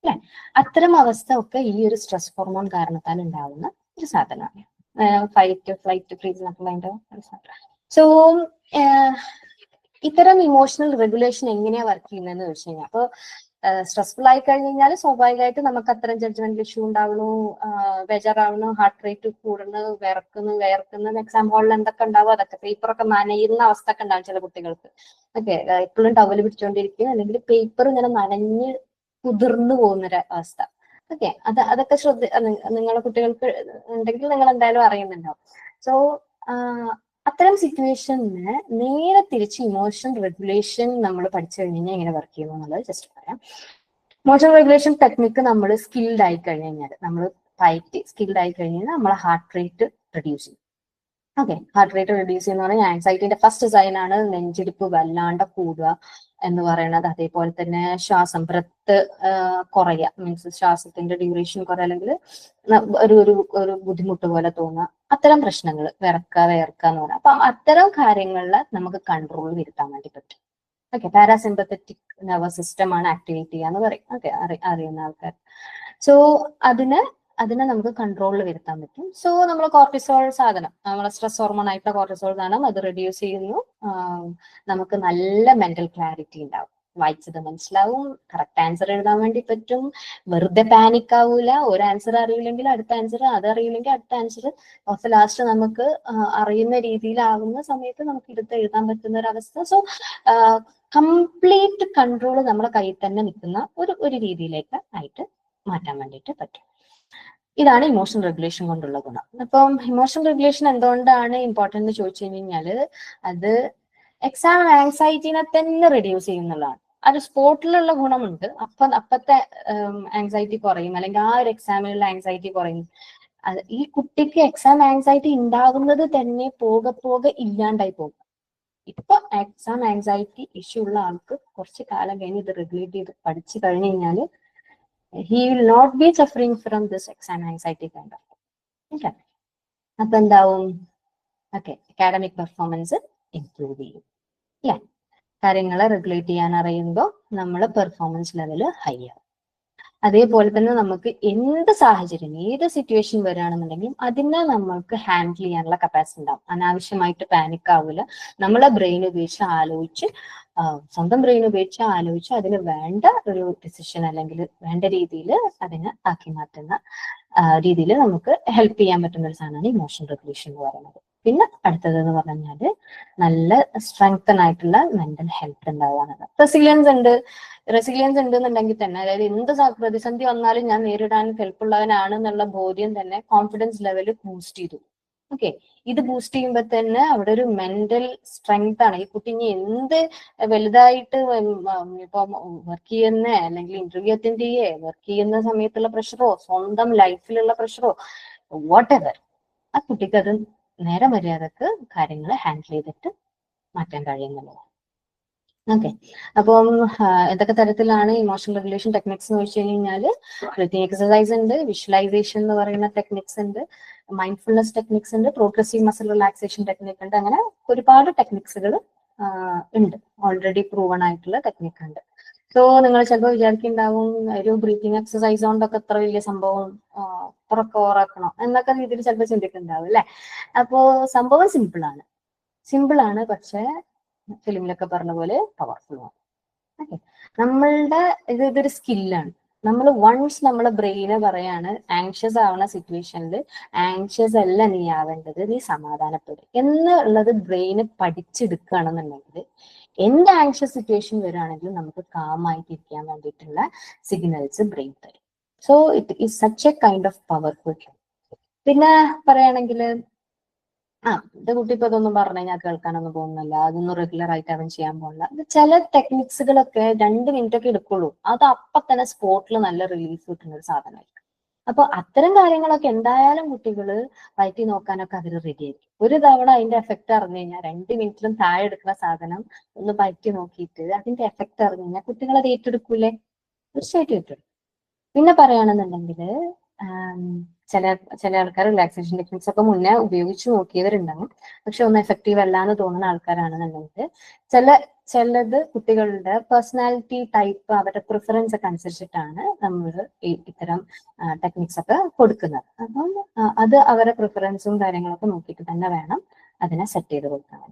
അല്ലെ. അത്തരം അവസ്ഥ ഒക്കെ ഈ ഒരു സ്ട്രെസ് ഹോർമോൺ കാരണത്താൽ ഉണ്ടാവുന്ന ഒരു സാധനമാണ്. ഫൈറ്റ്, ഫ്ലൈറ്റ്, ഫ്രീസ് എന്നൊക്കെ സോ ഇത്തരം ഇമോഷണൽ റെഗുലേഷൻ എങ്ങനെയാ വർക്ക് ചെയ്യുന്നതെന്ന് ചോദിച്ചു കഴിഞ്ഞാൽ, അപ്പോൾ സ്ട്രെസ്ഫുൾ ആയി കഴിഞ്ഞ് കഴിഞ്ഞാൽ സ്വാഭാവികമായിട്ട് നമുക്ക് അത്തരം ജഡ്ജ്മെന്റ് ഇഷ്യൂ ഉണ്ടാവുന്നു, ബേജാറാവുന്നു, ഹാർട്ട് റേറ്റ് കൂടുന്നു, വിയർക്കുന്നു. എക്സാം ഹാളിൽ എന്തൊക്കെ ഉണ്ടാവും അതൊക്കെ, പേപ്പറൊക്കെ നനയുന്ന അവസ്ഥ ഒക്കെ ഉണ്ടാവും ചില കുട്ടികൾക്ക്. ഓക്കെ, എപ്പോഴും ടവല് പിടിച്ചുകൊണ്ടിരിക്കും, അല്ലെങ്കിൽ പേപ്പർ ഇങ്ങനെ നനഞ്ഞ് കുതിർന്നു പോകുന്നൊരു അവസ്ഥ. ഓക്കെ, അതൊക്കെ നിങ്ങളെ കുട്ടികൾക്ക് ഉണ്ടെങ്കിൽ നിങ്ങൾ എന്തായാലും അറിയുന്നുണ്ടാവും. സോ അത്തരം സിറ്റുവേഷനിന് നേരെ തിരിച്ച് ഇമോഷൻ റെഗുലേഷൻ നമ്മൾ പഠിച്ചു കഴിഞ്ഞാൽ എങ്ങനെ വർക്ക് ചെയ്യുന്നു എന്നുള്ളത് ജസ്റ്റ് പറയാം. ഇമോഷൻ റെഗുലേഷൻ ടെക്നിക്ക് നമ്മൾ സ്കിൽഡ് ആയി കഴിഞ്ഞാൽ, നമ്മൾ ഫൈറ്റ് സ്കിൽഡ് ആയി കഴിഞ്ഞാൽ നമ്മളെ ഹാർട്ട് റേറ്റ് റെഡ്യൂസ് ചെയ്യും. ഓക്കെ, ഹാർട്ട് റേറ്റ് റെഡ്യൂസ് ചെയ്യുന്ന പറഞ്ഞാൽ ആൻസൈറ്റിന്റെ ഫസ്റ്റ് സൈൻ ആണ് നെഞ്ചിടിപ്പ് വല്ലാണ്ട് കൂടുക എന്ന് പറയുന്നത്. അതേപോലെ തന്നെ ശ്വാസം ബ്രത്ത് കുറയുക, മീൻസ് ശ്വാസത്തിന്റെ ഡ്യൂറേഷൻ കുറയുക, അല്ലെങ്കിൽ ഒരു ഒരു ഒരു ബുദ്ധിമുട്ട് പോലെ തോന്നുക, അത്തരം പ്രശ്നങ്ങൾ, വിയർക്കുക എന്ന് പറയാം. അപ്പൊ അത്തരം കാര്യങ്ങളിൽ നമുക്ക് കൺട്രോൾ വരുത്താൻ വേണ്ടി പറ്റും. ഓക്കെ, പാരാസിമ്പത്തറ്റിക് നെർവസ് സിസ്റ്റം ആണ് ആക്ടിവേറ്റ് ചെയ്യാന്ന് പറയും. ഓക്കെ, അറിയുന്ന ആൾക്കാർ. സോ അതിനെ നമുക്ക് കൺട്രോളിൽ വരുത്താൻ പറ്റും. സോ നമ്മൾ കോർട്ടിസോൾ സാധനം, നമ്മളെ സ്ട്രെസ് ഹോർമോൺ ആയിട്ടുള്ള കോർട്ടിസോൾ സാധനം അത് റെഡ്യൂസ് ചെയ്യുന്നു. നമുക്ക് നല്ല മെന്റൽ ക്ലാരിറ്റി ഉണ്ടാവും, വായിച്ചത് മനസ്സിലാവും, കറക്റ്റ് ആൻസർ എഴുതാൻ വേണ്ടി പറ്റും, വെറുതെ പാനിക് ആവൂല. ഒരു ആൻസർ അറിയില്ലെങ്കിൽ അടുത്ത ആൻസർ, അത് അറിയില്ലെങ്കിൽ അടുത്ത ആൻസർ, ഓഫ് ലാസ്റ്റ് നമുക്ക് അറിയുന്ന രീതിയിലാവുന്ന സമയത്ത് നമുക്ക് എടുത്ത് എഴുതാൻ പറ്റുന്ന ഒരു അവസ്ഥ. സോ കംപ്ലീറ്റ് കൺട്രോൾ നമ്മുടെ കയ്യിൽ തന്നെ നിൽക്കുന്ന ഒരു രീതിയിലേക്ക് ആയിട്ട് മാറ്റാൻ വേണ്ടിയിട്ട് പറ്റും. ഇതാണ് ഇമോഷൻ റെഗുലേഷൻ കൊണ്ടുള്ള ഗുണം. അപ്പം ഇമോഷൻ റെഗുലേഷൻ എന്തുകൊണ്ടാണ് ഇമ്പോർട്ടൻ്റ് എന്ന് ചോദിച്ചു കഴിഞ്ഞാൽ, അത് എക്സാം ആങ്സൈറ്റിനെ തന്നെ റെഡ്യൂസ് ചെയ്യുന്നതാണ്. അത് സ്പോട്ടിലുള്ള ഗുണമുണ്ട്, അപ്പത്തെ ആങ്സൈറ്റി കുറയും, അല്ലെങ്കിൽ ആ ഒരു എക്സാമിലുള്ള ആങ്സൈറ്റി കുറയും. ഈ കുട്ടിക്ക് എക്സാം ആങ്സൈറ്റി ഉണ്ടാകുന്നത് തന്നെ പോകെ ഇല്ലാണ്ടായി പോകും. ഇപ്പൊ എക്സാം ആങ്സൈറ്റി ഇഷ്യൂ ഉള്ള ആൾക്ക് കുറച്ച് കാലം കഴിഞ്ഞ് ഇത് റെഗുലേറ്റ് ചെയ്ത് പഠിച്ചു കഴിഞ്ഞു കഴിഞ്ഞാൽ he will not be suffering from this exam anxiety kind of. Okay, അപ്പൊ എന്താവും? ഓക്കെ, അക്കാഡമിക് പെർഫോമൻസ് ഇംപ്രൂവ് ചെയ്യും. അല്ലെ, കാര്യങ്ങളെ റെഗുലേറ്റ് ചെയ്യാൻ അറിയുമ്പോൾ നമ്മളെ പെർഫോമൻസ് ലെവല് ഹൈ ആവും. അതേപോലെ തന്നെ നമുക്ക് എന്ത് സാഹചര്യം, ഏത് സിറ്റുവേഷൻ വരികയാണെന്നുണ്ടെങ്കിലും അതിനെ നമ്മൾക്ക് ഹാൻഡിൽ ചെയ്യാനുള്ള കപ്പാസിറ്റി ഉണ്ടാവും. അനാവശ്യമായിട്ട് പാനിക് ആവില്ല. നമ്മളെ ബ്രെയിൻ ഉപയോഗിച്ച് ആലോചിച്ച്, സ്വന്തം ബ്രെയിൻ ഉപയോഗിച്ച് ആലോചിച്ച് അതിന് വേണ്ട ഒരു ഡിസിഷൻ, അല്ലെങ്കിൽ വേണ്ട രീതിയിൽ അതിനെ ആക്കി മാറ്റുന്ന രീതിയിൽ നമുക്ക് ഹെൽപ്പ് ചെയ്യാൻ പറ്റുന്ന ഒരു സാധനമാണ് ഇമോഷൻ റെഗുലേഷൻ എന്ന് പറയുന്നത്. പിന്നെ അടുത്തത് എന്ന് പറഞ്ഞാല് നല്ല സ്ട്രെങ്തൻ ആയിട്ടുള്ള മെന്റൽ ഹെൽത്ത് ഉണ്ടാവുക. റെസിലിയൻസ് ഉണ്ടെന്നുണ്ടെങ്കിൽ തന്നെ, അതായത് എന്ത് പ്രതിസന്ധി വന്നാലും ഞാൻ നേരിടാൻ കെൽപ്പുള്ളവനാണ് എന്നുള്ള ബോധ്യം തന്നെ കോൺഫിഡൻസ് ലെവൽ ബൂസ്റ്റ് ചെയ്തു. ഓക്കെ, ഇത് ബൂസ്റ്റ് ചെയ്യുമ്പോൾ തന്നെ അവിടെ ഒരു മെന്റൽ സ്ട്രെങ്ത് ആണ്. ഈ കുട്ടി ഇനി എന്ത് വലുതായിട്ട് ഇപ്പൊ വർക്ക് ചെയ്യുന്ന, അല്ലെങ്കിൽ ഇന്റർവ്യൂ അറ്റൻഡ് ചെയ്യേ, വർക്ക് ചെയ്യുന്ന സമയത്തുള്ള പ്രഷറോ, സ്വന്തം ലൈഫിലുള്ള പ്രഷറോ, വാട്ട് എവർ, ആ കുട്ടിക്ക് അത് നേരെ മര്യാദക്ക് കാര്യങ്ങൾ ഹാൻഡിൽ ചെയ്തിട്ട് മാറ്റാൻ കഴിയുന്നുള്ളതാണ്. ഓക്കെ, അപ്പം എന്തൊക്കെ തരത്തിലാണ് ഇമോഷൻ റെഗുലേഷൻ ടെക്നിക്സ് എന്ന് വെച്ച് കഴിഞ്ഞാൽ, ബ്രീത്തിങ് എക്സസൈസ് ഉണ്ട്, വിഷ്വലൈസേഷൻ എന്ന് പറയുന്ന ടെക്നിക്സ് ഉണ്ട്, മൈൻഡ്ഫുൾനെസ് ടെക്നിക്സ് ഉണ്ട്, പ്രോഗ്രസീവ് മസിൽ റിലാക്സേഷൻ ടെക്നിക് ഉണ്ട്. അങ്ങനെ ഒരുപാട് ടെക്നിക്സുകൾ ഉണ്ട്, ഓൾറെഡി പ്രൂവൺ ആയിട്ടുള്ള ടെക്നിക് ഉണ്ട്. സോ നിങ്ങൾ ചിലപ്പോൾ വിചാരിക്കുന്നുണ്ടാവും, ഒരു ബ്രീത്തിങ് എക്സസൈസ് കൊണ്ടൊക്കെ എത്ര വലിയ സംഭവം, അത്രയൊക്കെ ഓറാക്കണം എന്നൊക്കെ രീതിയിൽ ചിലപ്പോൾ ചിന്തിക്കുന്നുണ്ടാവും അല്ലെ. അപ്പോ സംഭവം സിമ്പിൾ ആണ്, പക്ഷെ ഫിലിമിലൊക്കെ പറഞ്ഞ പോലെ പവർഫുൾ ആണ്. ഓക്കെ, നമ്മളുടെ ഇതൊരു സ്കില്ലാണ്. നമ്മൾ വൺസ് നമ്മളെ ബ്രെയിന് പറയാണ് ആങ്ഷ്യസ് ആവുന്ന സിറ്റുവേഷനിൽ, ആങ്ഷ്യസ് അല്ല നീ ആവേണ്ടത്, നീ സമാധാനപ്പെടും എന്നുള്ളത് ബ്രെയിന് പഠിച്ചെടുക്കുകയാണെന്നുണ്ടെങ്കിൽ, എന്ത് ആങ്ഷ്യസ് സിറ്റുവേഷൻ വരികയാണെങ്കിലും നമുക്ക് കാമായിട്ട് ഇരിക്കാൻ വേണ്ടിയിട്ടുള്ള സിഗ്നൽസ് ബ്രെയിൻ തരും. So it is such A kind of powerful. പിന്നെ പറയുകയാണെങ്കിൽ, എന്റെ കുട്ടി ഇപ്പൊ ഇതൊന്നും പറഞ്ഞു കഴിഞ്ഞാൽ കേൾക്കാനൊന്നും പോകുന്നില്ല, അതൊന്നും റെഗുലർ ആയിട്ട് അവൻ ചെയ്യാൻ പോകുന്നില്ല. ചില ടെക്നിക്സുകളൊക്കെ 2 മിനിറ്റ് ഒക്കെ എടുക്കുള്ളൂ, അത് അപ്പൊ തന്നെ സ്പോട്ടിൽ നല്ല റിലീഫ് കിട്ടുന്ന ഒരു സാധനമായിരിക്കും. അപ്പൊ അത്തരം കാര്യങ്ങളൊക്കെ എന്തായാലും കുട്ടികള് പയറ്റി നോക്കാനൊക്കെ അവർ റെഡി ആയിരിക്കും. ഒരു തവണ അതിന്റെ എഫക്ട് അറിഞ്ഞു കഴിഞ്ഞാൽ, 2 മിനിറ്റിലും താഴെ എടുക്കുന്ന സാധനം ഒന്ന് പയറ്റി നോക്കിയിട്ട് അതിന്റെ എഫക്ട് അറിഞ്ഞു കഴിഞ്ഞാൽ കുട്ടികൾ അത് ഏറ്റെടുക്കൂലേ? തീർച്ചയായിട്ടും ഏറ്റെടുക്കും. പിന്നെ പറയുകയാണെന്നുണ്ടെങ്കിൽ, ചില ആൾക്കാർ റിലാക്സേഷൻ ടെക്നിക്സ് ഒക്കെ മുന്നേ ഉപയോഗിച്ച് നോക്കിയവരുണ്ടാകും, പക്ഷെ ഒന്നും എഫക്റ്റീവ് അല്ല എന്ന് തോന്നുന്ന ആൾക്കാരാണെന്നുണ്ടെങ്കിൽ, ചിലത് കുട്ടികളുടെ പേഴ്സണാലിറ്റി ടൈപ്പ്, അവരുടെ പ്രിഫറൻസ് ഒക്കെ അനുസരിച്ചിട്ടാണ് നമ്മൾ ഇത്തരം ടെക്നിക്സ് ഒക്കെ കൊടുക്കുന്നത്. അപ്പം അത് അവരുടെ പ്രിഫറൻസും കാര്യങ്ങളൊക്കെ നോക്കിയിട്ട് തന്നെ വേണം അതിനെ സെറ്റ് ചെയ്ത് കൊടുക്കാൻ.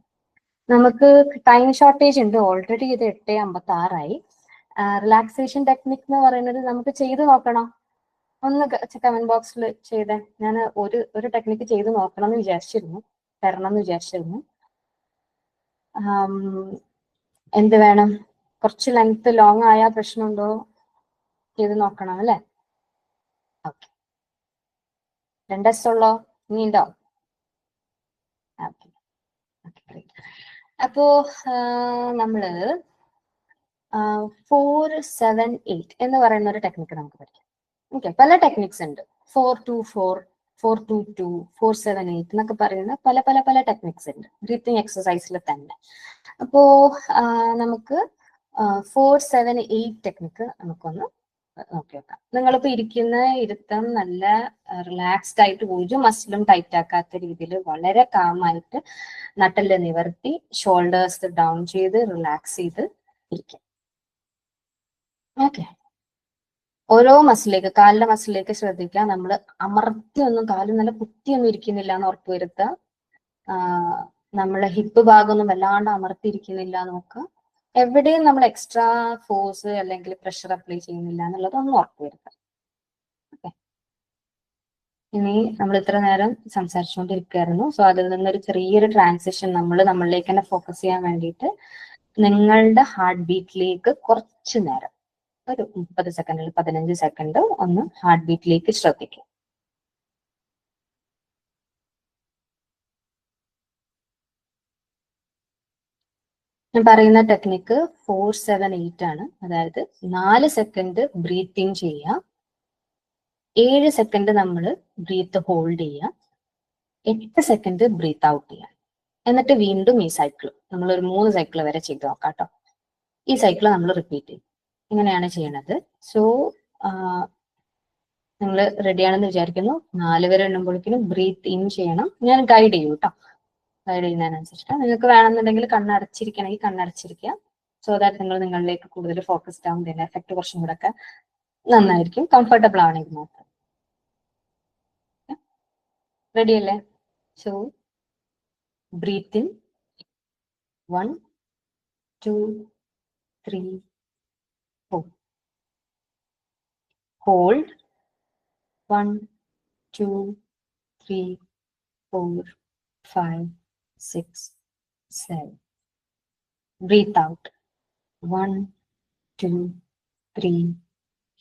നമുക്ക് ടൈം ഷോർട്ടേജ് ഉണ്ട്, ഓൾറെഡി ഇത് 8:56 റിലാക്സേഷൻ ടെക്നിക് എന്ന് പറയുന്നത് നമുക്ക് ചെയ്ത് നോക്കണം. ഒന്ന് കമന്റ് ബോക്സിൽ ചെയ്തേ. ഞാൻ ഒരു ടെക്നിക്ക് ചെയ്ത് നോക്കണം എന്ന് വിചാരിച്ചിരുന്നു, തരണം എന്ന് വിചാരിച്ചിരുന്നു. എന്ത് വേണം? കുറച്ച് ലെങ്ത് ലോങ് ആയ പ്രശ്നമുണ്ടോ? ചെയ്ത് നോക്കണം അല്ലേ? ഓക്കെ, 2 ഉള്ളോ? ഇനി ഉണ്ടോ? ഓക്കെ, അപ്പോ നമ്മള് 4-7-8 എന്ന് പറയുന്ന ഒരു ടെക്നിക്ക് നമുക്ക് പഠിക്കാം. ഓക്കെ, പല ടെക്നിക്സ് ഉണ്ട്. 4-2-4, 4-2-2, 4-7-8 എന്നൊക്കെ പറയുന്ന പല പല പല ടെക്നിക്സ് ഉണ്ട് ബ്രീത്തിങ് എക്സസൈസിൽ തന്നെ. അപ്പോ നമുക്ക് 4-7-8 ടെക്നിക്ക് നമുക്കൊന്ന് നോക്കി വെക്കാം. നിങ്ങളിപ്പോ ഇരിക്കുന്ന ഇരുത്തം നല്ല റിലാക്സ്ഡ് ആയിട്ട് ഒരു മസിലും ടൈറ്റ് ആക്കാത്ത രീതിയിൽ വളരെ കാമായിട്ട് നട്ടെല്ല് നിവർത്തി ഷോൾഡേഴ്സ് ഡൗൺ ചെയ്ത് റിലാക്സ് ചെയ്ത് ഇരിക്കാം. ഓക്കെ, ഓരോ മസിലേക്ക്, കാലിന്റെ മസിലേക്ക് ശ്രദ്ധിക്കുക. നമ്മൾ അമർത്തിയൊന്നും, കാല് നല്ല കുത്തിയൊന്നും ഇരിക്കുന്നില്ല എന്ന് ഉറപ്പുവരുത്തുക. നമ്മളെ ഹിപ്പ് ഭാഗമൊന്നും വല്ലാണ്ട് അമർത്തിയിരിക്കുന്നില്ല നോക്കുക. എവിടെയും നമ്മൾ എക്സ്ട്രാ ഫോഴ്സ് അല്ലെങ്കിൽ പ്രഷർ അപ്ലൈ ചെയ്യുന്നില്ല എന്നുള്ളത് ഒന്ന് ഉറപ്പുവരുത്തുക. ഓക്കെ, ഇനി നമ്മൾ ഇത്ര നേരം സംസാരിച്ചുകൊണ്ടിരിക്കുകയായിരുന്നു. സോ അതിൽ നിന്നൊരു ചെറിയൊരു ട്രാൻസിഷൻ നമ്മളിലേക്ക് തന്നെ ഫോക്കസ് ചെയ്യാൻ വേണ്ടിയിട്ട് നിങ്ങളുടെ ഹാർട്ട് ബീറ്റിലേക്ക് കുറച്ചു നേരം, ഒരു 30 സെക്കൻഡിൽ 15 സെക്കൻഡ് ഒന്ന് ഹാർട്ട് ബീറ്റിലേക്ക് ശ്രദ്ധിക്കും. ഞാൻ പറയുന്ന ടെക്നിക്ക് 4-7-8 ആണ്. അതായത് 4 സെക്കൻഡ് ബ്രീത്ത് ഇൻ ചെയ്യുക, 7 സെക്കൻഡ് നമ്മൾ ബ്രീത്ത് ഹോൾഡ് ചെയ്യുക, 8 സെക്കൻഡ് ബ്രീത്ത് ഔട്ട് ചെയ്യുക. എന്നിട്ട് വീണ്ടും ഈ സൈക്കിൾ നമ്മൾ ഒരു 3 സൈക്കിൾ വരെ ചെയ്ത് നോക്കാം കേട്ടോ. ഈ സൈക്കിൾ നമ്മൾ റിപ്പീറ്റ് ചെയ്യും. ഇങ്ങനെയാണ് ചെയ്യണത്. സോ നിങ്ങൾ റെഡിയാണെന്ന് വിചാരിക്കുന്നു. 4 വരെ എണ്ണുമ്പോഴേക്കും ബ്രീത്ത് ഇൻ ചെയ്യണം. ഞാൻ ഗൈഡ് ചെയ്യൂ കേട്ടോ. ഗൈഡ് ചെയ്യുന്നതിനനുസരിച്ചിട്ട് നിങ്ങൾക്ക് വേണമെന്നുണ്ടെങ്കിൽ കണ്ണടച്ചിരിക്കണമെങ്കിൽ കണ്ണടച്ചിരിക്കുക. സോ ദാറ്റ് നിങ്ങൾ നിങ്ങളിലേക്ക് കൂടുതൽ ഫോക്കസ്ഡ് ആവും. ഇതിന്റെ എഫക്ട് കുറച്ചും കൂടെ ഒക്കെ നന്നായിരിക്കും. കംഫർട്ടബിൾ ആണെങ്കിൽ മാത്രം. റെഡി അല്ലേ? So breathe in 1, 2, 3, 4. Hold 1, 2, 3, 4, 5, 6, 7. Breathe out 1, 2, 3,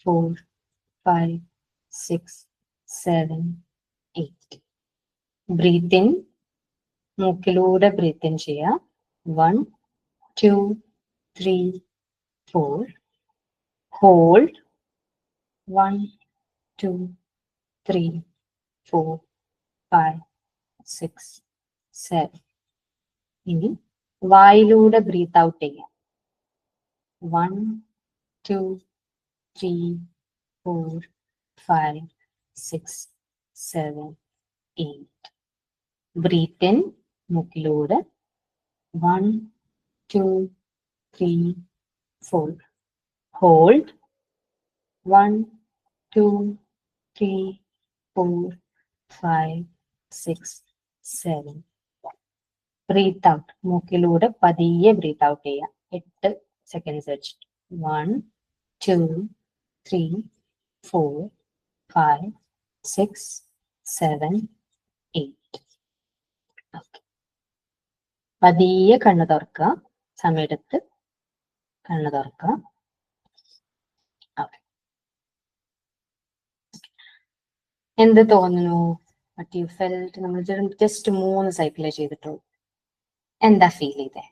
4, 5, 6, 7, 8. Breathe in. മൂക്കിലൂടെ breath in ചെയ്യുക. 1, 2, 3, 4. Hold 1, 2, 3, 4, 5, 6, 7. ഇനി വായിലൂടെ ബ്രീത്ത് ഔട്ട് ചെയ്യാം. 1, 2, 3, 4, 5, 6, 7, 8. ബ്രീത്ത് ഇൻ മൂക്കിലൂടെ 1, 2, 3, 4. Hold 1, 2, 3, 4, 5, 6, 7. ബ്രീത്ത് ഔട്ട് മൂക്കിലൂടെ പതിയെ ബ്രീത്ത് ഔട്ട് ചെയ്യാം. 8 സെക്കൻഡ്സ് വെച്ചിട്ട്. 1, 2, 3, 4, 5, 6, 7, 8. പതിയെ കണ്ണ് തുറക്കുക. സമയമെടുത്ത് കണ്ണ് തുറക്കുക. എന്ത് തോന്നുന്നു? What you felt? നമ്മൾ ജസ്റ്റ് 3 സൈക്കിളേ ചെയ്തിട്ടുള്ളൂ. എന്താ ഫീൽ ചെയ്തേ?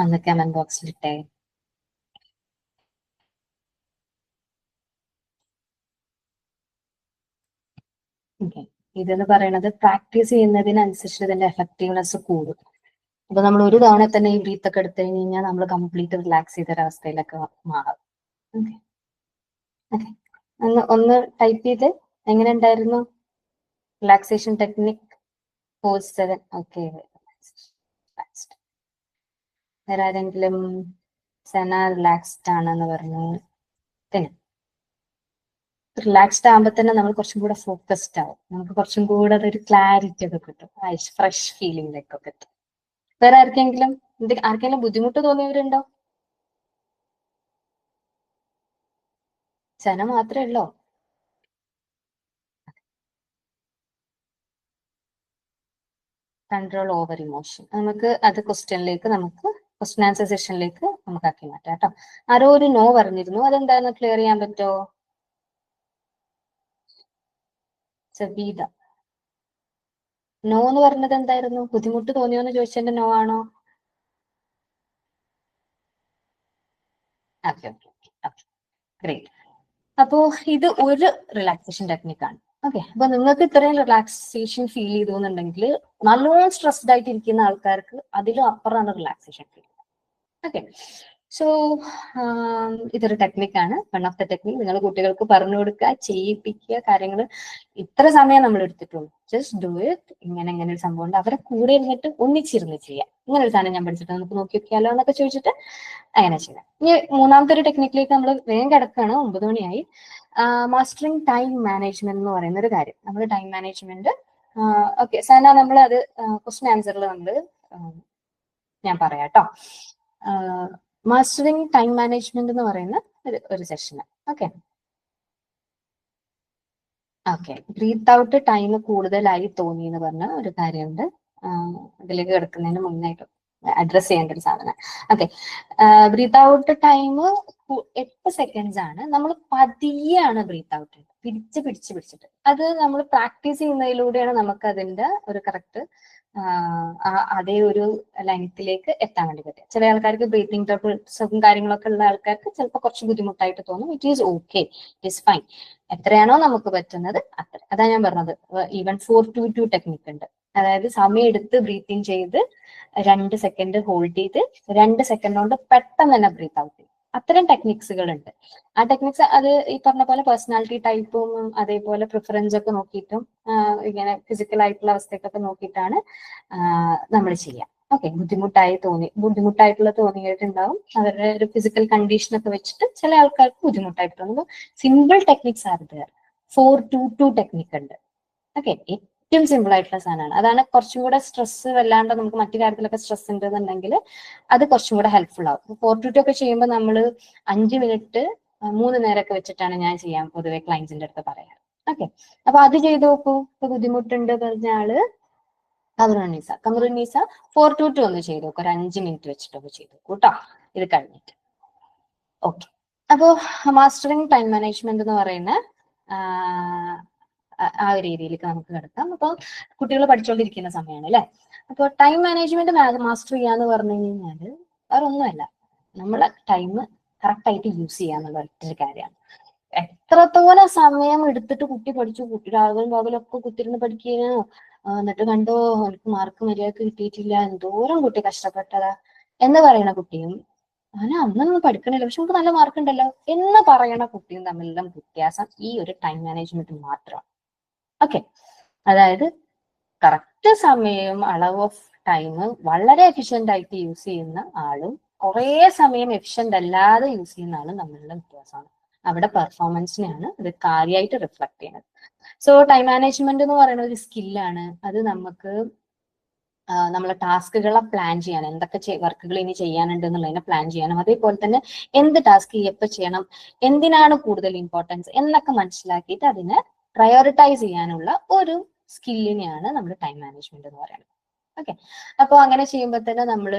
ഒന്ന് കമന്റ് ബോക്സിൽ ഇട്ടേ. ഓക്കെ, ഇതെന്ന് പറയുന്നത് പ്രാക്ടീസ് ചെയ്യുന്നതിനനുസരിച്ച് ഇതിന്റെ എഫക്റ്റീവ്നെസ് കൂടും. അപ്പൊ നമ്മൾ ഒരു തവണ തന്നെ ഈ ബ്രീത്ത് ഒക്കെ എടുത്തു കഴിഞ്ഞാൽ നമ്മൾ കംപ്ലീറ്റ് റിലാക്സ് ചെയ്തൊരവസ്ഥയിലൊക്കെ മാറും. ഓക്കെ ഓക്കെ, ഒന്ന് ടൈപ്പ് ചെയ്ത് എങ്ങനെ ഉണ്ടായിരുന്നു റിലാക്സേഷൻ ടെക്നിക് 4-7? ഓക്കെ, വേറെ ആരെങ്കിലും സെന റിലാക്സ്ഡ് ആണെന്ന് പറഞ്ഞു? പിന്നെ റിലാക്സ്ഡ് ആകുമ്പോൾ തന്നെ നമ്മൾ കുറച്ചും കൂടെ ഫോക്കസ്ഡ് ആവും. നമുക്ക് കുറച്ചും കൂടെ അതൊരു ക്ലാരിറ്റി ഒക്കെ കിട്ടും. ഫ്രഷ് ഫീലിംഗിലേക്കൊക്കെ എത്തും. വേറെ ആർക്കെങ്കിലും ബുദ്ധിമുട്ട് തോന്നിയവരുണ്ടോ? സെന മാത്രമേ ഉള്ളോ? കൺട്രോൾ ഓവർ ഇമോഷൻ, നമുക്ക് അത് ക്വസ്റ്റ്യൻ ആൻസർ സെഷനിലേക്ക് നമുക്ക് ആക്കി മാറ്റാം കേട്ടോ. ആരോ ഒരു നോ പറഞ്ഞിരുന്നു, അതെന്താന്ന് ക്ലിയർ ചെയ്യാൻ പറ്റുമോ? സബീദ. നോ എന്ന് പറഞ്ഞത് എന്തായിരുന്നു? ബുദ്ധിമുട്ട് തോന്നിയോന്ന് ചോദിച്ചതിന്റെ നോ ആണോ? Okay okay okay, great. അപ്പോ ഇത് ഒരു റിലാക്സേഷൻ ടെക്നിക്കാണ്. ഓക്കെ, അപ്പൊ നിങ്ങൾക്ക് ഇത്രയും റിലാക്സേഷൻ ഫീൽ ചെയ്തു എന്നുണ്ടെങ്കിൽ നല്ലോണം സ്ട്രെസ്ഡ് ആയിട്ട് ഇരിക്കുന്ന ആൾക്കാർക്ക് അതിലും അപ്പുറമാണ് റിലാക്സേഷൻ ഫീൽ. ഓക്കെ, സോ ഇതൊരു ടെക്നിക്കാണ്, വൺ ഓഫ് ദ ടെക്നിക്. നിങ്ങൾ കുട്ടികൾക്ക് പറഞ്ഞു കൊടുക്കുക, ചെയ്യിപ്പിക്കുക, കാര്യങ്ങൾ ഇത്ര സമയം നമ്മൾ എടുത്തിട്ടുള്ളൂ, ജസ്റ്റ് ഡു ഇറ്റ്. ഇങ്ങനെ ഒരു സംഭവം ഉണ്ട്, അവരെ കൂടെ ഇരുന്നിട്ട് ഒന്നിച്ചിരുന്ന് ചെയ്യാം. ഇങ്ങനെ ഒരു സാധനം ഞാൻ പഠിച്ചിട്ട് നമുക്ക് നോക്കി നോക്കിയാലോ എന്നൊക്കെ ചോദിച്ചിട്ട് അങ്ങനെ ചെയ്യാം. ഇനി മൂന്നാമത്തെ ഒരു ടെക്നിക്കിലേക്ക് നമ്മൾ വേഗം കിടക്കുകയാണ്, 9 മണിയായി. മാസ്റ്ററിങ് ടൈം മാനേജ്മെന്റ് എന്ന് പറയുന്ന ഒരു കാര്യം. നമ്മൾ ടൈം മാനേജ്മെന്റ്, ഓക്കെ സന, നമ്മൾ അത് ക്വസ്റ്റ്യൻ ആൻസറിൽ നമ്മൾ ഞാൻ പറയാം കേട്ടോ. മാസ്റ്ററിങ് ടൈം മാനേജ്മെന്റ് എന്ന് പറയുന്ന ഒരു സെഷന്. Okay okay, breathe out time കൂടുതലായി തോന്നി എന്ന് പറഞ്ഞ ഒരു കാര്യമുണ്ട്. അതിലേക്ക് കിടക്കുന്നതിന് മുന്നായിട്ട് അഡ്രസ് ചെയ്യേണ്ട ഒരു സാധനം. Okay, breathe out time 8 seconds ആണ്. നമ്മൾ പതിയാണ് ബ്രീത്ത് ഔട്ട് പിടിച്ചിട്ട് അത് നമ്മൾ പ്രാക്ടീസ് ചെയ്യുന്നതിലൂടെയാണ് നമുക്ക് അതിന്റെ ഒരു കറക്റ്റ് അതേ ഒരു ലെങ്ത്തിലേക്ക് എത്താൻ വേണ്ടി പറ്റും. ചില ആൾക്കാർക്ക് ബ്രീത്തിങ് ട്രബിൾസും കാര്യങ്ങളൊക്കെ ഉള്ള ആൾക്കാർക്ക് ചിലപ്പോൾ കുറച്ച് ബുദ്ധിമുട്ടായിട്ട് തോന്നും. It is okay, it is fine. എത്രയാണോ നമുക്ക് പറ്റുന്നത് അത്ര. അതാ ഞാൻ പറഞ്ഞത്, ഈവൻ 4-2-2 ടെക്നിക്ക് ഉണ്ട്. അതായത് സമയം എടുത്ത് ബ്രീത്തിങ് ചെയ്ത് 2 സെക്കൻഡ് ഹോൾഡ് ചെയ്ത് 2 സെക്കൻഡ് കൊണ്ട് പെട്ടെന്ന് തന്നെ ബ്രീത്ത് ഔട്ട് ചെയ്യും. അത്തരം ടെക്നിക്സുകൾ ഉണ്ട്. ആ ടെക്നിക്സ് അത് ഈ പറഞ്ഞ പോലെ പേഴ്സണാലിറ്റി ടൈപ്പും അതേപോലെ പ്രിഫറൻസ് ഒക്കെ നോക്കിയിട്ടും ഇങ്ങനെ ഫിസിക്കൽ ആയിട്ടുള്ള അവസ്ഥയൊക്കെ നോക്കിയിട്ടാണ് നമ്മൾ ചെയ്യുക. ഓക്കെ, ബുദ്ധിമുട്ടായിട്ടുള്ള തോന്നിയിട്ടുണ്ടാവും. അവരുടെ ഒരു ഫിസിക്കൽ കണ്ടീഷൻ ഒക്കെ വെച്ചിട്ട് ചില ആൾക്കാർക്ക് ബുദ്ധിമുട്ടായിട്ട് തോന്നുമ്പോൾ സിമ്പിൾ ടെക്നിക്സ് ആണ് ഇത്. 4-2-2 ടെക്നിക്ക് ഉണ്ട്. ഓക്കെ, ഏറ്റവും സിമ്പിൾ ആയിട്ടുള്ള സാധനമാണ്. അതാണ് കുറച്ചും കൂടെ സ്ട്രെസ് വല്ലാണ്ട് നമുക്ക് മറ്റു കാര്യത്തിലൊക്കെ സ്ട്രെസ് ഉണ്ടെന്നുണ്ടെങ്കിൽ അത് കുറച്ചും കൂടെ ഹെൽപ്ഫുൾ ആവും. 4-2-2 ഒക്കെ ചെയ്യുമ്പോൾ നമ്മൾ 5 മിനിറ്റ് 3 നേരമൊക്കെ വെച്ചിട്ടാണ് ഞാൻ ചെയ്യാൻ പൊതുവെ ക്ലയൻസിന്റെ അടുത്ത് പറയാറ്. ഓക്കെ, അപ്പൊ അത് ചെയ്ത് നോക്കൂ. ഇപ്പൊ ബുദ്ധിമുട്ടുണ്ട് പറഞ്ഞ ആള് കമറുന്നീസ 4-2-2 ഒന്ന് ചെയ്ത് നോക്കൂ. ഒരു 5 മിനിറ്റ് വെച്ചിട്ടൊക്കെ ചെയ്ത് നോക്കൂ കേട്ടോ, ഇത് കഴിഞ്ഞിട്ട്. ഓക്കെ, അപ്പോ മാസ്റ്ററിങ് ടൈം മാനേജ്മെന്റ് എന്ന് പറയുന്ന ആ ഒരു രീതിയിലേക്ക് നമുക്ക് കിടക്കാം. അപ്പൊ കുട്ടികൾ പഠിച്ചുകൊണ്ടിരിക്കുന്ന സമയമാണ് അല്ലെ. അപ്പോൾ ടൈം മാനേജ്മെന്റ് മാസ്റ്റർ ചെയ്യാന്ന് പറഞ്ഞു കഴിഞ്ഞാല് വേറെ ഒന്നുമല്ല, നമ്മളെ ടൈം കറക്റ്റ് ആയിട്ട് യൂസ് ചെയ്യാന്നുള്ള ഒറ്റൊരു കാര്യമാണ്. എത്രത്തോളം സമയം എടുത്തിട്ട് കുട്ടി പഠിച്ചു, കുട്ടി രാവിലെ പകലൊക്കെ കുത്തിരുന്ന് പഠിക്കുകയോ എന്നിട്ട് കണ്ടോ എനിക്ക് മാർക്ക് മര്യാദക്ക് കിട്ടിയിട്ടില്ല, എന്തോരം കുട്ടി കഷ്ടപ്പെട്ടതാ എന്ന് പറയണ കുട്ടിയും അന്നൊന്നും പഠിക്കണില്ല പക്ഷെ നമുക്ക് നല്ല മാർക്ക് ഉണ്ടല്ലോ എന്ന് പറയണ കുട്ടിയും തമ്മിലുള്ള വ്യത്യാസം ഈ ഒരു ടൈം മാനേജ്മെന്റ് മാത്രമാണ്. ഓക്കെ, അതായത് കറക്റ്റ് സമയം അളവ് ഓഫ് ടൈം വളരെ എഫിഷ്യന്റ് ആയിട്ട് യൂസ് ചെയ്യുന്ന ആളും കുറേ സമയം എഫിഷ്യന്റ് അല്ലാതെ യൂസ് ചെയ്യുന്ന ആളും തമ്മിലുള്ള വ്യത്യാസമാണ്. അവിടെ പെർഫോമൻസിനെയാണ് ഇത് കാര്യമായിട്ട് റിഫ്ലക്ട് ചെയ്യുന്നത്. സോ ടൈം മാനേജ്മെന്റ് എന്ന് പറയുന്ന ഒരു സ്കില്ലാണ്. അത് നമുക്ക് നമ്മളെ ടാസ്കുകളെ പ്ലാൻ ചെയ്യാൻ, എന്തൊക്കെ വർക്കുകൾ ഇനി ചെയ്യാനുണ്ട് എന്നുള്ളതിനെ പ്ലാൻ ചെയ്യാനും അതേപോലെ തന്നെ എന്ത് ടാസ്ക് എപ്പോൾ ചെയ്യണം, എന്തിനാണ് കൂടുതൽ ഇമ്പോർട്ടൻസ് എന്നൊക്കെ മനസ്സിലാക്കിയിട്ട് അതിനെ പ്രയോറിറ്റൈസ് ചെയ്യാനുള്ള ഒരു സ്കില്ലിനെയാണ് നമ്മൾ ടൈം മാനേജ്മെന്റ് എന്ന് പറയുന്നത്. ഓക്കെ, അപ്പോൾ അങ്ങനെ ചെയ്യുമ്പോൾ തന്നെ നമ്മൾ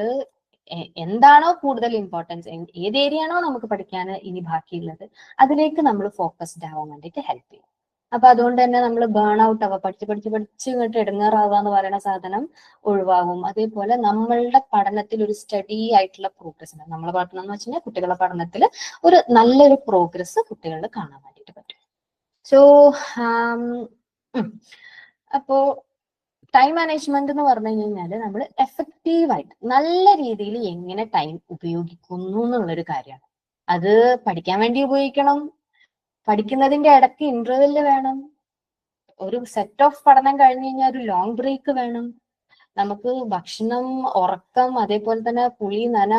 എന്താണോ കൂടുതൽ ഇമ്പോർട്ടൻസ്, ഏത് ഏരിയ ആണോ നമുക്ക് പഠിക്കാൻ ഇനി ബാക്കിയുള്ളത് അതിലേക്ക് നമ്മൾ ഫോക്കസ്ഡ് ആവാൻ വേണ്ടിയിട്ട് ഹെൽപ്പ് ചെയ്യും. അപ്പൊ അതുകൊണ്ട് തന്നെ നമ്മൾ ബേൺ ഔട്ട് ആവുക, പഠിച്ച് ഇങ്ങോട്ട് ഇടങ്ങാറാവുക എന്ന് പറയുന്ന സാധനം ഒഴിവാകും. അതേപോലെ നമ്മളുടെ പഠനത്തിൽ ഒരു സ്റ്റഡി ആയിട്ടുള്ള പ്രോഗ്രസ് ഉണ്ട്. നമ്മളെ പഠനം എന്ന് വെച്ച് കഴിഞ്ഞാൽ കുട്ടികളുടെ പഠനത്തിൽ ഒരു നല്ലൊരു പ്രോഗ്രസ് കുട്ടികളിൽ കാണാൻ വേണ്ടിയിട്ട് പറ്റും. സോ അപ്പോ ടൈം മാനേജ്മെന്റ് എന്ന് പറഞ്ഞു കഴിഞ്ഞാൽ നമ്മൾ എഫക്റ്റീവായിട്ട് നല്ല രീതിയിൽ എങ്ങനെ ടൈം ഉപയോഗിക്കുന്നു എന്നുള്ളൊരു കാര്യമാണ്. അത് പഠിക്കാൻ വേണ്ടി ഉപയോഗിക്കണം, പഠിക്കുന്നതിന്റെ ഇടയ്ക്ക് ഇന്റർവെല്ല് വേണം, ഒരു സെറ്റ് ഓഫ് പഠനം കഴിഞ്ഞ് കഴിഞ്ഞാൽ ഒരു ലോങ് ബ്രേക്ക് വേണം, നമുക്ക് ഭക്ഷണം, ഉറക്കം, അതേപോലെ തന്നെ കുളി, നന,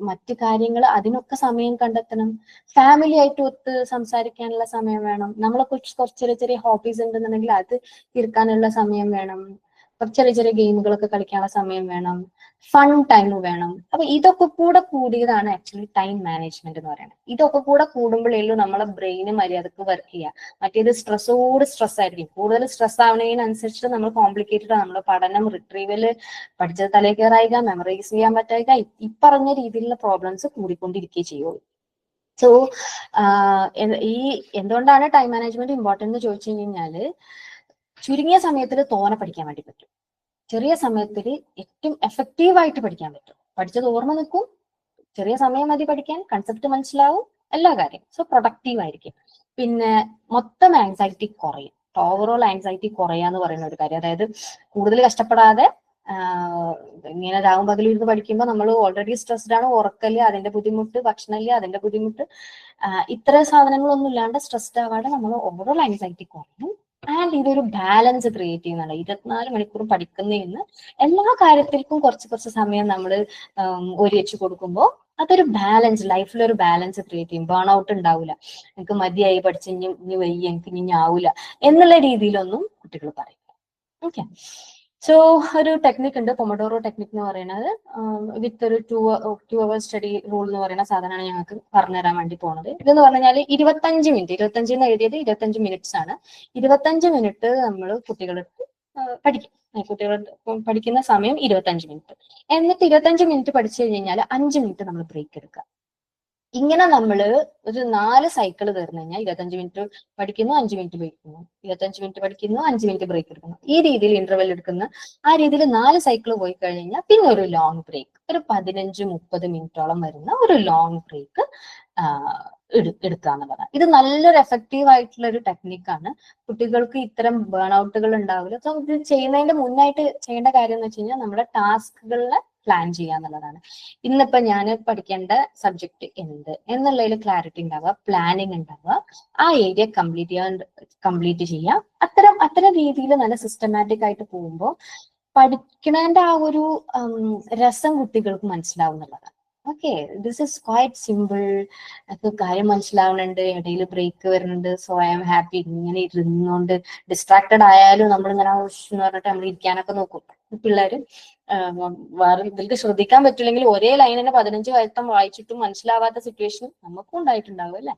മറ്റു കാര്യങ്ങൾ അതിനൊക്കെ സമയം കണ്ടെത്തണം, ഫാമിലി ആയിട്ട് ഒത്ത് സംസാരിക്കാനുള്ള സമയം വേണം, നമ്മളെ കുറച്ച് ചെറിയ ചെറിയ ഹോബീസ് ഉണ്ടെന്നുണ്ടെങ്കിൽ അത് തീർക്കാനുള്ള സമയം വേണം, ചെറിയ ചെറിയ ഗെയിമുകളൊക്കെ കളിക്കാനുള്ള സമയം വേണം, ഫൺ ടൈം വേണം. അപ്പൊ ഇതൊക്കെ കൂടെ കൂടിയതാണ് ആക്ച്വലി ടൈം മാനേജ്മെന്റ് എന്ന് പറയുന്നത്. ഇതൊക്കെ കൂടെ കൂടുമ്പോഴേലും നമ്മളെ ബ്രെയിന് മര്യാദക്ക് വർക്ക് ചെയ്യുക. മറ്റേത് സ്ട്രെസ്സോട് സ്ട്രെസ് ആയിരിക്കും. കൂടുതൽ സ്ട്രെസ് ആവുന്നതിനനുസരിച്ച് നമ്മൾ കോംപ്ലിക്കേറ്റഡ് ആണ്, നമ്മുടെ പഠനം റിട്രീവല്, പഠിച്ചത് തലേ കയറായിക, മെമ്മറൈസ് ചെയ്യാൻ പറ്റായിക, ഈ പറഞ്ഞ രീതിയിലുള്ള പ്രോബ്ലംസ് കൂടിക്കൊണ്ടിരിക്കുകയും ചെയ്യുള്ളൂ. സോ ഈ എന്തുകൊണ്ടാണ് ടൈം മാനേജ്മെന്റ് ഇമ്പോർട്ടന്റ് എന്ന് ചോദിച്ചു കഴിഞ്ഞാല് ചുരുങ്ങിയ സമയത്തിൽ തോനെ പഠിക്കാൻ വേണ്ടി പറ്റും. ചെറിയ സമയത്തിൽ ഏറ്റവും എഫക്റ്റീവായിട്ട് പഠിക്കാൻ പറ്റും. പഠിച്ചത് ഓർമ്മ നിൽക്കും, ചെറിയ സമയം മതി പഠിക്കാൻ, കൺസെപ്റ്റ് മനസ്സിലാവും, എല്ലാ കാര്യം. സോ പ്രൊഡക്റ്റീവ് ആയിരിക്കും. പിന്നെ മൊത്തം ആൻസൈറ്റി കുറയും. ഓവറോൾ ആൻസൈറ്റി കുറയാന്ന് പറയുന്ന ഒരു കാര്യം. അതായത് കൂടുതൽ കഷ്ടപ്പെടാതെ ഇങ്ങനെ രാവും പകലും ഇരുന്ന് പഠിക്കുമ്പോൾ നമ്മൾ ഓൾറെഡി സ്ട്രെസ്ഡ് ആണ്, ഉറക്കല്, അതിന്റെ ബുദ്ധിമുട്ട്, ഭക്ഷണമില്ല, അതിന്റെ ബുദ്ധിമുട്ട്, ഇത്തരം സാധനങ്ങളൊന്നും ഇല്ലാണ്ട് സ്ട്രെസ്ഡ് ആവാതെ നമ്മൾ ഓവറോൾ ആൻസൈറ്റി കുറയും. ആൻഡ് ഇതൊരു ബാലൻസ് ക്രിയേറ്റ് ചെയ്യുന്നുണ്ട്. 24 മണിക്കൂറും പഠിക്കുന്നതിന് എല്ലാ കാര്യത്തിൽക്കും കുറച്ച് സമയം നമ്മൾ ഒരുമിച്ച് കൊടുക്കുമ്പോൾ അതൊരു ബാലൻസ്, ലൈഫിലൊരു ബാലൻസ് ക്രിയേറ്റ് ചെയ്യും. ബേൺ ഔട്ട് ഉണ്ടാവില്ല. എനിക്ക് മതിയായി പഠിച്ച് ഇനി വയ്യ, എനിക്ക് ഇനി ആവില്ല എന്നുള്ള രീതിയിലൊന്നും കുട്ടികൾ പറയും. ഓക്കെ. സോ ഒരു ടെക്നിക് ഉണ്ട്, പൊമഡോറോ ടെക്നിക് എന്ന് പറയുന്നത്. വിത്ത് ഒരു 2 hour സ്റ്റഡി റൂൾ എന്ന് പറയുന്ന സാധനമാണ് ഞങ്ങൾക്ക് പറഞ്ഞുതരാൻ വേണ്ടി പോകുന്നത്. ഇതെന്ന് പറഞ്ഞാൽ 25 മിനിറ്റ്, 25 എഴുതിയത് 25 മിനിറ്റ്സ് ആണ്. 25 മിനിറ്റ് നമ്മൾ കുട്ടികളെടുത്ത് പഠിക്കും. കുട്ടികൾ പഠിക്കുന്ന സമയം 25 മിനിറ്റ്. എന്നിട്ട് 25 മിനിറ്റ് പഠിച്ചു കഴിഞ്ഞാൽ 5 മിനിറ്റ് നമ്മൾ ബ്രേക്ക് എടുക്കുക. ഇങ്ങനെ നമ്മൾ ഒരു 4 സൈക്കിൾ തീർന്നു കഴിഞ്ഞാൽ 25 മിനിറ്റ് പഠിക്കുന്നു, 5 മിനിറ്റ് പഠിക്കുന്നു, 25 മിനിറ്റ് പഠിക്കുന്നു, 5 മിനിറ്റ് ബ്രേക്ക് എടുക്കുന്നു, ഈ രീതിയിൽ ഇന്റർവെൽ എടുക്കുന്ന ആ രീതിയിൽ 4 സൈക്കിൾ പോയി കഴിഞ്ഞാൽ പിന്നെ ഒരു ലോങ് ബ്രേക്ക്, ഒരു 15-30 മിനിറ്റോളം വരുന്ന ഒരു ലോങ് ബ്രേക്ക് എടുക്കുക എന്നുള്ളതാണ്. ഇത് നല്ലൊരു എഫക്റ്റീവ് ആയിട്ടുള്ള ഒരു ടെക്നിക്കാണ്. കുട്ടികൾക്ക് ഇത്തരം ബേൺ ഔട്ടുകൾ ഉണ്ടാവില്ല. സോ ഇത് ചെയ്യുന്നതിന്റെ മുന്നായിട്ട് ചെയ്യേണ്ട കാര്യം എന്ന് വെച്ച് കഴിഞ്ഞാൽ നമ്മുടെ ടാസ്കുകളിലെ പ്ലാൻ ചെയ്യുക എന്നുള്ളതാണ്. ഇന്നിപ്പോ ഞാൻ പഠിക്കേണ്ട സബ്ജക്ട് എന്ത് എന്നുള്ളതിൽ ക്ലാരിറ്റി ഉണ്ടാവുക, പ്ലാനിങ് ഉണ്ടാവുക, ആ ഏരിയ കംപ്ലീറ്റ് ചെയ്യാം. അത്തരം രീതിയിൽ നല്ല സിസ്റ്റമാറ്റിക് ആയിട്ട് പോകുമ്പോൾ പഠിക്കുന്നതിന്റെ ആ ഒരു രസം കുട്ടികൾക്ക് മനസ്സിലാവുന്നുള്ളതാണ്. Okay, this is quite simple. കാര്യം മനസ്സിലാവുന്നുണ്ട്, ഇടയിൽ ബ്രേക്ക് വരുന്നുണ്ട്, സോ ഐ ആം ഹാപ്പി. ഇങ്ങനെ ഇരുന്നുകൊണ്ട് ഡിസ്ട്രാക്റ്റഡ് ആയാലും നമ്മളിങ്ങനെ എന്ന് പറഞ്ഞിട്ട് നമ്മൾ ഇരിക്കാനൊക്കെ നോക്കും. പിള്ളേര് വേറെ ഇതിലേക്ക് ശ്രദ്ധിക്കാൻ പറ്റില്ലെങ്കിൽ ഒരേ ലൈനിനെ 15 വട്ടം വായിച്ചിട്ടും മനസ്സിലാവാത്ത സിറ്റുവേഷൻ നമുക്കും ഉണ്ടായിട്ടുണ്ടാവും അല്ലെ.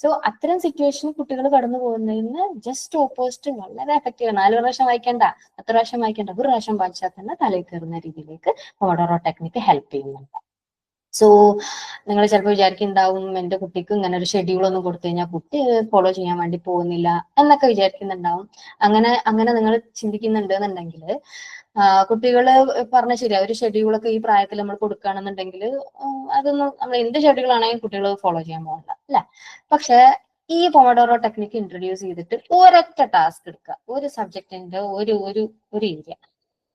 സോ അത്തരം സിറ്റുവേഷൻ കുട്ടികൾ കടന്നു പോകുന്നതിന് ജസ്റ്റ് ഓപ്പോസിറ്റ് വളരെ എഫക്റ്റീവ്. 4 പ്രാവശ്യം വായിക്കേണ്ട, 10 പ്രാവശ്യം വായിക്കേണ്ട, ഒരു പ്രാവശ്യം വായിച്ചാൽ തന്നെ തലയിൽ കയറുന്ന രീതിയിലേക്ക് പൊമഡോറോ ടെക്നിക്ക് ഹെൽപ്പ് ചെയ്യുന്നുണ്ട്. സോ നിങ്ങൾ ചിലപ്പോൾ വിചാരിക്കുന്നുണ്ടാവും എന്റെ കുട്ടിക്ക് ഇങ്ങനെ ഒരു ഷെഡ്യൂൾ ഒന്നും കൊടുത്തു കഴിഞ്ഞാൽ കുട്ടി ഫോളോ ചെയ്യാൻ വേണ്ടി പോകുന്നില്ല എന്നൊക്കെ വിചാരിക്കുന്നുണ്ടാവും. അങ്ങനെ നിങ്ങൾ ചിന്തിക്കുന്നുണ്ട് എന്നുണ്ടെങ്കിൽ കുട്ടികള് പറഞ്ഞ ശരിയാ, ഒരു ഷെഡ്യൂളൊക്കെ ഈ പ്രായത്തിൽ നമ്മൾ കൊടുക്കുകയാണെന്നുണ്ടെങ്കിൽ അതൊന്നും നമ്മൾ എന്ത് ഷെഡ്യൂൾ ആണെങ്കിലും കുട്ടികൾ ഫോളോ ചെയ്യാൻ പോകണ്ട അല്ലെ. പക്ഷെ ഈ പൊമഡോറോ ടെക്നിക്ക് ഇൻട്രൊഡ്യൂസ് ചെയ്തിട്ട് ഒരൊറ്റ ടാസ്ക് എടുക്കുക, ഒരു സബ്ജക്റ്റിന്റെ ഒരു ഏരിയ,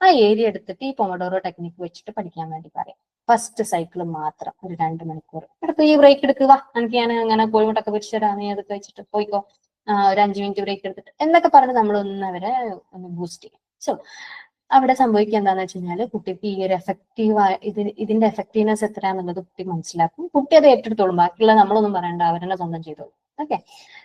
ആ ഏരിയ എടുത്തിട്ട് ഈ പൊമഡോറോ ടെക്നിക്ക് വെച്ചിട്ട് പഠിക്കാൻ വേണ്ടി പറയാം. ഫസ്റ്റ് സൈക്കിൾ മാത്രം ഒരു 2 മണിക്കൂർ എടുത്ത് ഈ ബ്രേക്ക് എടുക്കുക. എനിക്ക് ഞാൻ അങ്ങനെ കോഴിമുട്ടൊക്കെ പൊരിച്ചു തരാം, നീ അതൊക്കെ വെച്ചിട്ട് പോയിക്കോ, ഒരു 5 മിനിറ്റ് ബ്രേക്ക് എടുത്തിട്ട് എന്നൊക്കെ പറഞ്ഞ് നമ്മൾ അവരെ ഒന്ന് ബൂസ്റ്റ് ചെയ്യും. സോ അവിടെ സംഭവിക്കുക എന്താണെന്ന് വെച്ച് കഴിഞ്ഞാൽ കുട്ടിക്ക് ഈ ഒരു ഇതിന്റെ എഫക്റ്റീവ്നെസ് എത്രയാണെന്നുള്ളത് കുട്ടി മനസ്സിലാക്കും. കുട്ടി അത് ഏറ്റെടുത്തോളും. ബാക്കിയുള്ള നമ്മളൊന്നും പറയണ്ട, അവരെന്നെ സ്വന്തം ചെയ്തോളും. ഓക്കെ.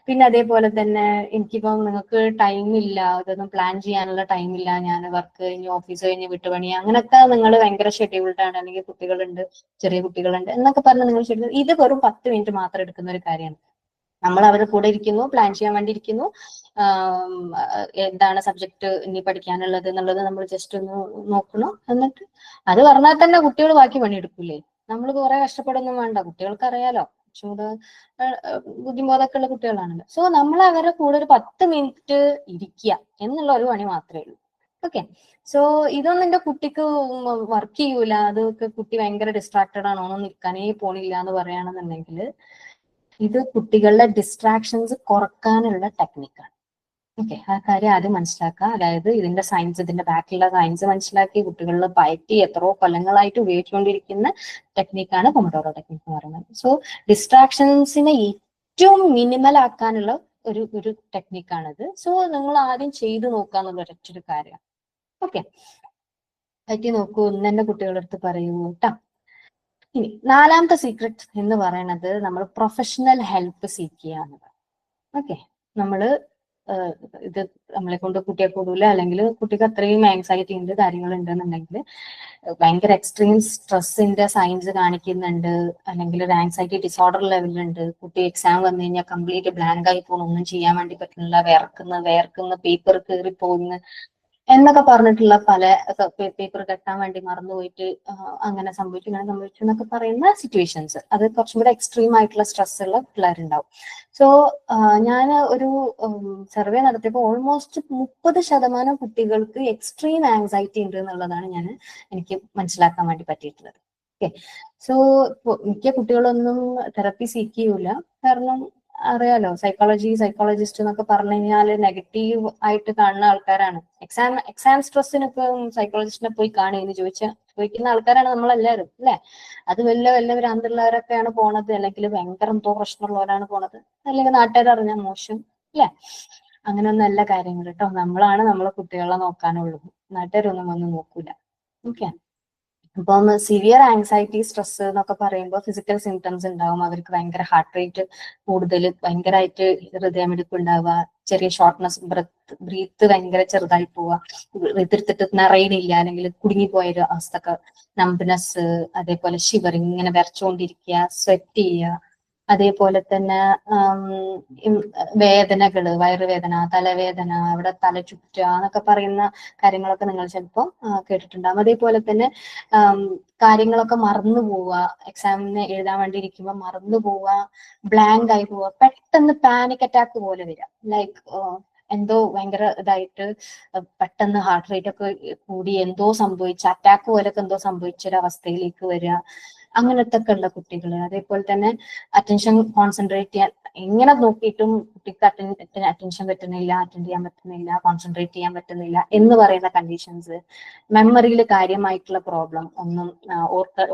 പിന്നെ അതേപോലെ തന്നെ എനിക്കിപ്പം നിങ്ങൾക്ക് ടൈമില്ല, ഇതൊന്നും പ്ലാൻ ചെയ്യാനുള്ള ടൈമില്ല, ഞാൻ വർക്ക് കഴിഞ്ഞ് ഓഫീസ് കഴിഞ്ഞ് വിട്ടുപണി അങ്ങനെയൊക്കെ നിങ്ങൾ ഭയങ്കര ഷെഡ്യൂൾഡ് ആണ്, അല്ലെങ്കിൽ കുട്ടികളുണ്ട്, ചെറിയ കുട്ടികളുണ്ട് എന്നൊക്കെ പറഞ്ഞ് നിങ്ങൾ ഷെഡ്യൂൾ, ഇത് വെറും 10 മിനിറ്റ് മാത്രം എടുക്കുന്ന ഒരു കാര്യമാണ്. നമ്മൾ അവരുടെ കൂടെ ഇരിക്കുന്നു, പ്ലാൻ ചെയ്യാൻ വേണ്ടി ഇരിക്കുന്നു, എന്താണ് സബ്ജക്ട് ഇനി പഠിക്കാനുള്ളത് എന്നുള്ളത് നമ്മൾ ജസ്റ്റ് ഒന്ന് നോക്കണം. എന്നിട്ട് അത് പറഞ്ഞാൽ തന്നെ കുട്ടികൾ ബാക്കി പണിയെടുക്കൂലേ. നമ്മൾ കുറെ കഷ്ടപ്പെടൊന്നും വേണ്ട, കുട്ടികൾക്ക് അറിയാലോ, ചൂട് ബുദ്ധിബോധമൊക്കെ ഉള്ള കുട്ടികളാണല്ലോ. സോ നമ്മൾ അവരുടെ കൂടെ ഒരു 10 മിനിറ്റ് ഇരിക്കുക എന്നുള്ള ഒരു പണി മാത്രമേ ഉള്ളൂ. ഓക്കെ. സോ ഇതൊന്നും എന്റെ കുട്ടിക്ക് വർക്ക് ചെയ്യൂല, അതൊക്കെ കുട്ടി ഭയങ്കര ഡിസ്ട്രാക്റ്റഡ് ആണോ, ഒന്നും നിൽക്കാനേ പോണില്ല എന്ന് പറയുകയാണെന്നുണ്ടെങ്കിൽ ഇത് കുട്ടികളുടെ ഡിസ്ട്രാക്ഷൻസ് കുറക്കാനുള്ള ടെക്നിക്കാണ്. ഓക്കെ, ആ കാര്യം ആദ്യം മനസ്സിലാക്കുക. അതായത് ഇതിന്റെ സയൻസ്, ഇതിന്റെ ബാക്കിലുള്ള സയൻസ് മനസ്സിലാക്കി കുട്ടികളിൽ പയറ്റി എത്രയോ കൊല്ലങ്ങളായിട്ട് ഉപയോഗിച്ചുകൊണ്ടിരിക്കുന്ന ടെക്നിക്കാണ് പൊമഡോറോ ടെക്നിക് എന്ന് പറയുന്നത്. സോ ഡിസ്ട്രാക്ഷൻസിനെ ഏറ്റവും മിനിമൽ ആക്കാനുള്ള ഒരു ടെക്നിക്കാണിത്. സോ നിങ്ങൾ ആദ്യം ചെയ്തു നോക്കുക എന്നുള്ള ഒരൊറ്റൊരു കാര്യമാണ്. ഓക്കെ, പറ്റി നോക്കൂ, ഒന്ന് എന്റെ കുട്ടികളുടെ അടുത്ത് പറയൂ കേട്ടോ. ഇനി 4ാമത്തെ സീക്രട്ട് എന്ന് പറയുന്നത് നമ്മൾ പ്രൊഫഷണൽ ഹെൽപ്പ് സീക്ക് ചെയ്യുക എന്നുള്ളത്. ഓക്കെ, നമ്മള് ഇത് നമ്മളെ കൊണ്ട് കുട്ടിയെ കൂടൂല, അല്ലെങ്കിൽ കുട്ടിക്ക് അത്രയും ആങ്സൈറ്റി ഉണ്ട്, കാര്യങ്ങൾ ഉണ്ടെന്നുണ്ടെങ്കിൽ, ഭയങ്കര എക്സ്ട്രീം സ്ട്രെസ്സിന്റെ സൈൻസ് കാണിക്കുന്നുണ്ട്, അല്ലെങ്കിൽ ഒരു ആങ്സൈറ്റി ഡിസോർഡർ ലെവലുണ്ട്, കുട്ടി എക്സാം വന്നു കഴിഞ്ഞാൽ കംപ്ലീറ്റ് ബ്ലാങ്ക് ആയി പോകണം, ഒന്നും ചെയ്യാൻ വേണ്ടി പറ്റുന്നില്ല, വേർക്കുന്ന പേപ്പർ കീറി പോകുന്ന, എന്നൊക്കെ പറഞ്ഞിട്ടുള്ള പല പേപ്പർ കെട്ടാൻ വേണ്ടി മറന്നുപോയിട്ട് അങ്ങനെ സംഭവിച്ചു ഇങ്ങനെ സംഭവിച്ചു എന്നൊക്കെ പറയുന്ന സിറ്റുവേഷൻസ്, അത് കുറച്ചും കൂടെ എക്സ്ട്രീം ആയിട്ടുള്ള സ്ട്രെസ് ഉള്ള പിള്ളേരുണ്ടാവും. സോ ഞാൻ ഒരു സർവേ നടത്തിയപ്പോൾ ഓൾമോസ്റ്റ് 30% കുട്ടികൾക്ക് എക്സ്ട്രീം ആങ്സൈറ്റി ഉണ്ട് എന്നുള്ളതാണ് എനിക്ക് മനസ്സിലാക്കാൻ വേണ്ടി പറ്റിയിട്ടുള്ളത്. ഓക്കെ, സോ മിക്ക കുട്ടികളൊന്നും തെറപ്പി സീക്ക് ചെയ്യൂല. കാരണം അറിയാലോ, സൈക്കോളജിസ്റ്റ് എന്നൊക്കെ പറഞ്ഞു കഴിഞ്ഞാൽ നെഗറ്റീവ് ആയിട്ട് കാണുന്ന ആൾക്കാരാണ്. എക്സാം സ്ട്രെസ്സിന് ഇപ്പം സൈക്കോളജിസ്റ്റിനെ പോയി കാണുമെന്ന് ചോദിക്കുന്ന ആൾക്കാരാണ് നമ്മളെല്ലാവരും, അല്ലെ? അത് വലിയ ഭ്രാന്തുള്ളവരൊക്കെയാണ് പോണത്, അല്ലെങ്കിൽ ഭയങ്കര എന്തോ പ്രശ്നമുള്ളവരാണ് പോണത്, അല്ലെങ്കിൽ നാട്ടുകാർ അറിഞ്ഞാൽ മോശം, അല്ലെ? അങ്ങനെയൊന്നും അല്ല കാര്യങ്ങൾ കേട്ടോ. നമ്മളാണ് നമ്മളെ കുട്ടികളെ നോക്കാനുള്ളൂ, നാട്ടുകാരൊന്നും വന്ന് നോക്കൂല. ഓക്കെ, അപ്പം സിവിയർ ആങ്സൈറ്റി സ്ട്രെസ് എന്നൊക്കെ പറയുമ്പോൾ ഫിസിക്കൽ സിംറ്റംസ് ഉണ്ടാവും. അവർക്ക് ഭയങ്കര ഹാർട്ട് റേറ്റ് കൂടുതൽ, ഭയങ്കരമായിട്ട് ഹൃദയമിടിപ്പ് ഉണ്ടാവുക, ചെറിയ ഷോർട്ട്നെസ്, ബ്രീത്ത് ഭയങ്കര ചെറുതായി പോവുക, എടുത്തിട്ട് നിറയണില്ല അല്ലെങ്കിൽ കുടുങ്ങിപ്പോയൊരു അവസ്ഥക്ക്, നംബ്നെസ്, അതേപോലെ ഷിവറിങ്, ഇങ്ങനെ വിറച്ചുകൊണ്ടിരിക്കുക, സ്വെറ്റ് ചെയ്യുക, അതേപോലെ തന്നെ വേദനകള്, വയറുവേദന, തലവേദന, അവിടെ തല ചുറ്റുക എന്നൊക്കെ പറയുന്ന കാര്യങ്ങളൊക്കെ നിങ്ങൾ ചിലപ്പോൾ കേട്ടിട്ടുണ്ടാകും. അതേപോലെ തന്നെ കാര്യങ്ങളൊക്കെ മറന്നു പോവുക, എക്സാമിന് എഴുതാൻ വേണ്ടി ഇരിക്കുമ്പോൾ മറന്നു പോവുക, ബ്ലാങ്ക് ആയി പോവുക, പെട്ടെന്ന് പാനിക് അറ്റാക്ക് പോലെ വരിക, ലൈക്ക് എന്തോ ഭയങ്കര ഇതായിട്ട് പെട്ടെന്ന് ഹാർട്ട് റേറ്റ് ഒക്കെ കൂടി എന്തോ സംഭവിച്ച അറ്റാക്ക് പോലൊക്കെ എന്തോ സംഭവിച്ചൊരവസ്ഥയിലേക്ക് വരിക, അങ്ങനത്തെ ഒക്കെ ഉള്ള കുട്ടികൾ. അതേപോലെ തന്നെ അറ്റൻഷൻ കോൺസെൻട്രേറ്റ് ചെയ്യാൻ എങ്ങനെ നോക്കിയിട്ടും കുട്ടിക്ക് അറ്റൻഷൻ പറ്റുന്നില്ല, അറ്റൻഡ് ചെയ്യാൻ പറ്റുന്നില്ല, കോൺസെൻട്രേറ്റ് ചെയ്യാൻ പറ്റുന്നില്ല എന്ന് പറയുന്ന കണ്ടീഷൻസ്, മെമ്മറിയിൽ കാര്യമായിട്ടുള്ള പ്രോബ്ലം, ഒന്നും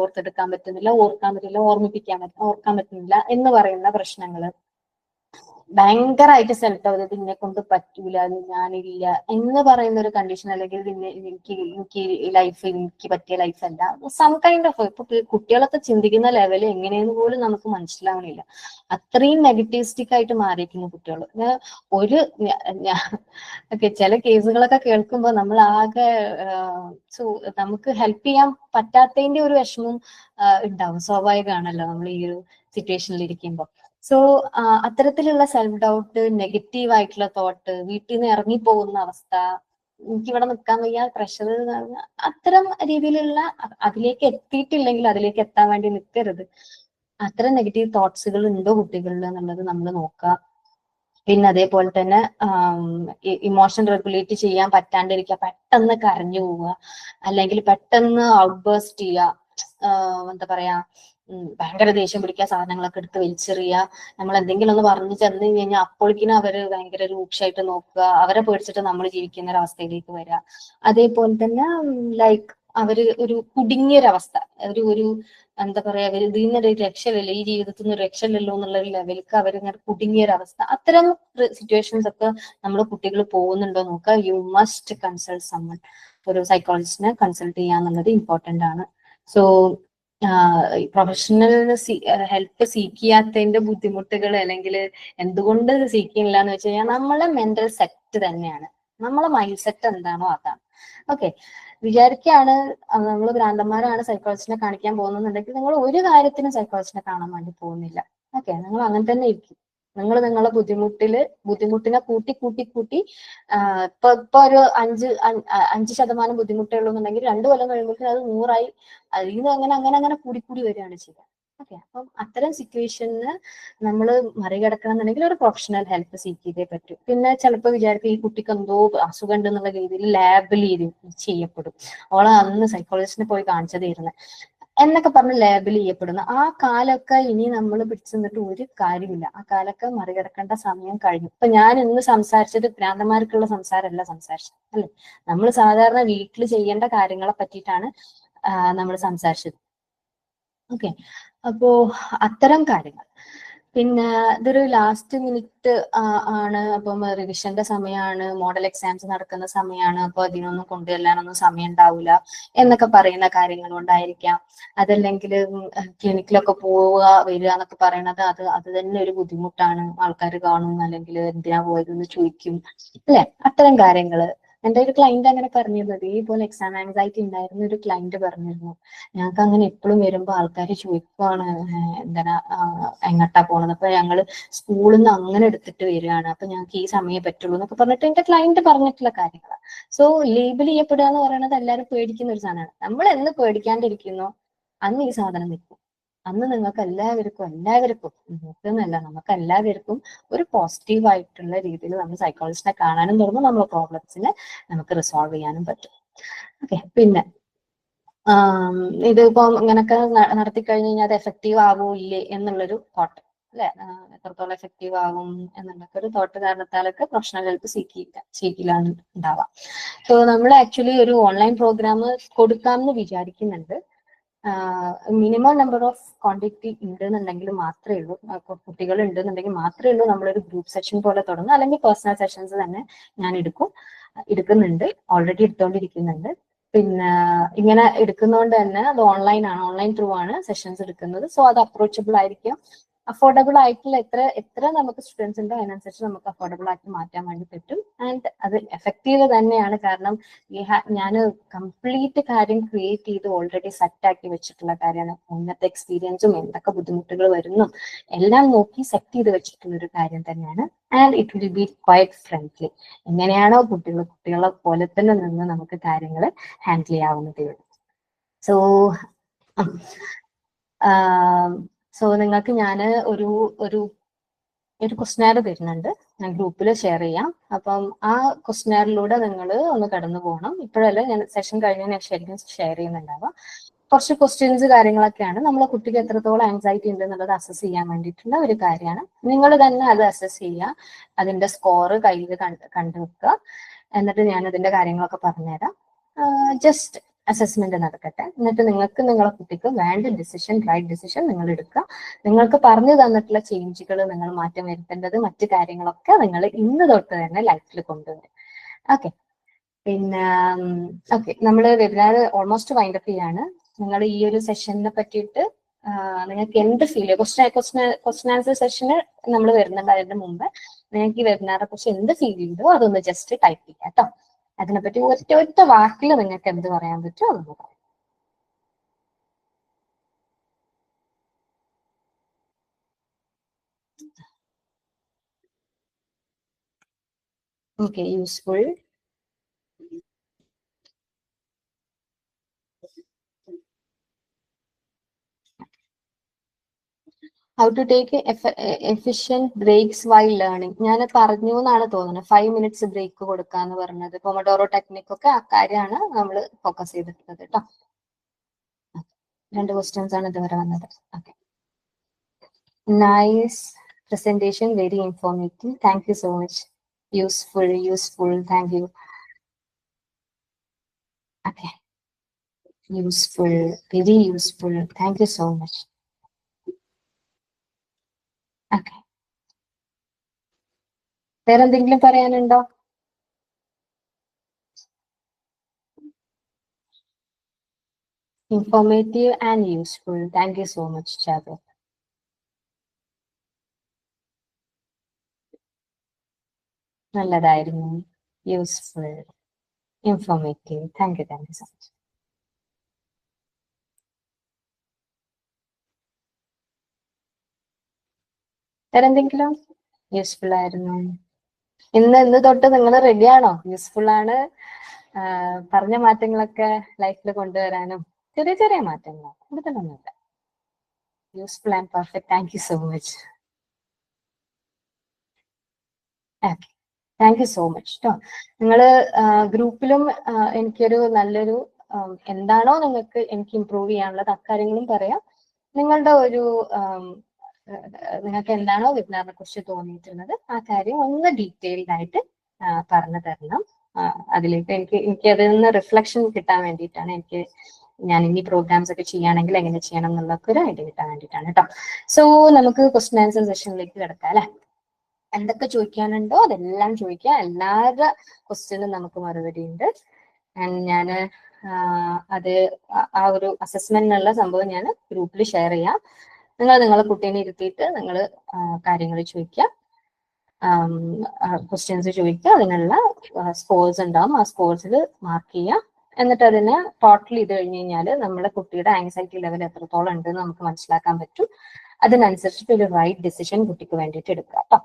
ഓർത്തെടുക്കാൻ പറ്റുന്നില്ല, ഓർക്കാൻ പറ്റില്ല, ഓർക്കാൻ പറ്റുന്നില്ല എന്ന് പറയുന്ന പ്രശ്നങ്ങള്, ഭയങ്കരമായിട്ട് സെൽഫ് ഡൗട്ട്, ഇതിനെ കൊണ്ട് പറ്റൂല, ഞാനില്ല എന്ന് പറയുന്ന ഒരു കണ്ടീഷൻ, അല്ലെങ്കിൽ എനിക്ക് ലൈഫ് എനിക്ക് പറ്റിയ ലൈഫ് അല്ല, സം കൈൻഡ് ഓഫ്. ഇപ്പൊ കുട്ടികളൊക്കെ ചിന്തിക്കുന്ന ലെവൽ എങ്ങനെയെന്ന് പോലും നമുക്ക് മനസ്സിലാവണില്ല, അത്രയും നെഗറ്റിവിസ്റ്റിക് ആയിട്ട് മാറിയിരിക്കുന്നു കുട്ടികൾ. ഒരു ചില കേസുകളൊക്കെ കേൾക്കുമ്പോൾ നമ്മൾ ആകെ നമുക്ക് ഹെൽപ്പ് ചെയ്യാൻ പറ്റാത്തതിന്റെ ഒരു വിഷമം ഉണ്ടാവും, സ്വാഭാവികമാണല്ലോ നമ്മൾ ഈ ഒരു സിറ്റുവേഷനിൽ ഇരിക്കുമ്പോൾ. സോ അത്തരത്തിലുള്ള സെൽഫ് ഡൗട്ട്, നെഗറ്റീവ് ആയിട്ടുള്ള തോട്ട്, വീട്ടിൽ നിന്ന് ഇറങ്ങി പോകുന്ന അവസ്ഥ, എനിക്കിവിടെ നിൽക്കാൻ വയ്യ, പ്രഷർ, അത്തരം രീതിയിലുള്ള, അതിലേക്ക് എത്തിയിട്ടില്ലെങ്കിൽ അതിലേക്ക് എത്താൻ വേണ്ടി നിൽക്കരുത്. അത്തരം നെഗറ്റീവ് തോട്ട്സുകൾ ഉണ്ടോ കുട്ടികളിൽ എന്നുള്ളത് നമ്മൾ നോക്കുക. പിന്നെ അതേപോലെ തന്നെ ഇമോഷൻ റെഗുലേറ്റ് ചെയ്യാൻ പറ്റാണ്ടിരിക്കുക, പെട്ടെന്ന് കരഞ്ഞു പോവുക, അല്ലെങ്കിൽ പെട്ടെന്ന് ഔട്ട് ബേസ്റ്റ് ചെയ്യുക, എന്താ പറയാ, ഭയങ്കര ദേഷ്യം പിടിക്കുക, സാധനങ്ങളൊക്കെ എടുത്ത് വലിച്ചെറിയുക, നമ്മൾ എന്തെങ്കിലും ഒന്ന് പറഞ്ഞു ചെന്ന് കഴിഞ്ഞാൽ അപ്പോഴേക്കിനും അവര് ഭയങ്കര രൂക്ഷമായിട്ട് നോക്കുക, അവരെ പേടിച്ചിട്ട് നമ്മൾ ജീവിക്കുന്ന ഒരു അവസ്ഥയിലേക്ക് വരിക. അതേപോലെ തന്നെ ലൈക്ക് അവര് ഒരു കുടുങ്ങിയൊരവസ്ഥ, ഒരു എന്താ പറയാ, അവർ ഇതിൽ നിന്നൊരു രക്ഷയില്ലല്ലോ, ഈ ജീവിതത്തിൽ നിന്ന് രക്ഷയില്ലല്ലോ എന്നുള്ള ഒരു ലെവലിലേക്ക് അവരിങ്ങനെ കുടുങ്ങിയൊരവസ്ഥ. അത്തരം സിറ്റുവേഷൻസ് ഒക്കെ നമ്മൾ കുട്ടികൾ പോകുന്നുണ്ടോ നോക്കുക. യു മസ്റ്റ് കൺസൾട്ട് സമ്മൺ, ഒരു സൈക്കോളജിസ്റ്റിനെ കൺസൾട്ട് ചെയ്യാന്നുള്ളത് ഇമ്പോർട്ടന്റ് ആണ്. സോ പ്രൊഫഷണൽ ഹെൽപ്പ് സീക്ക് ചെയ്യാത്തതിന്റെ ബുദ്ധിമുട്ടുകൾ, അല്ലെങ്കിൽ എന്തുകൊണ്ട് സീക്ക് ചെയ്യുന്നില്ല എന്ന് വെച്ച് കഴിഞ്ഞാൽ നമ്മളെ മെന്റൽ സെറ്റ് തന്നെയാണ്, നമ്മളെ മൈൻഡ് സെറ്റ് എന്താണോ അതാണ്. ഓക്കെ, വിചാരിക്കുകയാണ് നമ്മൾ ഭ്രാന്തന്മാരാണ് സൈക്കോളജിസ്റ്റിനെ കാണിക്കാൻ പോകുന്നുണ്ടെങ്കിൽ നിങ്ങൾ ഒരു കാര്യത്തിനും സൈക്കോളജിസ്റ്റിനെ കാണാൻ വേണ്ടി പോകുന്നില്ല. ഓക്കെ, നിങ്ങൾ അങ്ങനെ തന്നെ ഇരിക്കും. നിങ്ങൾ നിങ്ങളെ ബുദ്ധിമുട്ടിനെ കൂട്ടി ഇപ്പൊ ഒരു 5% ബുദ്ധിമുട്ടേ ഉള്ളൂ എന്നുണ്ടെങ്കിൽ 2 കൊല്ലം കഴിയുമ്പോഴത്തേക്കും അത് 100ആയി, അതിൽ നിന്ന് അങ്ങനെ കൂടി വരികയാണ് ചെയ്യുക. ഓക്കെ, അപ്പം അത്തരം സിറ്റുവേഷന് നമ്മൾ മറികടക്കണം എന്നുണ്ടെങ്കിൽ ഒരു പ്രൊഫഷണൽ ഹെൽപ്പ് സീക്ക് ചെയ്തേ പറ്റൂ. പിന്നെ ചിലപ്പോൾ വിചാരിക്കും ഈ കുട്ടിക്ക് എന്തോ അസുഖം ഉണ്ട് എന്നുള്ള രീതിയിൽ ലാബിൽ ചെയ്യപ്പെടും, ഓളെ അന്ന് സൈക്കോളജിസ്റ്റിനെ പോയി കാണിച്ചതായിരുന്നു എന്നൊക്കെ പറഞ്ഞ് ലേബൽ ചെയ്യപ്പെടുന്നു. ആ കാലമൊക്കെ ഇനി നമ്മൾ പിടിച്ചു നിന്നിട്ട് ഒരു കാര്യമില്ല, ആ കാലമൊക്കെ മറികടക്കേണ്ട സമയം കഴിഞ്ഞു. ഇപ്പൊ ഞാൻ ഇന്ന് സംസാരിച്ചത് ഭ്രാന്തന്മാർക്കുള്ള സംസാരമല്ല സംസാരിച്ചത്, അല്ലെ? നമ്മൾ സാധാരണ വീട്ടിൽ ചെയ്യേണ്ട കാര്യങ്ങളെ പറ്റിയിട്ടാണ് നമ്മൾ സംസാരിച്ചത്. ഓക്കെ, അപ്പോ അത്തരം കാര്യങ്ങൾ. പിന്നെ ഇതൊരു ലാസ്റ്റ് മിനിറ്റ് ആണ്, അപ്പം റിവിഷന്റെ സമയമാണ്, മോഡൽ എക്സാംസ് നടക്കുന്ന സമയമാണ്, അപ്പൊ അതിനൊന്നും കൊണ്ടുവരാനൊന്നും സമയം ഉണ്ടാവില്ല എന്നൊക്കെ പറയുന്ന കാര്യങ്ങൾ കൊണ്ടായിരിക്കാം. അതല്ലെങ്കിൽ ക്ലിനിക്കിലൊക്കെ പോവുക വരിക എന്നൊക്കെ പറയണത് അത് തന്നെ ഒരു ബുദ്ധിമുട്ടാണ്, ആൾക്കാർ കാണും, അല്ലെങ്കിൽ എന്തിനാ പോയതെന്ന് ചോദിക്കും, അല്ലെ? അത്തരം കാര്യങ്ങള് എൻ്റെ ഒരു ക്ലയന്റ് അങ്ങനെ പറഞ്ഞിരുന്നു, ഇതേപോലെ എക്സാം ആങ്സൈറ്റി ഉണ്ടായിരുന്ന ഒരു ക്ലയന്റ് പറഞ്ഞിരുന്നു, ഞങ്ങൾക്ക് അങ്ങനെ എപ്പോഴും വരുമ്പോൾ ആൾക്കാർ ചോദിക്കുവാണ് എന്താണ് എങ്ങോട്ടാ പോണത്, അപ്പൊ ഞങ്ങള് സ്കൂളിൽ നിന്ന് അങ്ങനെ എടുത്തിട്ട് വരികയാണ്, അപ്പൊ ഞങ്ങൾക്ക് ഈ സമയം പറ്റുള്ളൂ എന്നൊക്കെ പറഞ്ഞിട്ട് എന്റെ ക്ലയന്റ് പറഞ്ഞിട്ടുള്ള കാര്യങ്ങളാണ്. സോ ലേബിൾ ചെയ്യപ്പെടുക എന്ന് പറയുന്നത് എല്ലാവരും പേടിക്കുന്ന ഒരു സാധനമാണ്. നമ്മൾ എന്ന് പേടിക്കാണ്ടിരിക്കുന്നു അന്ന് ഈ സാധനം നിൽക്കും. അന്ന് നിങ്ങൾക്ക് എല്ലാവർക്കും നിൽക്കുന്നല്ല, നമുക്ക് എല്ലാവർക്കും ഒരു പോസിറ്റീവ് ആയിട്ടുള്ള രീതിയിൽ നമ്മൾ സൈക്കോളജിസ്റ്റിനെ കാണാനും തുടങ്ങും, നമ്മുടെ പ്രോബ്ലംസിനെ നമുക്ക് റിസോൾവ് ചെയ്യാനും പറ്റും. ഓക്കെ, പിന്നെ ഇതിപ്പോ ഇങ്ങനൊക്കെ നടത്തി കഴിഞ്ഞ് കഴിഞ്ഞാൽ അത് എഫക്റ്റീവ് ആവോ ഇല്ലേ എന്നുള്ളൊരു തോട്ട് അല്ലെ, എത്രത്തോളം എഫക്റ്റീവ് ആകും എന്നുള്ളൊക്കെ ഒരു തോട്ട് കാരണത്താലൊക്കെ പ്രൊഫഷണൽ ഹെൽപ്പ് സീക്കിലാണ് ഉണ്ടാവാം. സോ നമ്മൾ ആക്ച്വലി ഒരു ഓൺലൈൻ പ്രോഗ്രാം കൊടുക്കാമെന്ന് വിചാരിക്കുന്നുണ്ട്. മിനിമം നമ്പർ ഓഫ് ക്വാണ്ടിറ്റി ഉണ്ടെന്നുണ്ടെങ്കിൽ മാത്രമേ ഉള്ളൂ, കുട്ടികൾ ഉണ്ടെന്നുണ്ടെങ്കിൽ മാത്രമേ ഉള്ളൂ നമ്മളൊരു ഗ്രൂപ്പ് സെഷൻ പോലെ തുടങ്ങും, അല്ലെങ്കിൽ പേഴ്സണൽ സെഷൻസ് തന്നെ ഞാൻ എടുക്കുന്നുണ്ട്, ഓൾറെഡി എടുത്തുകൊണ്ടിരിക്കുന്നുണ്ട്. പിന്നെ ഇങ്ങനെ എടുക്കുന്നതുകൊണ്ട് തന്നെ അത് ഓൺലൈൻ ത്രൂ ആണ് സെഷൻസ് എടുക്കുന്നത്. സോ അത് അപ്രോച്ചബിൾ ആയിരിക്കും, അഫോർഡബിൾ ആയിട്ടുള്ള എത്ര നമുക്ക് സ്റ്റുഡൻസ് ഉണ്ടോ അതിനനുസരിച്ച് നമുക്ക് അഫോർഡബിൾ ആക്കി മാറ്റാൻ വേണ്ടി പറ്റും. ആൻഡ് അത് എഫക്റ്റീവ് തന്നെയാണ്, കാരണം ഞാൻ കംപ്ലീറ്റ് കാര്യം ക്രിയേറ്റ് ചെയ്ത് ഓൾറെഡി സെറ്റ് ആക്കി വെച്ചിട്ടുള്ള കാര്യമാണ്. മുന്നത്തെ എക്സ്പീരിയൻസും എന്തൊക്കെ ബുദ്ധിമുട്ടുകൾ വരുന്നു എല്ലാം നോക്കി സെറ്റ് ചെയ്ത് വെച്ചിട്ടുള്ള ഒരു കാര്യം തന്നെയാണ്. And it will be quite friendly. എങ്ങനെയാണോ കുട്ടികളെ പോലെ തന്നെ നിന്ന് നമുക്ക് കാര്യങ്ങൾ ഹാൻഡിൽ ചെയ്യാവുന്നതേ ഉള്ളൂ. സോ നിങ്ങൾക്ക് ഞാൻ ഒരു ക്വസ്റ്റ്യനാർ തരുന്നുണ്ട്, ഞാൻ ഗ്രൂപ്പിൽ ഷെയർ ചെയ്യാം. അപ്പം ആ ക്വസ്റ്റ്യനാറിലൂടെ നിങ്ങൾ ഒന്ന് കടന്നു പോകണം. ഇപ്പോഴല്ല, ഞാൻ സെഷൻ കഴിഞ്ഞതിന് ശേഷം ഷെയർ ചെയ്യുന്നുണ്ടാവാം. കുറച്ച് ക്വസ്റ്റ്യൻസ് കാര്യങ്ങളൊക്കെയാണ്, നമ്മളെ കുട്ടിക്ക് എത്രത്തോളം ആൻസൈറ്റി ഉണ്ട് എന്നുള്ളത് അസസ് ചെയ്യാൻ വേണ്ടിയിട്ടുള്ള ഒരു കാര്യമാണ്. നിങ്ങൾ തന്നെ അത് അസസ് ചെയ്യുക, അതിന്റെ സ്കോർ കയ്യിൽ കണ്ടുവെക്കുക, എന്നിട്ട് ഞാൻ അതിന്റെ കാര്യങ്ങളൊക്കെ പറഞ്ഞുതരാം. ജസ്റ്റ് അസസ്മെന്റ് നടക്കട്ടെ, എന്നിട്ട് നിങ്ങൾക്ക് നിങ്ങളെ കുട്ടിക്ക് വേണ്ട റൈറ്റ് ഡിസിഷൻ നിങ്ങൾ എടുക്കുക. നിങ്ങൾക്ക് പറഞ്ഞു തന്നിട്ടുള്ള ചേഞ്ചുകൾ നിങ്ങൾ മാറ്റം വരുത്തേണ്ടത് മറ്റു കാര്യങ്ങളൊക്കെ നിങ്ങൾ ഇന്ന് തൊട്ട് തന്നെ ലൈഫിൽ കൊണ്ടുവരും. ഓക്കെ, പിന്നെ ഓക്കെ, നമ്മൾ വെബിനാർ ഓൾമോസ്റ്റ് വൈൻഡപ്പ് ചെയ്യാണ്. നിങ്ങൾ ഈ ഒരു സെഷനെ പറ്റിയിട്ട് നിങ്ങൾക്ക് എന്ത് ഫീൽ ചെയ്യും, ക്വസ്റ്റ്യൻ ആൻസർ സെഷന് നമ്മൾ വരുന്നുണ്ട്, അതിന്റെ മുമ്പ് നിങ്ങൾക്ക് ഈ വെബിനാറെ കുറിച്ച് എന്ത് ഫീൽ ചെയ്തോ അതൊന്ന് ജസ്റ്റ് ടൈപ്പ് ചെയ്യാം കേട്ടോ. അതിനെപ്പറ്റി ഒറ്റ വാക്കിൽ നിങ്ങൾക്ക് എന്ത് പറയാൻ പറ്റുമോ അതൊന്ന് പറയാം. Okay, useful, how to take efficient breaks while learning. ഞാൻ പറഞ്ഞു എന്നാണ് തോന്നുന്നത്, 5 minutes ബ്രേക്ക് കൊടുക്കാന്ന് പറഞ്ഞത്. പൊമഡോറോ ടെക്നിക് ഒക്കെ ആ കാര്യമാണ് നമ്മൾ ഫോക്കസ് ചെയ്തിട്ടുള്ളത് കേട്ടോ. 2 ക്വസ്റ്റ്യൻസ് ആണ് ഇതുവരെ വന്നത്. Okay, nice presentation, very informative, thank you so much. Useful, thank you. Okay, useful, very useful, thank you so much. Okay, വേറെ എന്തെങ്കിലും പറയാനുണ്ടോ? Informative and useful, thank you so much, Chadu. നല്ലതായിരുന്നു, useful, informative, thank you so much. വേറെ എന്തെങ്കിലും? യൂസ്ഫുൾ ആയിരുന്നു. ഇന്ന് തൊട്ട് നിങ്ങൾ റെഡിയാണോ? യൂസ്ഫുൾ ആണ്, പറഞ്ഞ മാറ്റങ്ങളൊക്കെ ലൈഫിൽ കൊണ്ടുവരാനും ചെറിയ മാറ്റങ്ങൾ കൂടുതലൊന്നുമില്ല. Useful and perfect, thank you so much. Okay, thank you so much കേട്ടോ. നിങ്ങൾ ഗ്രൂപ്പിലും എനിക്കൊരു നല്ലൊരു എന്താണോ നിങ്ങൾക്ക് എനിക്ക് ഇമ്പ്രൂവ് ചെയ്യാനുള്ളത് അക്കാര്യങ്ങളും പറയാം. നിങ്ങളുടെ ഒരു നിങ്ങൾക്ക് എന്താണോ വെബിനാറിനെ കുറിച്ച് തോന്നിയിട്ടുള്ളത് ആ കാര്യം ഒന്ന് ഡീറ്റെയിൽഡ് ആയിട്ട് പറഞ്ഞു തരണം. അതിലേക്ക് എനിക്ക് അതിൽ നിന്ന് റിഫ്ലക്ഷൻ കിട്ടാൻ വേണ്ടിയിട്ടാണ്, ഞാൻ ഇനി പ്രോഗ്രാംസ് ഒക്കെ ചെയ്യുകയാണെങ്കിൽ എങ്ങനെ ചെയ്യണം എന്നുള്ളതൊക്കെ ഒരു ഐഡിയ കിട്ടാൻ വേണ്ടിയിട്ടാണ് കേട്ടോ. സോ നമുക്ക് ക്വസ്റ്റ്യൻ ആൻസർ സെഷനിലേക്ക് കിടക്കാം അല്ലെ. എന്തൊക്കെ ചോദിക്കാനുണ്ടോ അതെല്ലാം ചോദിക്കാം, എല്ലാവരുടെ ക്വസ്റ്റ്യനും നമുക്ക് മറുപടി ഉണ്ട്. ഞാൻ അത് ആ ഒരു അസസ്മെന്റിനുള്ള സംഭവം ഞാൻ ഗ്രൂപ്പിൽ ഷെയർ ചെയ്യാം. നിങ്ങൾ നിങ്ങളെ കുട്ടീനെ ഇരുത്തിയിട്ട് നിങ്ങൾ കാര്യങ്ങൾ ചോദിക്കാം. ക്വസ്റ്റ്യൻസ് ചോദിക്കുക, അതിനുള്ള സ്കോർസ് ഉണ്ടാവും, ആ സ്കോർസിൽ മാർക്ക് ചെയ്യുക. എന്നിട്ട് അതിന് ടോട്ടൽ ചെയ്ത് കഴിഞ്ഞ് കഴിഞ്ഞാൽ നമ്മുടെ കുട്ടിയുടെ ആങ്സൈറ്റി ലെവൽ എത്രത്തോളം ഉണ്ടെന്ന് നമുക്ക് മനസ്സിലാക്കാൻ പറ്റും. അതിനനുസരിച്ചിട്ട് ഒരു റൈറ്റ് ഡിസിഷൻ കുട്ടിക്ക് വേണ്ടിയിട്ട് എടുക്കുക കേട്ടോ.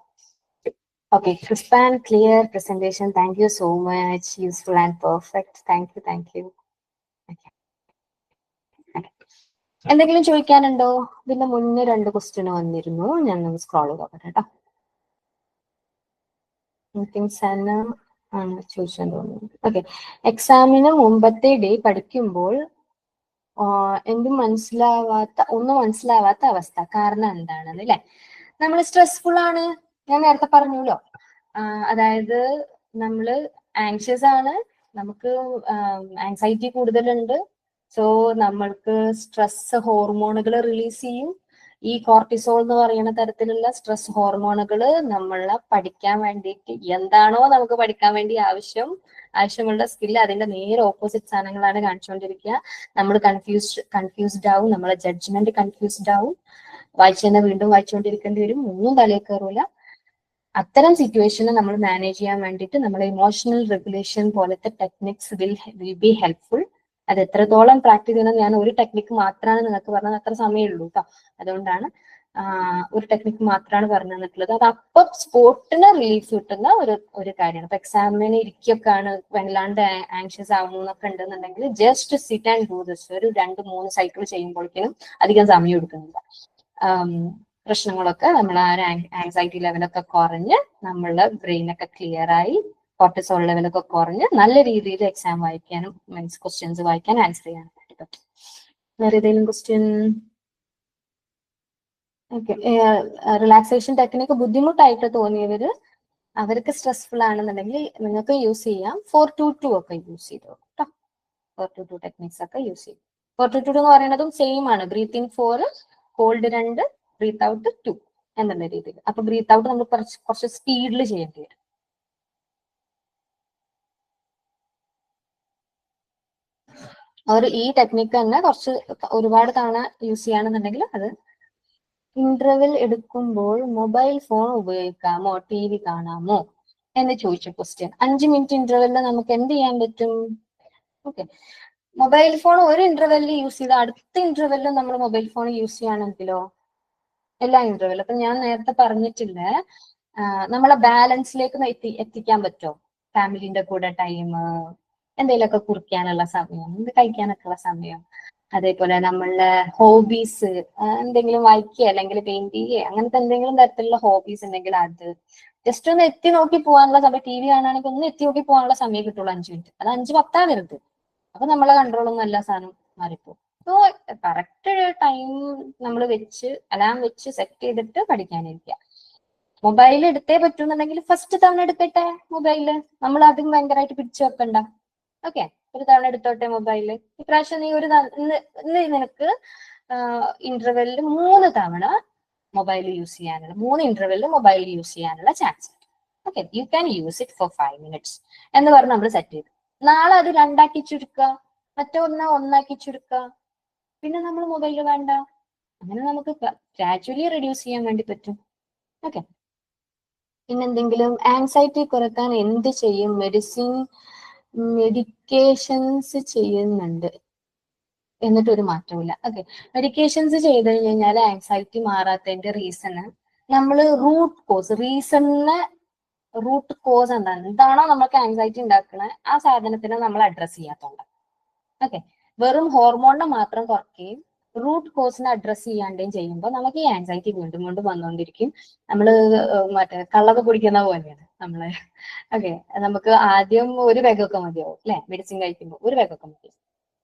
Okay, crisp and clear presentation. Thank you so much. Useful and perfect. Thank you. Okay. എന്തെങ്കിലും ചോദിക്കാനുണ്ടോ? ഇതിന്റെ മുന്നേ 2 ക്വസ്റ്റ്യൻ വന്നിരുന്നു, ഞാൻ ഒന്ന് സ്ക്രോൾ ചെയ്തോട്ടെ കേട്ടോ. സന ആണ് ചോദിച്ചാൽ തോന്നുന്നു. ഓക്കെ, എക്സാമിന് മുമ്പത്തെ ഡേ പഠിക്കുമ്പോൾ ഒന്നും മനസ്സിലാവാത്ത അവസ്ഥ, കാരണം എന്താണെന്ന് അല്ലെ? നമ്മൾ സ്ട്രെസ്ഫുൾ ആണ്, ഞാൻ നേരത്തെ പറഞ്ഞല്ലോ. അതായത് നമ്മള് ആങ്ഷ്യസ് ആണ്, നമുക്ക് ആങ്സൈറ്റി കൂടുതലുണ്ട്. സോ നമ്മൾക്ക് സ്ട്രെസ് ഹോർമോണുകൾ റിലീസ് ചെയ്യും. ഈ കോർട്ടിസോൾ എന്ന് പറയുന്ന തരത്തിലുള്ള സ്ട്രെസ് ഹോർമോണുകൾ നമ്മളെ പഠിക്കാൻ വേണ്ടിയിട്ട് എന്താണോ നമുക്ക് പഠിക്കാൻ വേണ്ടി ആവശ്യമുള്ള സ്കില്ല്, അതിന്റെ നേരെ ഓപ്പോസിറ്റ് സാധനങ്ങളാണ് കാണിച്ചുകൊണ്ടിരിക്കുക. നമ്മൾ കൺഫ്യൂസ്ഡ് ആവും, നമ്മളെ ജഡ്ജ്മെന്റ് കൺഫ്യൂസ്ഡ് ആവും, വായിച്ചെന്നെ വീണ്ടും വായിച്ചുകൊണ്ടിരിക്കേണ്ടി വരും, ഒന്നും തലയിൽ കയറൂല. അത്തരം സിറ്റുവേഷനെ നമ്മൾ മാനേജ് ചെയ്യാൻ വേണ്ടിയിട്ട് നമ്മൾ ഇമോഷണൽ റെഗുലേഷൻ പോലത്തെ ടെക്നിക്സ് വിൽ ബി ഹെൽപ്ഫുൾ. അത് എത്രത്തോളം പ്രാക്ടീസ് ചെയ്യണം, ഞാൻ ഒരു ടെക്നിക്ക് മാത്രമാണ് നിങ്ങൾക്ക് പറഞ്ഞത്, അത്ര സമയമുള്ളൂ കേട്ടോ. അതുകൊണ്ടാണ് ഒരു ടെക്നിക്ക് മാത്രമാണ് പറഞ്ഞു തന്നിട്ടുള്ളത്. അത് അപ്പൊ സ്പോട്ടിന് റിലീഫ് കിട്ടുന്ന ഒരു കാര്യമാണ്. ഇപ്പൊ എക്സാമിന് ഇരിക്കൊക്കെയാണ് വല്ലാണ്ട് ആങ്ഷ്യസ് ആവുന്നു എന്നൊക്കെ ഉണ്ടെന്നുണ്ടെങ്കിൽ just sit and do this. ഒരു 2-3 സൈക്കിൾ ചെയ്യുമ്പോഴേക്കും അധികം സമയം എടുക്കുന്നില്ല. പ്രശ്നങ്ങളൊക്കെ നമ്മൾ ആ ആങ്സൈറ്റി ലെവലൊക്കെ കുറഞ്ഞ് നമ്മളുടെ ബ്രെയിനൊക്കെ ക്ലിയർ ആയി, കോർട്ടിസോൾ ലെവലൊക്കെ കുറഞ്ഞ് നല്ല രീതിയിൽ എക്സാം വായിക്കാനും മീൻസ് ക്വസ്റ്റ്യൻസ് വായിക്കാൻ ആൻസർ ചെയ്യാനും വേണ്ടി പറ്റും. വേറെ ഏതെങ്കിലും ക്വസ്റ്റ്യൻ? ഓക്കെ, റിലാക്സേഷൻ ടെക്നിക്ക് ബുദ്ധിമുട്ടായിട്ട് തോന്നിയവര്, അവർക്ക് സ്ട്രെസ്ഫുൾ ആണെന്നുണ്ടെങ്കിൽ നിങ്ങൾക്ക് യൂസ് ചെയ്യാം. 4-2-2 ഒക്കെ യൂസ് ചെയ്തോ കേട്ടോ. 4-2-2 ടെക്നിക്സ് ഒക്കെ യൂസ് ചെയ്യും. 4-2-2 എന്ന് പറയുന്നതും സെയിം ആണ്. Breathe in 4, hold 2, breathe out 2 എന്നുള്ള രീതിയിൽ. അപ്പൊ ബ്രീത്ത് ഔട്ട് നമ്മൾ കുറച്ച് സ്പീഡിൽ ചെയ്യേണ്ടി വരും. ഈ ടെക്നിക്ക് തന്നെ ഒരുപാട് തവണ യൂസ് ചെയ്യുകയാണെന്നുണ്ടെങ്കിൽ അത്. ഇന്റർവെൽ എടുക്കുമ്പോൾ മൊബൈൽ ഫോൺ ഉപയോഗിക്കാമോ, TV കാണാമോ എന്ന് ചോദിച്ച ക്വസ്റ്റ്യൻ. 5 മിനിറ്റ് ഇന്റർവെല്ലിൽ നമുക്ക് എന്ത് ചെയ്യാൻ പറ്റും? ഓക്കെ, മൊബൈൽ ഫോൺ ഒരു ഇന്റർവെല്ലിൽ യൂസ് ചെയ്ത് അടുത്ത ഇന്റർവെല്ലിൽ നമ്മൾ മൊബൈൽ ഫോൺ യൂസ് ചെയ്യുകയാണെങ്കിലോ? എല്ലാ ഇന്റർവെല്ലും. അപ്പൊ ഞാൻ നേരത്തെ പറഞ്ഞിട്ടില്ല, നമ്മളെ ബാലൻസിലേക്ക് എത്തിക്കാൻ പറ്റുമോ? ഫാമിലിന്റെ കൂടെ ടൈം, എന്തെങ്കിലുമൊക്കെ കുറിക്കാനുള്ള സമയം, കഴിക്കാനൊക്കെ ഉള്ള സമയം, അതേപോലെ നമ്മളുടെ ഹോബീസ്, എന്തെങ്കിലും വായിക്കുക അല്ലെങ്കിൽ പെയിന്റ് ചെയ്യുക, അങ്ങനത്തെ എന്തെങ്കിലും തരത്തിലുള്ള ഹോബീസ് ഉണ്ടെങ്കിൽ അത് ജസ്റ്റ് ഒന്ന് എത്തി നോക്കി പോകാനുള്ള സമയം. TV കാണുകയാണെങ്കിൽ ഒന്ന് എത്തി നോക്കി പോകാനുള്ള സമയം കിട്ടുള്ളൂ 5 മിനിറ്റ്. അത് 5-10 ആവരുത്. അപ്പൊ നമ്മളെ കൺട്രോളൊന്നും എല്ലാ സാധനം മാറിപ്പോകും. സോ കറക്റ്റ് ടൈം നമ്മൾ അലാം വെച്ച് സെറ്റ് ചെയ്തിട്ട് പഠിക്കാനിരിക്കുക. മൊബൈൽ എടുത്തേ പറ്റുന്നുണ്ടെങ്കിൽ ഫസ്റ്റ് തവണ എടുക്കട്ടെ മൊബൈല്, നമ്മൾ അതും ഭയങ്കരമായിട്ട് പിടിച്ചു വെക്കണ്ട. ഓക്കെ, ഒരു തവണ എടുത്തോട്ടെ മൊബൈല്. ഇപ്രാവശ്യം നീ ഇന്ന് നിനക്ക് ഇന്റർവെല്ലിൽ 3 തവണ മൊബൈൽ യൂസ് ചെയ്യാനുള്ള 3 ഇന്റർവെല്ലിൽ മൊബൈൽ യൂസ് ചെയ്യാനുള്ള chance. Okay, you can use it for 5 minutes എന്ന് പറഞ്ഞ് നമ്മൾ സെറ്റ് ചെയ്തു. നാളെ അത് 2 ആക്കി ചുരുക്കുക, മറ്റൊന്ന് 1 ആക്കി ചുരുക്കുക, പിന്നെ നമ്മൾ മൊബൈൽ വേണ്ട. അങ്ങനെ നമുക്ക് ഗ്രാജുവലി റെഡ്യൂസ് ചെയ്യാൻ വേണ്ടി പറ്റും. ഓക്കെ, പിന്നെന്തെങ്കിലും ആൻസൈറ്റി കുറയ്ക്കാൻ എന്ത് ചെയ്യും? മെഡിക്കേഷൻസ് ചെയ്യുന്നുണ്ട് എന്നിട്ട് ഒരു മാറ്റമില്ല. ഓക്കെ, മെഡിക്കേഷൻസ് ചെയ്ത് കഴിഞ്ഞാൽ ആൻസൈറ്റി മാറാത്തതിന്റെ റീസണ് നമ്മൾ റൂട്ട് കോസ് എന്താണോ നമുക്ക് ആൻസൈറ്റി ഉണ്ടാക്കുന്നത് ആ സാധനത്തിനെ നമ്മൾ അഡ്രസ് ചെയ്യാത്തോണ്ട്. ഓക്കെ, വെറും ഹോർമോണിനെ മാത്രം കുറയ്ക്കുകയും റൂട്ട് കോസിനെ അഡ്രസ് ചെയ്യാണ്ടേയും ചെയ്യുമ്പോൾ നമുക്ക് ഈ ആൻസൈറ്റി വീണ്ടും വീണ്ടും വന്നുകൊണ്ടിരിക്കും. നമ്മള് മറ്റേ കള്ളൊക്കെ കുടിക്കുന്ന പോലെയാണ് നമ്മള്. ഓക്കെ, നമുക്ക് ആദ്യം ഒരു പെഗൊക്കെ മതിയാവും അല്ലെ, മെഡിസിൻ കഴിക്കുമ്പോൾ ഒരു പെഗൊക്കെ മതി.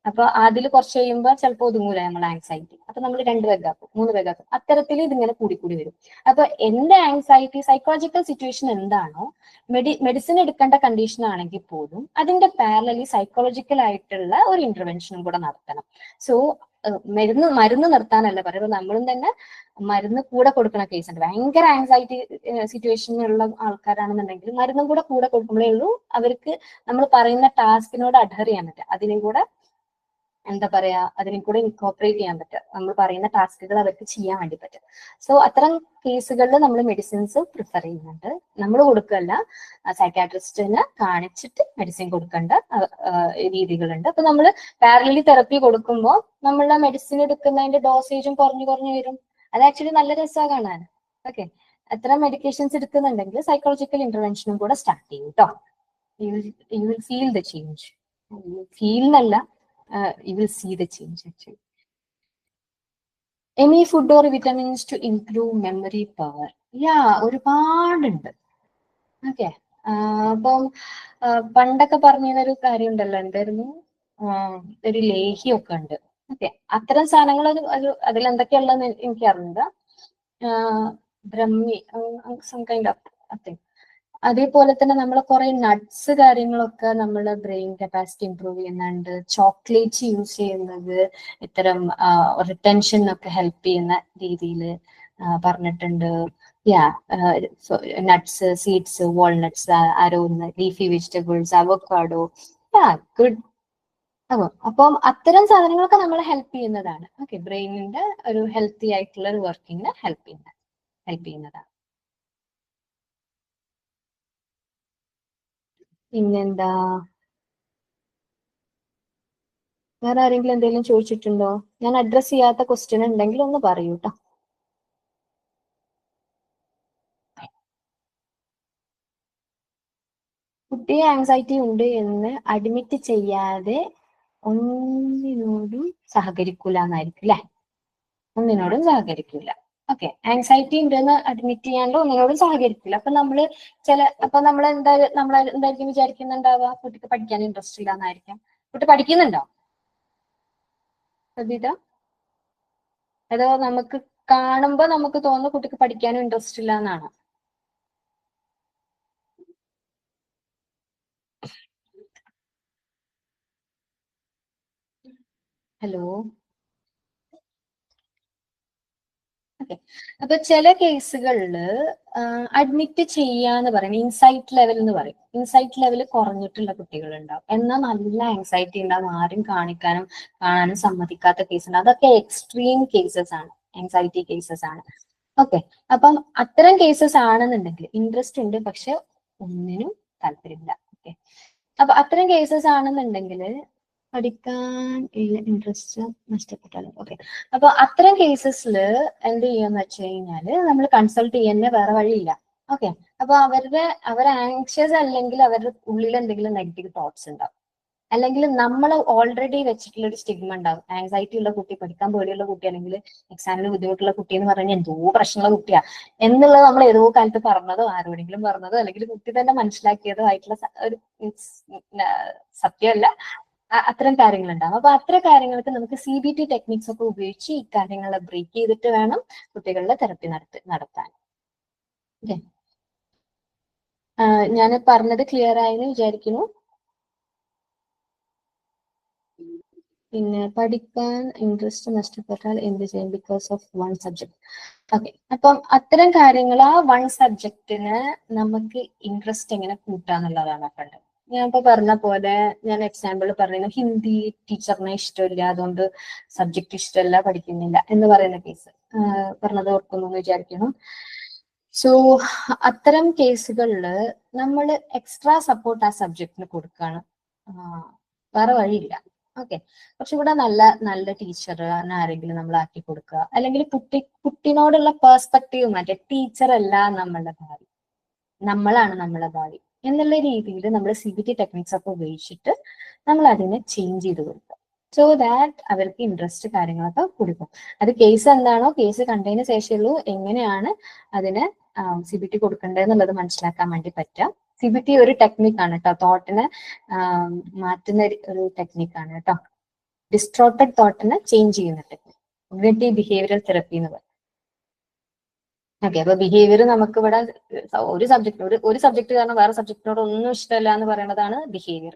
അപ്പൊ അതിൽ കുറച്ച് കഴിയുമ്പോൾ ചിലപ്പോൾ ഒതുങ്ങൂല നമ്മൾ ആൻസൈറ്റി. അപ്പൊ നമ്മൾ 2 പെഗാക്കും, 3 പെഗാക്കും, അത്തരത്തിൽ ഇതിങ്ങനെ കൂടി വരും. അപ്പൊ എന്റെ ആൻസൈറ്റി സൈക്കോളജിക്കൽ സിറ്റുവേഷൻ എന്താണോ, മെഡിസിൻ എടുക്കേണ്ട കണ്ടീഷൻ ആണെങ്കിൽ പോലും അതിന്റെ പാരലലി സൈക്കോളജിക്കൽ ആയിട്ടുള്ള ഒരു ഇന്റർവെൻഷനും കൂടെ നടത്തണം. സോ മരുന്ന് നിർത്താനല്ല പറയുന്നത്, നമ്മളും തന്നെ മരുന്ന് കൂടെ കൊടുക്കുന്ന കേസ് ഉണ്ട്. ഭയങ്കര ആൻസൈറ്റി സിറ്റുവേഷനിലുള്ള ആൾക്കാരാണെന്നുണ്ടെങ്കിൽ മരുന്നും കൂടെ കൊടുക്കുമ്പോഴേ ഉള്ളൂ അവർക്ക് നമ്മൾ പറയുന്ന ടാസ്കിനോട് അഡ്ഹർ ചെയ്യാൻ പറ്റുക. അതിനും കൂടെ എന്താ പറയാ, അതിനെ കൂടെ ഇൻകോപ്പറേറ്റ് ചെയ്യാൻ പറ്റുക, നമ്മൾ പറയുന്ന ടാസ്കുകൾ അവർക്ക് ചെയ്യാൻ വേണ്ടി പറ്റും. സോ അത്തരം കേസുകളിൽ നമ്മൾ മെഡിസിൻസ് പ്രിഫർ ചെയ്യുന്നുണ്ട്. നമ്മൾ കൊടുക്കല്ല, സൈക്കാട്രിസ്റ്റിനെ കാണിച്ചിട്ട് മെഡിസിൻ കൊടുക്കേണ്ട രീതികളുണ്ട്. അപ്പൊ നമ്മൾ പാരലലി തെറപ്പി കൊടുക്കുമ്പോൾ നമ്മളുടെ മെഡിസിൻ എടുക്കുന്നതിന്റെ ഡോസേജും കുറഞ്ഞു കുറഞ്ഞു വരും. അത് ആക്ച്വലി നല്ല രസമാണ് കാണാൻ. ഓക്കെ, അത്തരം മെഡിക്കേഷൻസ് എടുക്കുന്നുണ്ടെങ്കിൽ സൈക്കോളജിക്കൽ ഇന്റർവെൻഷനും കൂടെ സ്റ്റാർട്ട് ചെയ്യും കേട്ടോ. You will feel the change. Feel എന്നല്ല, you will see the change actually. Any food or vitamins to improve memory power? Yeah, ഒരുപാടുണ്ട്. ഓക്കെ, അപ്പം പണ്ടൊക്കെ പറഞ്ഞൊരു കാര്യം ഉണ്ടല്ലോ, എന്തായിരുന്നു, ഒരു ലേഹ്യമൊക്കെ ഉണ്ട്. ഓക്കെ, അത്തരം സാധനങ്ങൾ അതിലെന്തൊക്കെയുള്ളതെന്ന് എനിക്ക് അറിഞ്ഞില്ല. Brahmi, some kind of. അതേപോലെ തന്നെ നമ്മൾ കുറെ നട്ട്സ് കാര്യങ്ങളൊക്കെ നമ്മളെ ബ്രെയിൻ കപ്പാസിറ്റി ഇംപ്രൂവ് ചെയ്യുന്നുണ്ട്. ചോക്ലേറ്റ്സ് യൂസ് ചെയ്യുന്നത് ഇത്തരം റിട്ടൻഷനൊക്കെ ഹെൽപ്പ് ചെയ്യുന്ന രീതിയിൽ പറഞ്ഞിട്ടുണ്ട്. യാ, നട്ട്സ്, സീഡ്സ്, വാൾനട്ട്സ്, അരോന്ന്, leafy vegetables, avocado, ya good. അപ്പം അത്തരം സാധനങ്ങളൊക്കെ നമ്മളെ ഹെൽപ്പ് ചെയ്യുന്നതാണ്. ഓക്കെ, ബ്രെയിനിന്റെ ഒരു ഹെൽത്തി ആയിട്ടുള്ള ഒരു വർക്കിങ്ങിന് ഹെൽപ്പ് ചെയ്യുന്നതാണ്. പിന്നെന്താ, വേറെ ആരെങ്കിലും എന്തെങ്കിലും ചോദിച്ചിട്ടുണ്ടോ? ഞാൻ അഡ്രസ് ചെയ്യാത്ത ക്വസ്റ്റ്യൻ ഉണ്ടെങ്കിൽ ഒന്ന് പറയൂ കേട്ടോ. കുട്ടിയെ ആങ്സൈറ്റി ഉണ്ട് എന്ന് അഡ്മിറ്റ് ചെയ്യാതെ ഒന്നിനോടും സഹകരിക്കൂല എന്നായിരിക്കും അല്ലെ? ഒന്നിനോടും സഹകരിക്കൂല. ഓക്കെ, ആങ്സൈറ്റി ഉണ്ടെന്ന് അഡ്മിറ്റ് ചെയ്യാണ്ട് ഒന്നിനോടും സഹകരിക്കില്ല. അപ്പൊ നമ്മൾ എന്തായിരിക്കും വിചാരിക്കുന്നുണ്ടാവുക? കുട്ടിക്ക് പഠിക്കാൻ ഇൻട്രസ്റ്റ് ഇല്ല എന്നായിരിക്കും. കുട്ടി പഠിക്കുന്നുണ്ടോ സബിത? അതോ നമുക്ക് കാണുമ്പോ നമുക്ക് തോന്നുന്നു കുട്ടിക്ക് പഠിക്കാനും ഇൻട്രസ്റ്റ് ഇല്ല എന്നാണ്? ഹലോ. ഓക്കെ, അപ്പൊ ചില കേസുകളിൽ അഡ്മിറ്റ് ചെയ്യാന്ന് പറയും, ഇൻസൈറ്റ് ലെവൽ എന്ന് പറയും. ഇൻസൈറ്റ് ലെവൽ കുറഞ്ഞിട്ടുള്ള കുട്ടികളുണ്ടാവും, എന്നാൽ നല്ല ആങ്സൈറ്റി ഉണ്ടാവും, ആരും കാണാനും സമ്മതിക്കാത്ത കേസ് ഉണ്ട്. അതൊക്കെ എക്സ്ട്രീം കേസസ് ആണ്, ആങ്സൈറ്റി കേസസ് ആണ്. ഓക്കെ, അപ്പം അത്തരം കേസസ് ആണെന്നുണ്ടെങ്കിൽ ഇൻട്രസ്റ്റ് ഉണ്ട് പക്ഷെ ഒന്നിനും താല്പര്യമില്ല. ഓക്കെ, അപ്പൊ അത്തരം കേസസ് ആണെന്നുണ്ടെങ്കിൽ പഠിക്കാൻ ഇൻട്രസ്റ്റ് നഷ്ടപ്പെട്ടാലും. ഓക്കെ, അപ്പൊ അത്തരം കേസസിൽ എന്ത് ചെയ്യാന്ന് വെച്ച് കഴിഞ്ഞാല് നമ്മൾ കൺസൾട്ട് ചെയ്യുന്ന വേറെ വഴിയില്ല. ഓക്കെ, അപ്പൊ അവർ ആങ്ഷ്യസ് അല്ലെങ്കിൽ അവരുടെ ഉള്ളിൽ എന്തെങ്കിലും നെഗറ്റീവ് തോട്ട്സ് ഉണ്ടാവും, അല്ലെങ്കിൽ നമ്മൾ ഓൾറെഡി വെച്ചിട്ടുള്ള ഒരു സ്റ്റിഗ്മ ഉണ്ടാവും. ആങ്സൈറ്റി ഉള്ള കുട്ടി, പഠിക്കാൻ പേടിയുള്ള കുട്ടി, അല്ലെങ്കിൽ എക്സാമിന് ബുദ്ധിമുട്ടുള്ള കുട്ടി എന്ന് പറഞ്ഞാൽ എന്തോ പ്രശ്നമുള്ള കുട്ടിയാ എന്നുള്ളത് നമ്മൾ ഏതോ കാലത്ത് പറഞ്ഞതോ ആരോടെങ്കിലും പറഞ്ഞതോ അല്ലെങ്കിൽ കുട്ടി തന്നെ മനസ്സിലാക്കിയതോ ആയിട്ടുള്ള ഒരു സത്യമല്ല, അത്തരം കാര്യങ്ങളുണ്ടാവും. അപ്പൊ അത്തരം കാര്യങ്ങൾക്ക് നമുക്ക് CBT ടെക്നിക്സ് ഒക്കെ ഉപയോഗിച്ച് ഈ കാര്യങ്ങളെ ബ്രേക്ക് ചെയ്തിട്ട് വേണം കുട്ടികളുടെ തെറപ്പി നടത്താൻ. ഓക്കെ, ഞാൻ പറഞ്ഞത് ക്ലിയർ ആയെന്ന് വിചാരിക്കുന്നു. പിന്നെ പഠിക്കാൻ ഇൻട്രസ്റ്റ് നഷ്ടപ്പെട്ടാൽ എന്ത് ചെയ്യും? Because of one subject. Okay, അപ്പം അത്തരം കാര്യങ്ങൾ, ആ വൺ സബ്ജക്റ്റിന് നമുക്ക് ഇൻട്രസ്റ്റ് എങ്ങനെ കൂട്ടാന്നുള്ളതാണ് കണ്ടത്. ഞാൻ ഇപ്പൊ പറഞ്ഞ പോലെ, ഞാൻ എക്സാമ്പിൾ പറയുന്നു, ഹിന്ദി ടീച്ചറിനെ ഇഷ്ടമില്ല, അതുകൊണ്ട് സബ്ജക്ട് ഇഷ്ടമല്ല, പഠിക്കുന്നില്ല എന്ന് പറയുന്ന കേസ് പറഞ്ഞത് ഓർക്കുന്നു എന്ന് വിചാരിക്കുന്നു. സോ അത്തരം കേസുകളിൽ നമ്മൾ എക്സ്ട്രാ സപ്പോർട്ട് ആ സബ്ജക്റ്റിന് കൊടുക്കുകയാണ്, വേറെ വഴിയില്ല. ഓക്കെ, പക്ഷെ ഇവിടെ നല്ല ടീച്ചറിനെ ആരെങ്കിലും നമ്മൾ ആക്കി കൊടുക്കുക, അല്ലെങ്കിൽ കുട്ടിനോടുള്ള പേഴ്സ്പെക്റ്റീവ് മാറ്റി, ടീച്ചർ അല്ല നമ്മളുടെ ഭാവി, നമ്മളാണ് നമ്മളെ ഭാവി എന്നുള്ള രീതിയിൽ നമ്മൾ CBT ടെക്നിക്സ് ഒക്കെ ഉപയോഗിച്ചിട്ട് നമ്മൾ അതിനെ ചേഞ്ച് ചെയ്ത് കൊടുക്കുക. സോ ദാറ്റ് അവർക്ക് ഇൻട്രസ്റ്റ് കാര്യങ്ങളൊക്കെ കൊടുക്കും. അത് കേസ് എന്താണോ, കേസ് കണ്ടതിന് ശേഷമുള്ളൂ എങ്ങനെയാണ് അതിന് CBT കൊടുക്കേണ്ടതെന്നുള്ളത് മനസ്സിലാക്കാൻ വേണ്ടി പറ്റുക. CBT ഒരു ടെക്നിക്കാണ് കേട്ടോ, തോട്ടിനെ മാറ്റുന്ന ഒരു ടെക്നിക്കാണ് കേട്ടോ. ഡിസ്ട്രോട്ടഡ് തോട്ടിനെ ചേഞ്ച് ചെയ്യുന്ന ടെക്നിക്, കോഗ്നിറ്റീവ് ബിഹേവിയറൽ തെറപ്പി എന്ന് പറയും. ഓക്കെ, അപ്പൊ ബിഹേവിയർ നമുക്ക് ഇവിടെ ഒരു സബ്ജക്ട് കാരണം വേറെ സബ്ജക്റ്റിനോട് ഒന്നും ഇഷ്ടമല്ല എന്ന് പറയുന്നതാണ് ബിഹേവിയർ.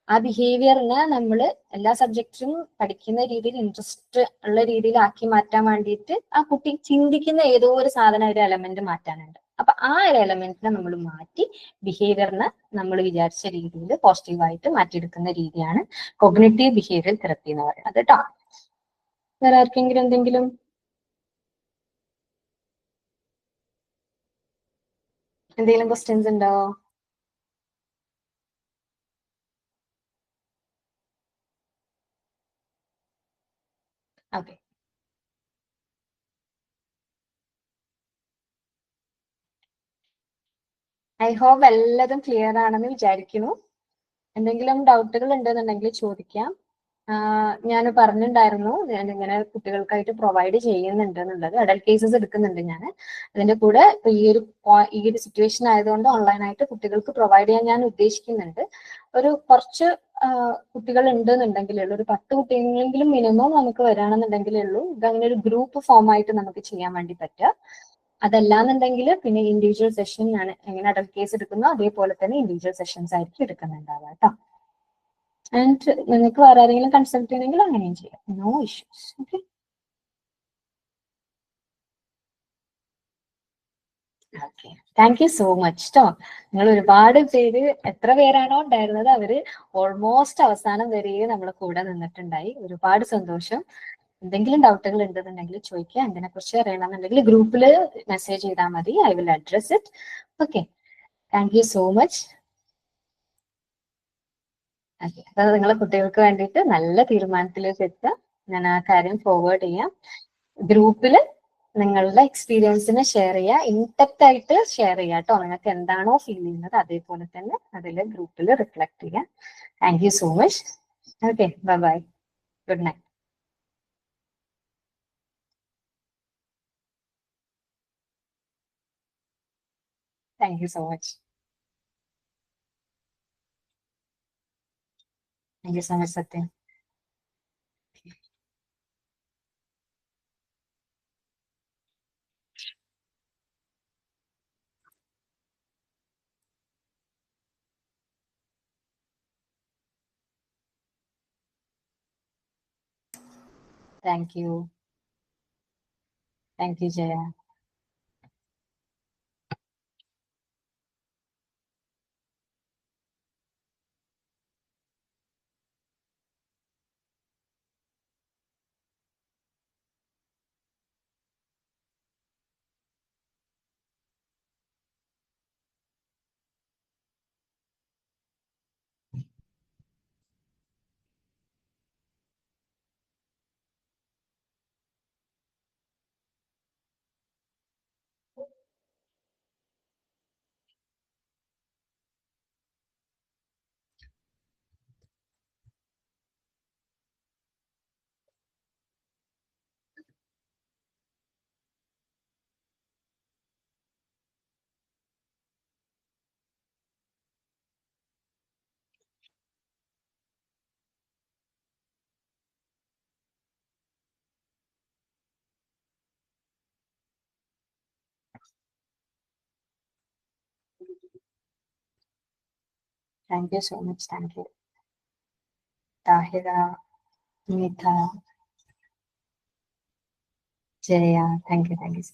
ആ ബിഹേവിയറിനെ നമ്മൾ എല്ലാ സബ്ജക്റ്റിലും പഠിക്കുന്ന രീതിയിൽ ഇൻട്രസ്റ്റ് ഉള്ള രീതിയിൽ ആക്കി മാറ്റാൻ വേണ്ടിയിട്ട് ആ കുട്ടി ചിന്തിക്കുന്ന ഏതോ ഒരു സാധനം, ഒരു എലമെന്റ് മാറ്റാനുണ്ട്. അപ്പൊ ആ ഒരു എലമെന്റിനെ നമ്മൾ മാറ്റി ബിഹേവിയറിനെ നമ്മൾ വിചാരിച്ച രീതിയിൽ പോസിറ്റീവായിട്ട് മാറ്റിയെടുക്കുന്ന രീതിയാണ് കോഗ്നിറ്റീവ് ബിഹേവിയർ തെറപ്പി എന്ന് പറയുന്നത് കേട്ടോ. വേറെ ആർക്കെങ്കിലും എന്തെങ്കിലും ക്വസ്റ്റ്യൻസ് ഉണ്ടോ? ഓക്കെ, ഐ ഹോപ്പ് എല്ലാതും ക്ലിയർ ആണെന്ന് വിചാരിക്കുന്നു. എന്തെങ്കിലും ഡൗട്ടുകൾ ഉണ്ടെന്നുണ്ടെങ്കിൽ ചോദിക്കാം. ഞാൻ പറഞ്ഞിട്ടുണ്ടായിരുന്നു ഞാൻ ഇങ്ങനെ കുട്ടികൾക്കായിട്ട് പ്രൊവൈഡ് ചെയ്യുന്നുണ്ട് എന്നുള്ളത്. അഡൽട്ട് കേസസ് എടുക്കുന്നുണ്ട് ഞാൻ. അതിന്റെ കൂടെ ഈ ഒരു സിറ്റുവേഷൻ ആയതുകൊണ്ട് ഓൺലൈനായിട്ട് കുട്ടികൾക്ക് പ്രൊവൈഡ് ചെയ്യാൻ ഞാൻ ഉദ്ദേശിക്കുന്നുണ്ട്. ഒരു കുറച്ച് കുട്ടികൾ ഉണ്ടെന്നുണ്ടെങ്കിലേ ഉള്ളൂ, ഒരു 10 കുട്ടികളെങ്കിലും മിനിമം നമുക്ക് വരാണെന്നുണ്ടെങ്കിലേ ഉള്ളൂ ഇതങ്ങനെ ഒരു ഗ്രൂപ്പ് ഫോം ആയിട്ട് നമുക്ക് ചെയ്യാൻ വേണ്ടി പറ്റുക. അതല്ലാന്നുണ്ടെങ്കിൽ പിന്നെ ഇൻഡിവിജ്വൽ സെഷൻ ഞാൻ എങ്ങനെ അഡൽട്ട് കേസ് എടുക്കുന്നോ അതേപോലെ തന്നെ ഇൻഡിവിജ്വൽ സെഷൻസ് ആയിരിക്കും എടുക്കുന്നുണ്ടാവുക കേട്ടോ. ആൻഡ് നിങ്ങൾക്ക് വേറെ ആരെങ്കിലും കൺസൾട്ട് ചെയ്യണമെങ്കിൽ അങ്ങനെയും ചെയ്യാം. No issues. Okay, okay, thank you so much കേട്ടോ. നിങ്ങൾ ഒരുപാട് പേര്, എത്ര പേരാണോ ഉണ്ടായിരുന്നത് അവര് ഓൾമോസ്റ്റ് അവസാനം വരെ നമ്മളെ കൂടെ നിന്നിട്ടുണ്ടായി. ഒരുപാട് സന്തോഷം. എന്തെങ്കിലും ഡൗട്ടുകൾ ഉണ്ടെന്നുണ്ടെങ്കിൽ ചോദിക്കുക. എന്തിനെ കുറിച്ച് അറിയണമെന്നുണ്ടെങ്കിൽ ഗ്രൂപ്പിൽ മെസ്സേജ് ചെയ്താൽ മതി. I will address it. Okay, thank you so much. Okay, അപ്പൊ നിങ്ങളെ കുട്ടികൾക്ക് വേണ്ടിയിട്ട് നല്ല തീരുമാനത്തിലേക്ക് എത്തുക. ഞാൻ ആ കാര്യം ഫോർവേഡ് ചെയ്യാം. ഗ്രൂപ്പില് നിങ്ങളുടെ എക്സ്പീരിയൻസിനെ ഷെയർ ചെയ്യുക, ഇൻഡെപ്ത് ആയിട്ട് ഷെയർ ചെയ്യുക കേട്ടോ. നിങ്ങൾക്ക് എന്താണോ ഫീൽ ചെയ്യുന്നത് അതേപോലെ തന്നെ അതിൽ ഗ്രൂപ്പിൽ റിഫ്ലക്ട് ചെയ്യുക. Thank you so much. Okay, bye bye, good night. Thank you so much. Thank you so much Sathyam. Thank you. Thank you Jaya. Thank you so much. Thank you Thahira, Mitha, Jaya. Thank you, thank U.